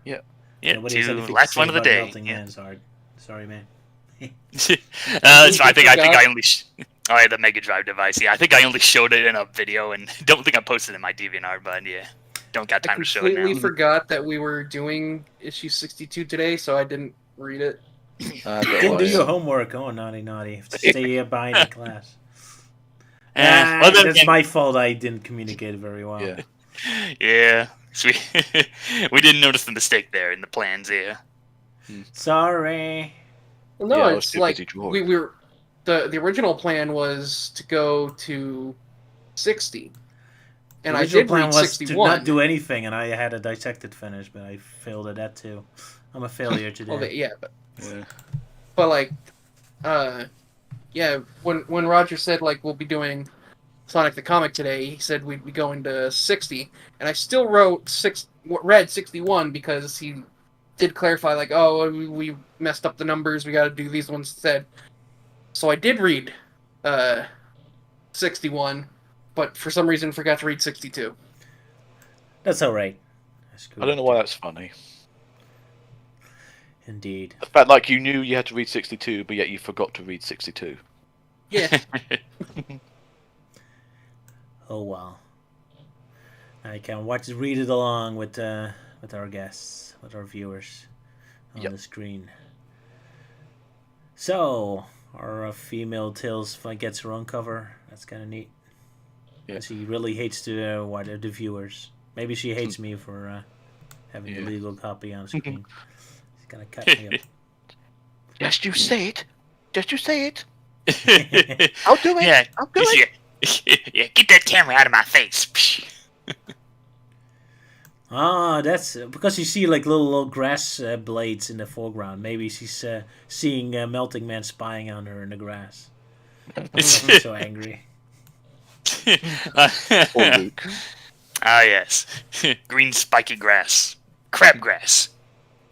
Yeah, Nobody has to anything last say one of the about day. Melting Yeah. Man's art. Sorry, man. That's fine. I think forgot. I only. Oh, yeah, the Mega Drive device. Yeah, I think I only showed it in a video, and don't think I posted it in my DeviantArt. But yeah, don't got I time to show it completely now. forgot that we were doing issue 62 today, so I didn't read it. Didn't do your homework. Oh, naughty, naughty. Have to stay behind in class. Well, then That's again, my fault. I didn't communicate very well. Yeah. yeah. So we didn't notice the mistake there in the plans. Yeah. Sorry. Well, no, Yeah, I was it's too like busy drawing. we were the original plan was to go to 60. And The I original did plan read was to 61. not do anything, and I had a Dissected finish, but I failed at that too. I'm a failure today. Well, yeah, Yeah. but like, yeah, when Roger said like we'll be doing Sonic the Comic today, he said we'd be going to 60, and I still read 61 because he did clarify like, oh, we messed up the numbers, we got to do these ones instead. So I did read 61, but for some reason forgot to read 62. That's all right. I don't know why that's funny. Indeed. The fact like you knew you had to read 62, but yet you forgot to read 62. Yeah. Oh well. I can read it along with our guests, with our viewers on the screen. So our female Tails gets her own cover. That's kind of neat. Yeah. She really hates the viewers. Maybe she hates me for having the legal copy on screen. She's gonna cut me up. Just you say it. Just you say it. I'll do it. Yeah. I'll do it. Yeah, get that camera out of my face. That's because you see like little grass blades in the foreground. Maybe she's seeing Melting Man spying on her in the grass. She's so angry. Poor Luke. Ah, yes. Green spiky grass. Crabgrass.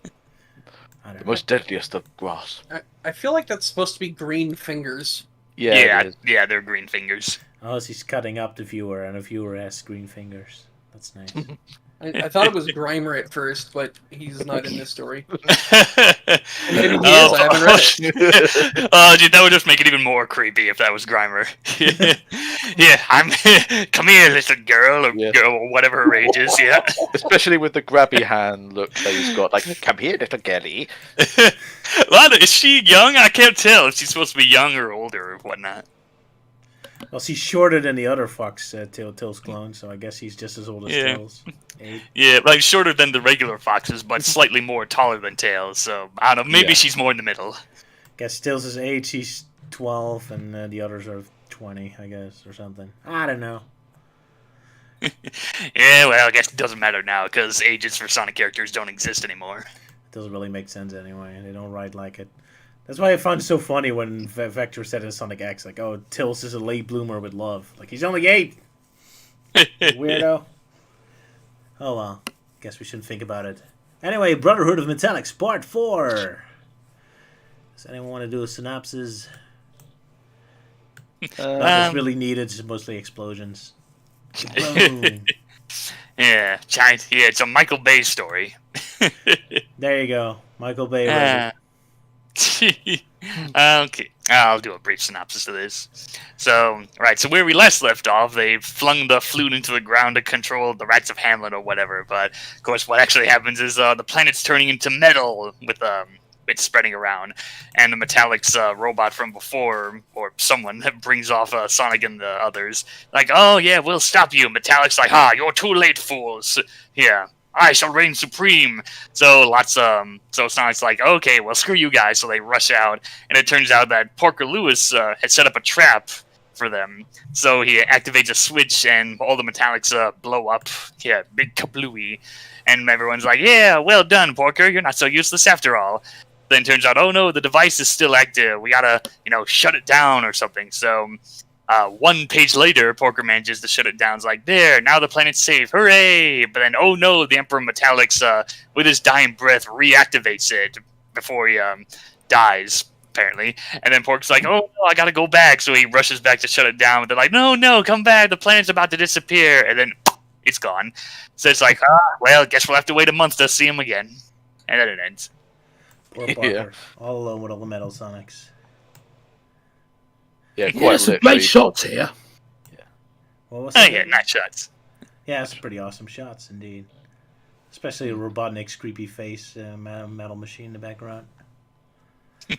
The most deadliest of grass. I feel like that's supposed to be green fingers. Yeah. Yeah, they're green fingers. Oh, she's cutting up the viewer, and the viewer has green fingers. That's nice. I thought it was Grimer at first, but he's not in this story. Maybe he is, I haven't read it. Oh, dude, that would just make it even more creepy if that was Grimer. Yeah, come here, little girl, or girl, or whatever her age is, yeah. Especially with the grabby hand look that he's got, like, come here, little girlie. Well, is she young? I can't tell if she's supposed to be young or older or whatnot. Well, she's shorter than the other Fox Tails clone, so I guess he's just as old as Tails. 8. Yeah, like shorter than the regular foxes, but slightly more taller than Tails. So I don't know. Maybe she's more in the middle. Guess Tails is 8, she's 12, and the others are 20, I guess, or something. I don't know. Yeah, well, I guess it doesn't matter now because ages for Sonic characters don't exist anymore. It doesn't really make sense anyway. They don't write like it. That's why I found it so funny when Vector said in Sonic X, like, oh, Tails is a late bloomer with love. Like, he's only 8! Weirdo. Oh, well. Guess we shouldn't think about it. Anyway, Brotherhood of Metallics, Part 4! Does anyone want to do a synopsis? Nothing's really needed, it's mostly explosions. Boom. Yeah, it's a Michael Bay story. There you go. Michael Bay read it. Okay, I'll do a brief synopsis of this. So where we last left off, they flung the flute into the ground to control the Rats of Hamlet or whatever. But of course, what actually happens is the planet's turning into metal with it spreading around, and the Metallics robot from before, or someone that brings off Sonic and the others, like, oh yeah, we'll stop you. Metallic's like, you're too late, fools. Yeah. I shall reign supreme. So Sonic's like, okay, well, screw you guys. So they rush out, and it turns out that Porker Lewis had set up a trap for them. So he activates a switch, and all the Metallics blow up. Yeah, big kablooey. And everyone's like, yeah, well done, Porker. You're not so useless after all. Then it turns out, oh no, the device is still active. We gotta, shut it down or something. So 1 page later, Porker manages to shut it down. It's like, there, now the planet's safe, hooray! But then, oh no, the Emperor Metallics, with his dying breath, reactivates it before he dies, apparently. And then Porker's like, oh no, I gotta go back. So he rushes back to shut it down. But they're like, no, come back, the planet's about to disappear. And then, it's gone. So it's like, well, guess we'll have to wait a month to see him again. And then it ends. Poor Parker. All alone with all the Metal Sonics. Yeah, Yeah, some great shots here. What was Oh that? yeah, nice shots. Yeah, it's pretty awesome shots indeed. Especially Robotnik's creepy face, metal machine in the background. Oh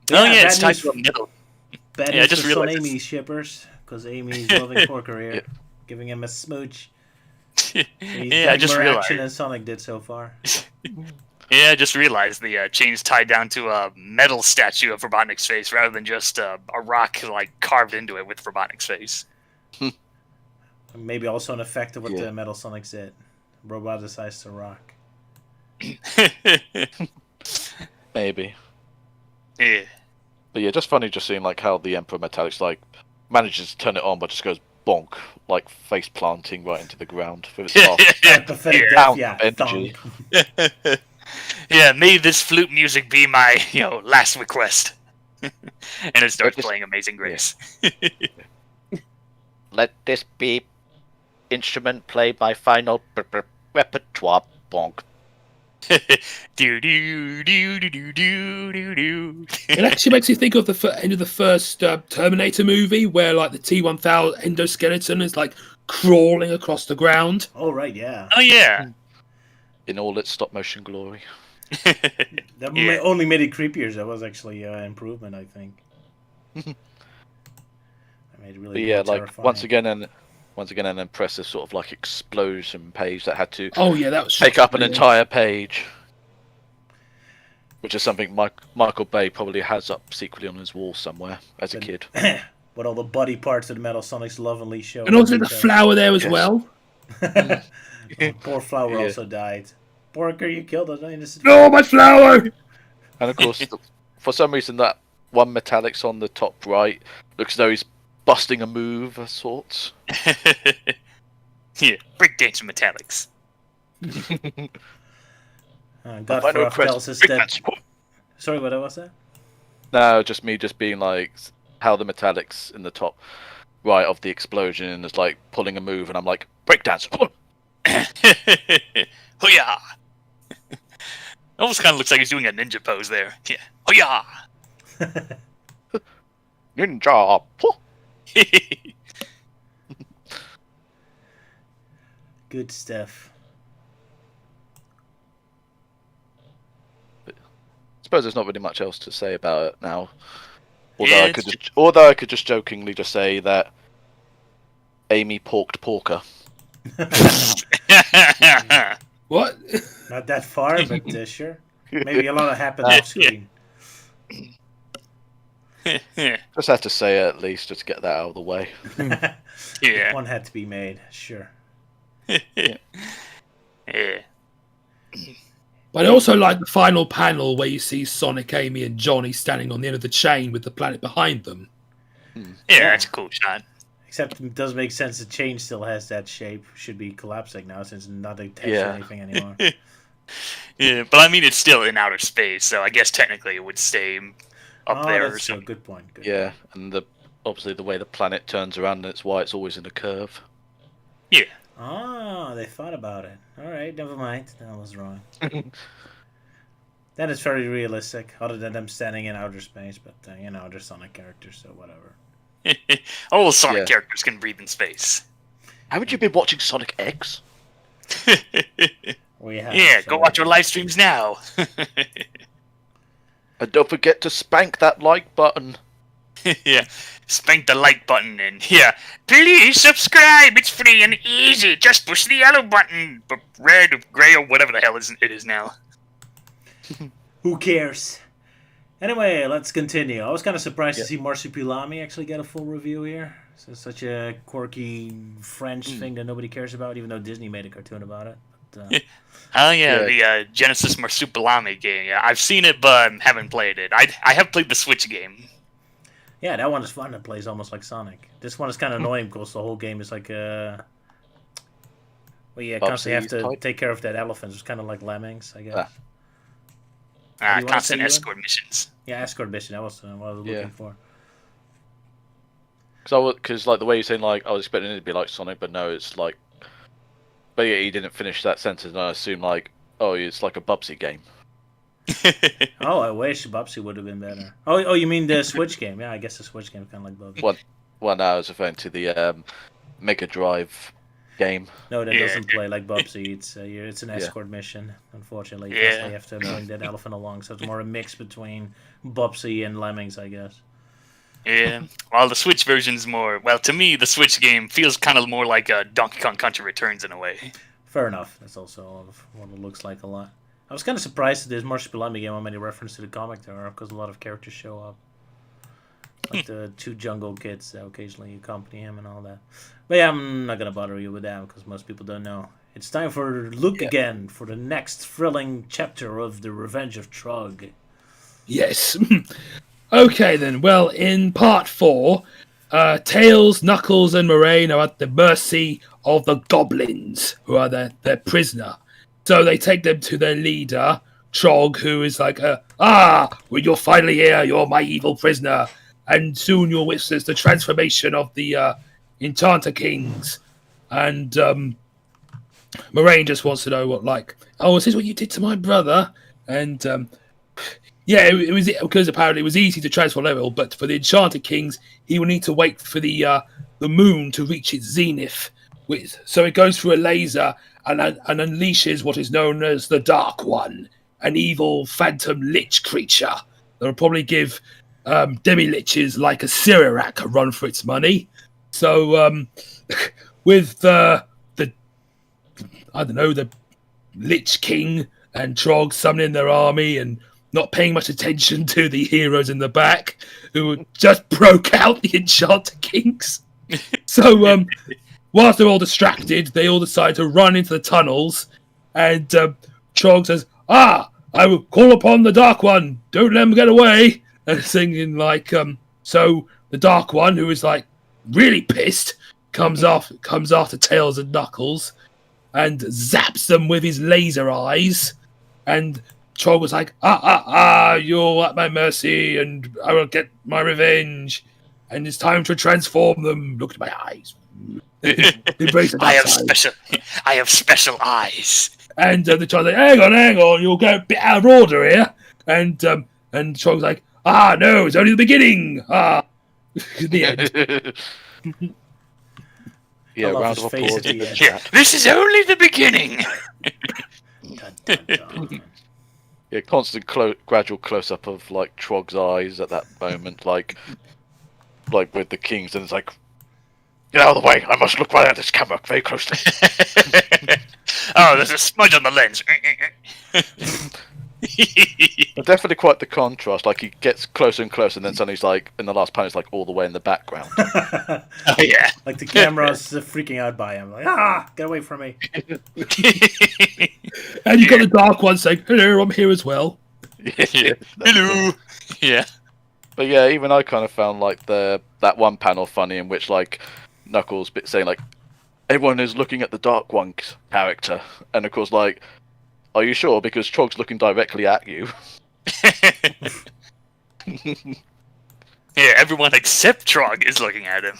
yeah, it's bad tied news to a middle. Bad Yeah, I news just for Son realized Amy shippers, because Amy's loving Porker here, giving him a smooch. He's Yeah, I just more realized. action than Sonic did so far. Yeah, I just realized the chain's tied down to a metal statue of Robotnik's face rather than just a rock carved into it with Robotnik's face. Maybe also an effect of what Yeah. the Metal Sonics did. Robot decides to rock. Maybe. Yeah. But yeah, just funny just seeing like how the Emperor Metallics like manages to turn it on, but just goes bonk, like face planting right into the ground with its last That pathetic pound death, of energy. thunk. Yeah, may this flute music be my, last request. And it starts Just- playing Amazing Grace. Let this be instrument played by final repertoire bonk. Do do do do do do do do. It actually makes you think of the end of the first Terminator movie, where like the T-1000 endoskeleton is like crawling across the ground. Oh, right, yeah. Oh yeah. In all its stop motion glory. That Yeah. only made it creepier. That was actually an improvement, I think. That made it really But yeah, more like terrifying. once again an impressive sort of like explosion page that had to Oh yeah, that was take up an brilliant. entire page. Which is something Michael Bay probably has up secretly on his wall somewhere as a kid. But all the body parts of the Metal Sonics lovingly show. And also the flower there as Yes. well. Poor Flower Yeah. also died. Porker, you killed an innocent. No, my flower! And of course, for some reason, that one Metallic's on the top right looks as though he's busting a move of sorts. Yeah, breakdance metallics. Godfroth tells us that. Sorry, what was that? No, just me just being like how the Metallic's in the top right of the explosion is like pulling a move, and I'm like, breakdance. Oh yeah. Almost kind of looks like he's doing a ninja pose there. Yeah. Oh yeah. Ninja. Good stuff. I suppose there's not really much else to say about it now. Yeah, Although I could just jokingly just say that Amy porked Porker. What? Not that far, but sure. Maybe a lot of happened off screen. Just had to say it at least, just to get that out of the way. Yeah. One had to be made, sure. Yeah. But I also like the final panel where you see Sonic, Amy, and Johnny standing on the end of the chain with the planet behind them. Yeah, that's a cool shot. Except it does make sense the chain still has that shape. Should be collapsing now since it's not attached to Yeah. anything anymore. Yeah, but I mean, it's still in outer space, so I guess technically it would stay up there or That's a something. good point. Good Yeah, point. and obviously the way the planet turns around, that's why it's always in a curve. Yeah. Ah, they thought about it. All right, never mind. That was wrong. That is very realistic, other than them standing in outer space. But they're Sonic characters, so whatever. All Sonic Yeah. characters can breathe in space. Haven't you been watching Sonic X? We have. Yeah, so go watch our live streams now. And don't forget to spank that like button. Yeah, spank the like button and please subscribe. It's free and easy. Just push the yellow button, but red, or gray, or whatever the hell it is now. Who cares? Anyway, let's continue. I was kind of surprised to see Marsupilami actually get a full review here. So it's such a quirky French thing that nobody cares about, even though Disney made a cartoon about it. But, Oh yeah, the Genesis Marsupilami game. Yeah, I've seen it, but haven't played it. I have played the Switch game. yeah, that one is fun. It plays almost like Sonic. This one is kind of annoying because the whole game is like constantly have to Bubsy type? take care of that elephant. It's kind of like Lemmings, I guess. Ah. do you wanna Constant say, Ewan? escort missions. Yeah, escort mission. That was what I was looking for. Because like the way you're saying, like I was expecting it to be like Sonic, but no, it's like. But yeah, he didn't finish that sentence, and I assume like, oh, it's like a Bubsy game. Oh, I wish Bubsy would have been better. Oh, you mean the Switch game? Yeah, I guess the Switch game kind of like Bubsy. Well, no, I was referring to the Mega Drive game. No, that Yeah. doesn't play like Bubsy. It's an escort mission. Unfortunately, you Yeah. constantly have to bring that elephant along, so it's more a mix between Bubsy and Lemmings, I guess. Yeah, while the Switch version's more, well, to me, the Switch game feels kind of more like a Donkey Kong Country Returns in a way. Fair enough. That's also what it looks like a lot. I was kind of surprised that there's Marsupilami game how many references to the comic there are, because a lot of characters show up. Like the 2 jungle kids that occasionally accompany him and all that. But yeah, I'm not gonna bother you with that because most people don't know. It's time for look again for the next thrilling chapter of the Revenge of Trog. Yes. Okay then. Well, in part 4, Tails, Knuckles, and Moraine are at the mercy of the goblins, who are their prisoner. So they take them to their leader, Trog, who is like, well, you're finally here. You're my evil prisoner, and soon you'll witness the transformation of the Enchanter Kings. And Moraine just wants to know is this what you did to my brother? And yeah, it was because apparently it was easy to transfer level, but for the Enchanter Kings, he will need to wait for the moon to reach its zenith. So it goes through a laser and unleashes what is known as the Dark One, an evil phantom lich creature that will probably give demi-liches like a Cyrarak a run for its money. So with the Lich King and Trog summoning their army and not paying much attention to the heroes in the back who just broke out the Enchanter Kings. So whilst they're all distracted, they all decide to run into the tunnels, and Trog says, I will call upon the Dark One, don't let him get away, and singing so the Dark One, who is really pissed, comes after Tails and Knuckles and zaps them with his laser eyes, and Trog was like, you're at my mercy, and I will get my revenge, and it's time to transform them. Look at my eyes. I have special eyes. And the Trog's like, hang on, you'll get a bit out of order here. And Trog's like, no, it's only the beginning. The end. Yeah, round of applause. This is only the beginning. Dun, dun, dun. Yeah, constant gradual close-up of Trog's eyes at that moment, like with the kings, and it's like, get out of the way! I must look right at this camera very closely. Oh, there's a smudge on the lens. But definitely quite the contrast. Like he gets closer and closer, and then suddenly he's in the last panel, it's all the way in the background. Oh yeah, Like the camera's freaking out by him. Get away from me. And you got the Dark One saying, hello, I'm here as well. Yeah. hello. Yeah. But yeah, even I kind of found that one panel funny in which Knuckles saying everyone is looking at the Dark One's character, and of course are you sure? Because Trog's looking directly at you. Yeah, everyone except Trog is looking at him.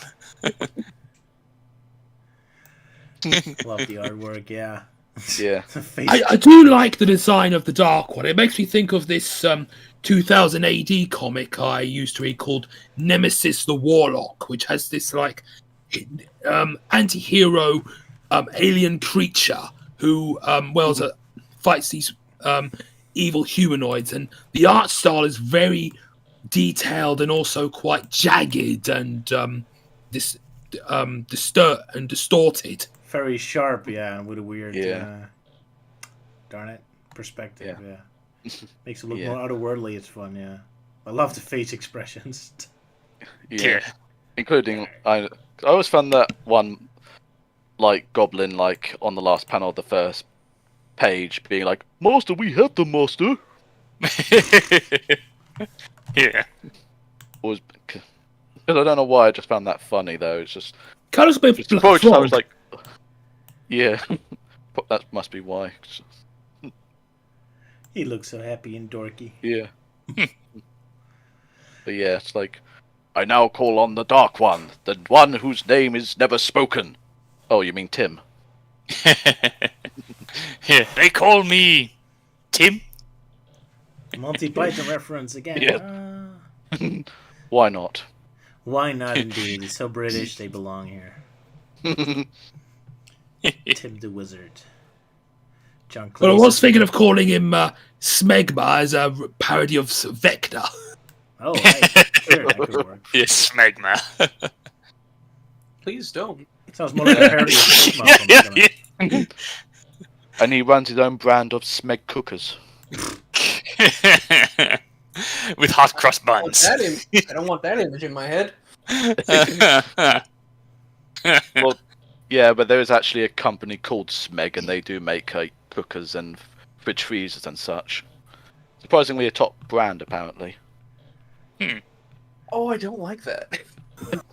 Love the artwork, yeah. Yeah. I do like the design of the Dark One. It makes me think of this 2000 AD comic I used to read called Nemesis the Warlock, which has this anti-hero alien creature who fights these evil humanoids, and the art style is very detailed and also quite jagged and distorted. Very sharp, yeah, with a weird, darn it, perspective, yeah. Makes it look more otherworldly, it's fun, yeah. I love the face expressions. Yeah. Including, I always found that one, goblin, on the last panel of the first page, being like, Master, we have the master. Yeah. Because I don't know why, I just found that funny, though. It's just... Kind of a bit I was like, yeah, that must be why. He looks so happy and dorky. Yeah. But yeah, it's I now call on the Dark One, the one whose name is never spoken. Oh, you mean Tim? Yeah, they call me Tim. Monty Python reference again. Yeah. Why not? Why not, indeed? It's so British, they belong here. Tim the Wizard. John Cleese. Well, I was thinking of calling him Smegma as a parody of Vector. Oh, sure, that could work. Yes, Smegma. Please don't. Sounds more like a parody of Smegma. And he runs his own brand of Smeg cookers. with hot cross I don't want buns. I don't want that image in my head. Well, yeah, but there is actually a company called Smeg, and they do make cookers and fridge freezers and such. Surprisingly, a top brand apparently. Oh, I don't like that.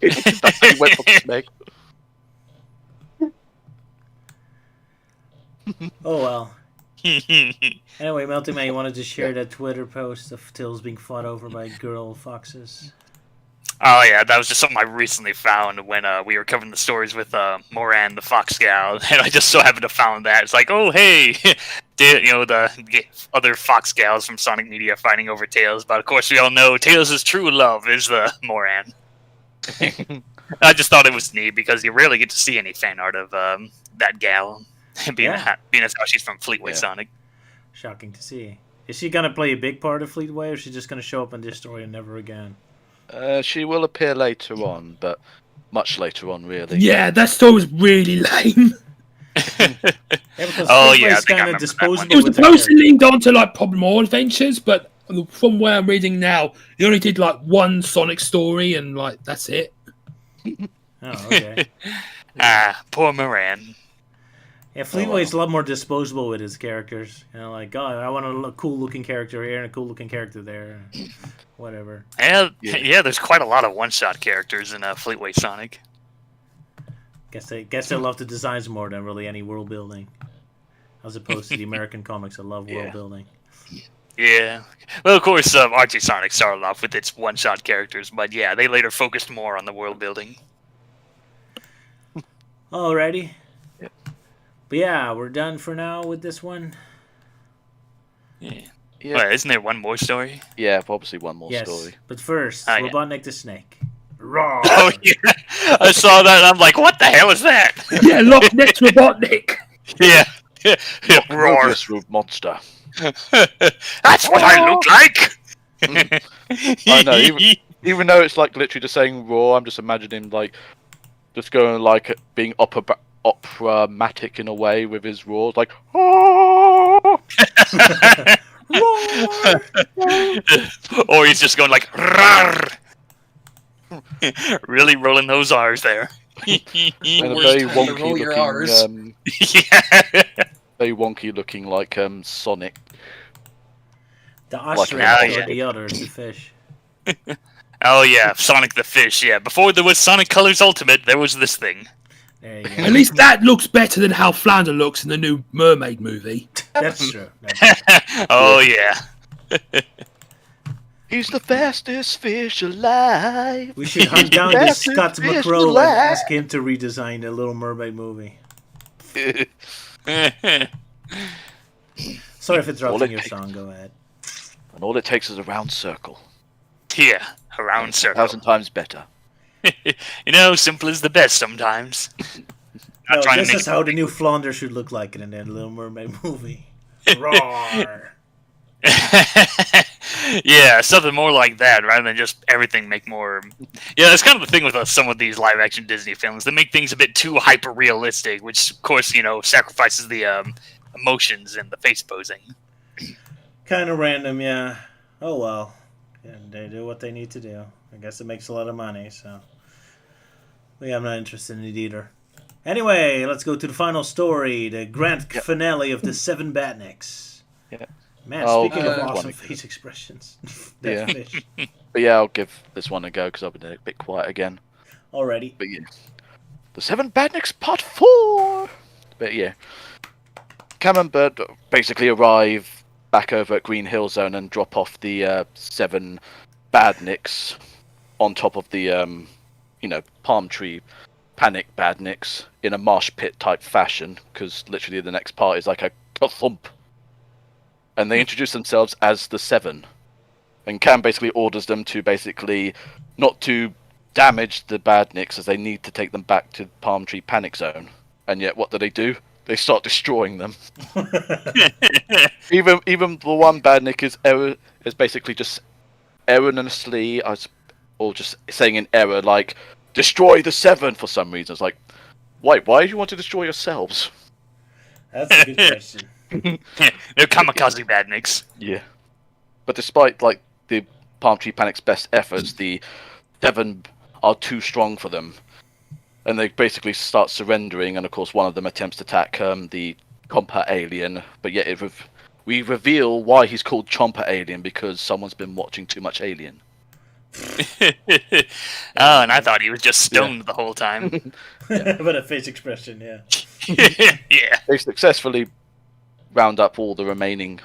That's why he went for Smeg. Oh well. Anyway, Melty Man, you wanted to share that Twitter post of Tills being fought over by girl foxes? Oh yeah, that was just something I recently found when we were covering the stories with Moran the Fox Gal, and I just so happened to found that. It's like, oh hey, the other Fox Gals from Sonic Media fighting over Tails, but of course we all know Tails' true love is the Moran. I just thought it was neat because you rarely get to see any fan art of that gal, being as how she's from Fleetway Sonic. Shocking to see. Is she gonna play a big part of Fleetway, or is she just gonna show up in this story and never again? She will appear later on, but much later on, really. Yeah, that story was really lame. Because Oh, Fleetway's yeah, I think I kind of remember that disposable one. It was with the supposed to character. link on to like probably more adventures, but from where I'm reading now, he only did like one Sonic story, and like that's it. Oh, okay. Poor Moran. Yeah, Fleetway's a lot more disposable with his characters. You know, like, oh, I want a cool-looking character here and a cool-looking character there. Whatever. Yeah, there's quite a lot of one-shot characters in Fleetway Sonic. Guess they love the designs more than really any world building, as opposed to the American comics that love world building. Yeah. Well, of course, Archie Sonic started off with its one-shot characters, but yeah, they later focused more on the world building. Alrighty. Yeah. But yeah, we're done for now with this one. Yeah. Yeah. Well, isn't there one more story? Yeah, obviously one more Yes, story. but first, Oh, yeah. Robotnik the Snake. Raw. Oh, yeah. I saw that and I'm like, what the hell is that? Yeah, Loch Ness Robotnik. Yeah. Roar. Mobius Root monster. That's what I look like! I know, even though it's like literally just saying raw, I'm just imagining like just going like being operatic in a way with his roars, like oh! Or he's just going like Rawr! Really rolling those R's there. And a Worst very time to roll your Rs. wonky Yeah. very wonky looking like Sonic. The Like ostrich an or the other is the fish. Oh yeah, Sonic the Fish, yeah. Before there was Sonic Colors Ultimate, there was this thing. There you At go. least that looks better than how Flounder looks in the new Mermaid movie. That's true. That's true. Oh yeah. He's the fastest fish alive. We should hunt down this That's Scott fish McCrow and alive. ask him to redesign the Little Mermaid movie. Sorry if interrupting your song. Go ahead. And all it takes is a round circle. Yeah, a round circle. 1,000 times better. You know, simple is the best sometimes. Not No, trying to this make is how the new Flounder should look like in the Little Mermaid movie. Roar! Yeah, something more like that, rather than just everything make more. Yeah, that's kind of the thing with some of these live-action Disney films. They make things a bit too hyper-realistic, which, of course, sacrifices the emotions and the face posing. Kind of random, yeah. Oh well. Yeah, they do what they need to do. I guess it makes a lot of money, so. But yeah, I'm not interested in it either. Anyway, let's go to the final story, the grand finale of the Seven Batniks. Yeah. Man, Oh, speaking of uh, awesome one- face expressions. That Yeah. fish. But yeah, I'll give this one a go because I've been a bit quiet again. Alrighty. But yeah. The Seven Badniks Part 4! But yeah. Cam and Bird basically arrive back over at Green Hill Zone and drop off the 7 Badniks on top of the, palm tree panic Badniks in a marsh pit type fashion, because literally the next part is like a thump. And they introduce themselves as the 7. And Cam basically orders them to basically not to damage the Badniks as they need to take them back to Palm Tree Panic Zone. And yet, what do? They start destroying them. Even the one Badnik is basically just erroneously, or just saying in error, like, destroy the 7 for some reason. It's like, why do you want to destroy yourselves? That's a good question. They're kamikaze badniks. Yeah. But despite, like, the Palm Tree Panic's best efforts, the Seven are too strong for them, and they basically start surrendering. And of course, one of them attempts to attack the Chomper alien, but yet we reveal why he's called Chomper Alien, because someone's been watching too much Alien. Oh, and I thought he was just stoned the whole time. But a face expression, yeah. Yeah. They successfully round up all the remaining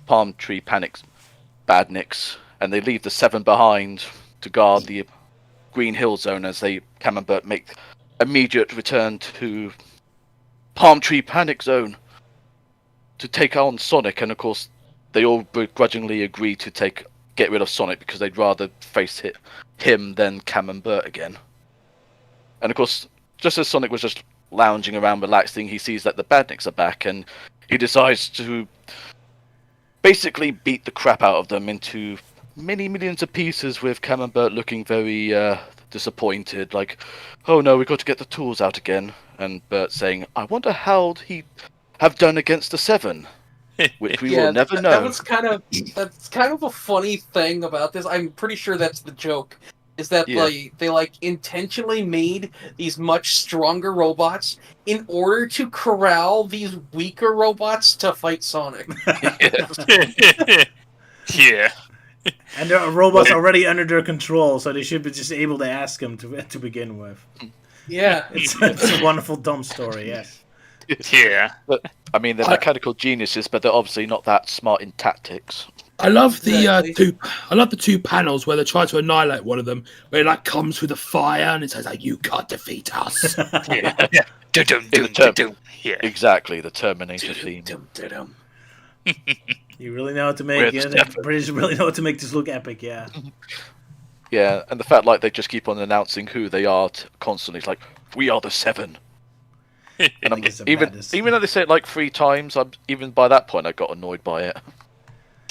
Palm Tree Panic's badniks, and they leave the Seven behind to guard the Green Hill Zone as they Camembert make immediate return to Palm Tree Panic Zone to take on Sonic. And of course, they all begrudgingly agree to get rid of Sonic because they'd rather face him than Camembert again. And of course, just as Sonic was just lounging around relaxing, he sees that the badniks are back, and he decides to basically beat the crap out of them into many millions of pieces, with Camembert looking very disappointed, like, oh no, we've got to get the tools out again. And Bert saying, I wonder how he'd have done against the Seven, which we will never know. That's kind of a funny thing about this. I'm pretty sure that's the joke. Is that they intentionally made these much stronger robots in order to corral these weaker robots to fight Sonic. Yeah. And there are robots already under their control, so they should be just able to ask them to begin with. Yeah. It's a wonderful dumb story, yes. Yeah. But, I mean, they're mechanical geniuses, but they're obviously not that smart in tactics. I love the two panels where they try to annihilate one of them, where it like comes through the fire and it says like, "You can't defeat us." Yeah. Dum-dum-dum-dum-dum. Yeah. Exactly, the Terminator theme. You really know how to make the British really know how to make this look epic, yeah. Yeah, and the fact like they just keep on announcing who they are constantly. It's like, we are the Seven. And even though they say it like 3 times, even by that point I got annoyed by it.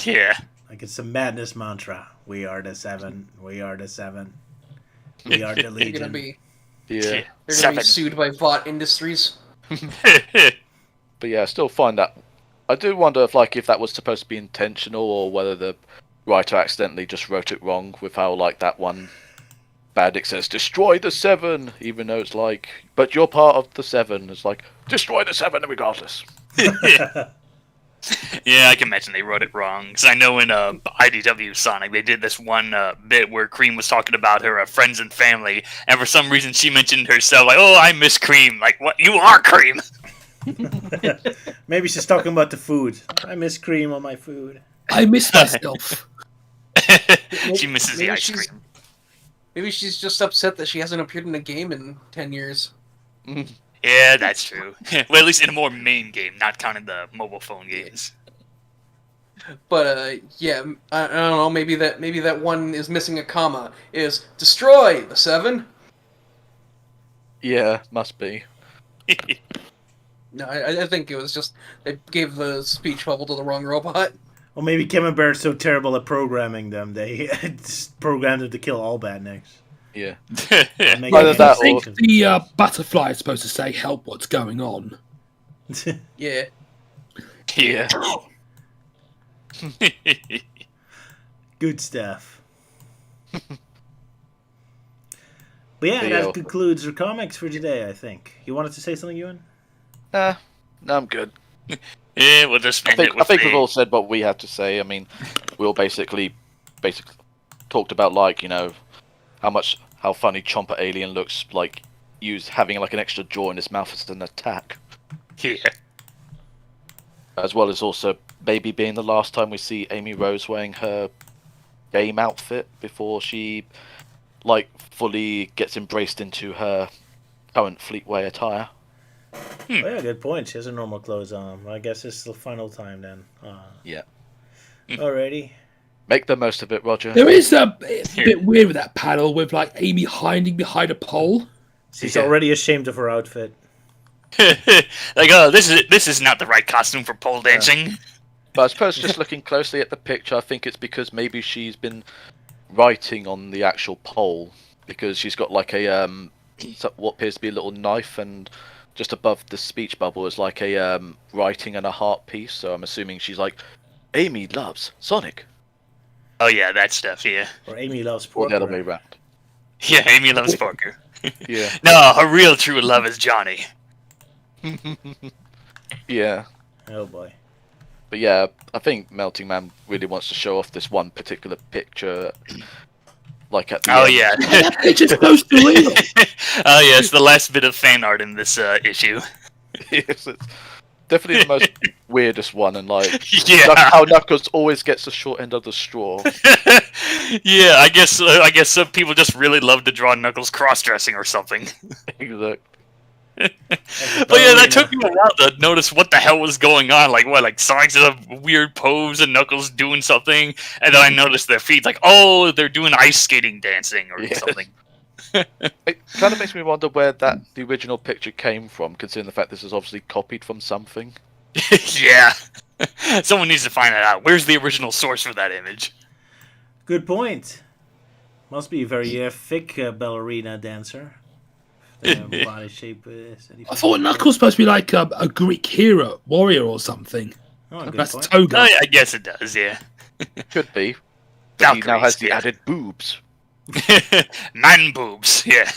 Yeah. Like it's a madness mantra. We are the Seven. We are the Seven. We are the Legion. They're gonna be sued by Vought Industries. But yeah, I still find that. I do wonder if that was supposed to be intentional, or whether the writer accidentally just wrote it wrong with how like that one Baddick says destroy the Seven, even though it's like, but you're part of the Seven. It's like, destroy the Seven regardless. Yeah, I can imagine they wrote it wrong. Because I know in IDW Sonic, they did this one bit where Cream was talking about her friends and family, and for some reason she mentioned herself, like, oh, I miss Cream. Like, what? You are Cream! Maybe she's talking about the food. I miss cream on my food. I miss myself. She misses the ice cream. Maybe she's just upset that she hasn't appeared in a game in 10 years. Yeah, that's true. Well, at least in a more main game, not counting the mobile phone games. But yeah, I don't know. Maybe that one is missing a comma. Is destroy the Seven? Yeah, must be. No, I think it was just they gave the speech bubble to the wrong robot. Or maybe Camembert's so terrible at programming them, they just programmed them to kill all badniks. Yeah. I think the butterfly is supposed to say, help, what's going on? Yeah. Yeah. Good stuff. But yeah, that concludes our comics for today, I think. You wanted to say something, Ewan? No, I'm good. Yeah, we'll just spend it with I think we've all said what we had to say. I mean, we all basically talked about, like, you know, how funny Chomper Alien looks, like, having like an extra jaw in his mouth as an attack. Yeah. As well as also maybe being the last time we see Amy Rose wearing her game outfit before she, like, fully gets embraced into her current Fleetway attire. Oh, yeah, good point. She has her normal clothes on. I guess it's the final time then. Yeah. Alrighty. Make the most of it, Roger. There is a bit weird with that panel with like Amy hiding behind a pole. She's already ashamed of her outfit. Like, oh, this is not the right costume for pole dancing. But I suppose just looking closely at the picture, I think it's because maybe she's been writing on the actual pole, because she's got like a what appears to be a little knife, and just above the speech bubble is like a writing and a heart piece. So I'm assuming she's like, Amy loves Sonic. Oh yeah, that stuff. Yeah, Or Amy loves Or pork. the other way around. yeah. Amy loves Parker. Yeah. No, her real true love is Johnny. Yeah. Oh boy. But yeah, I think Melting Man really wants to show off this one particular picture. Like at the Oh end. yeah. That picture's close to real. Oh yeah, it's the last bit of fan art in this issue. Yes, it's definitely the most weirdest one, and like Yeah. how Knuckles always gets the short end of the straw. Yeah, I guess some people just really love to draw Knuckles cross-dressing or something. Exactly. But yeah, that took me a while to notice what the hell was going on. Like Sonic's in a weird pose and Knuckles doing something, and then I noticed their feet. Like, oh, they're doing ice skating dancing or Yes. something. It kind of makes me wonder where the original picture came from, considering the fact this is obviously copied from something. Yeah. Someone needs to find that out. Where's the original source for that image? Good point. Must be a very thick ballerina dancer. The body shape is. I thought Knuckles was supposed to be like a Greek hero, warrior or something. Oh, good That's point. Toga. Oh, yeah, I guess it does, yeah. Could be. But he now Valkyries, has the yeah. added boobs. Man boobs, yeah.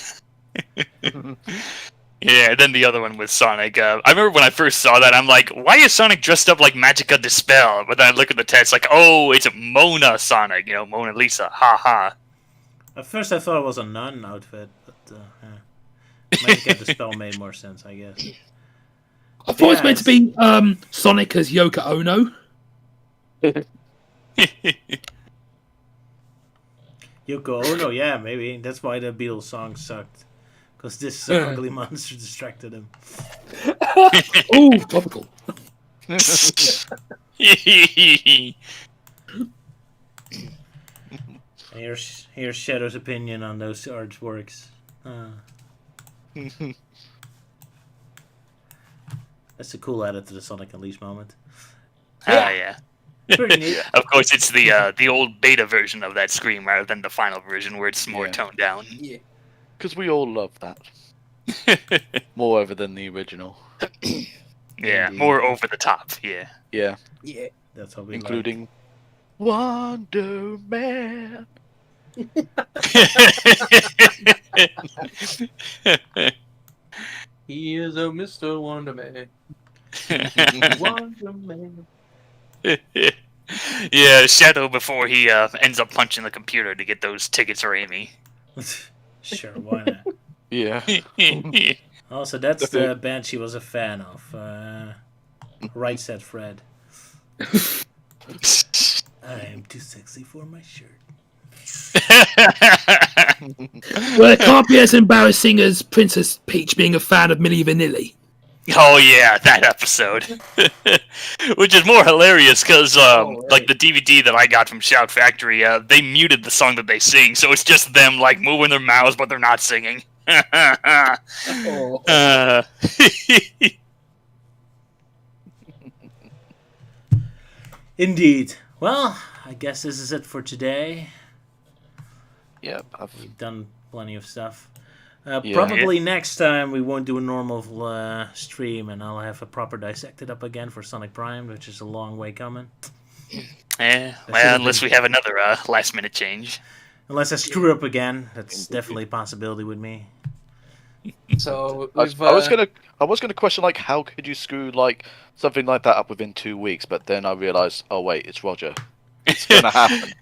Yeah, and then the other one with Sonic. I remember when I first saw that, I'm like, why is Sonic dressed up like Magica Dispel? But then I look at the text, like, oh, it's Mona Sonic, Mona Lisa, ha ha. At first I thought it was a nun outfit, but Magic at the Spell made more sense, I guess. I thought it was meant to be Sonic as Yoko Ono. Yoko Ono, yeah, maybe. That's why the Beatles song sucked. Because this ugly monster distracted him. Ooh, topical. Here's Shadow's opinion on those artworks. That's a cool edit to the Sonic Unleashed moment. Ah, yeah. Pretty neat. Of course, it's the old beta version of that scream rather than the final version where it's more Yeah. toned down. Yeah. Because we all love that. More over than the original. Yeah, Indeed. more over the top, yeah. Yeah. Yeah. That's what we Including Wonder Man. He is a Mr. Wonder Man. Wonder Man. Yeah, Shadow before he ends up punching the computer to get those tickets for Amy. like. Sure, why not? Yeah. Also, that's the band she was a fan of. Right said Fred. I am too sexy for my shirt. Well, it can't be as embarrassing as Princess Peach being a fan of Milli Vanilli. Oh yeah, that episode. Which is more hilarious because, right. like the DVD that I got from Shout Factory, they muted the song that they sing, so it's just them like moving their mouths, but they're not singing. Oh. Indeed. Well, I guess this is it for today. Yeah. We've done plenty of stuff. Yeah. Probably next time we won't do a normal stream, and I'll have a proper Dissected up again for Sonic Prime, which is a long way coming. Yeah, well, unless we have another last minute change. Unless I screw up again, that's definitely a possibility with me. So I we've, was gonna question like how could you screw like something like that up within 2 weeks, but then I realized, oh wait, it's Roger. It's gonna happen.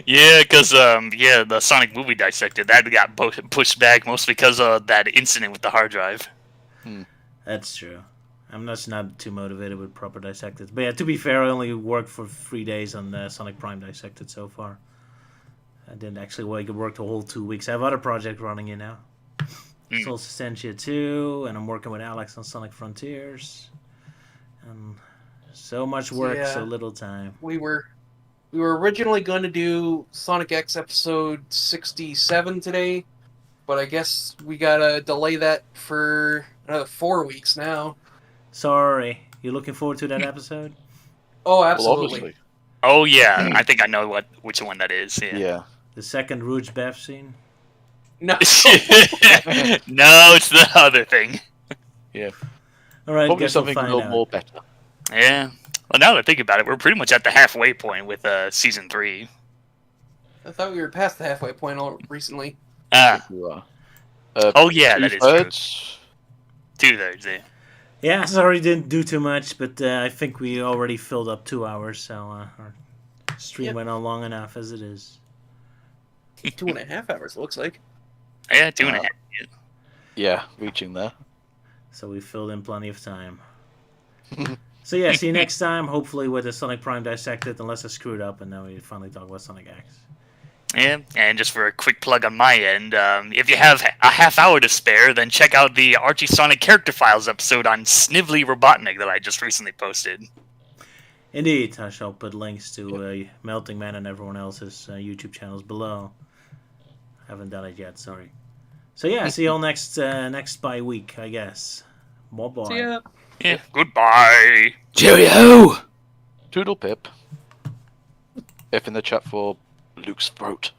Yeah, because the Sonic movie Dissected that got pushed back mostly because of that incident with the hard drive. That's true. I'm just not too motivated with proper Dissected. But yeah, to be fair, I only worked for 3 days on Sonic Prime Dissected so far. I didn't actually work the whole 2 weeks. I have other projects running in now. Soul Sustentia 2, and I'm working with Alex on Sonic Frontiers. And so much work, Yeah. so little time. we were originally going to do Sonic X episode 67 today, but I guess we gotta delay that for another 4 weeks now. Sorry. You looking forward to that episode? Oh, Well, absolutely. obviously. Oh yeah, I think I know which one that is. Yeah. Yeah. The second Rouge Beth scene? No. No, it's the other thing. Alright, Probably guess we'll something a find little out. more better. Yeah. Well, now that I think about it, we're pretty much at the halfway point with season 3. I thought we were past the halfway point recently. You are. Oh yeah, that is true. Two-thirds? 2/3, yeah. Yeah, sorry, didn't do too much, but I think we already filled up 2 hours, so our stream Yep. went on long enough as it is. 2.5 hours, looks like. Yeah, 2.5. Yeah, reaching there. So we filled in plenty of time. So yeah, see you next time, hopefully with the Sonic Prime Dissected, unless I screwed up, and then we finally talk about Sonic X. Yeah, and just for a quick plug on my end, if you have a half hour to spare, then check out the Archie Sonic Character Files episode on Snively Robotnik that I just recently posted. Indeed, I shall put links to Melting Man and everyone else's YouTube channels below. Haven't done it yet, sorry. So yeah, see you all next bye week, I guess. Bye bye. See ya. Yeah, goodbye. Cheerio! Toodle pip. F in the chat for Luke's throat.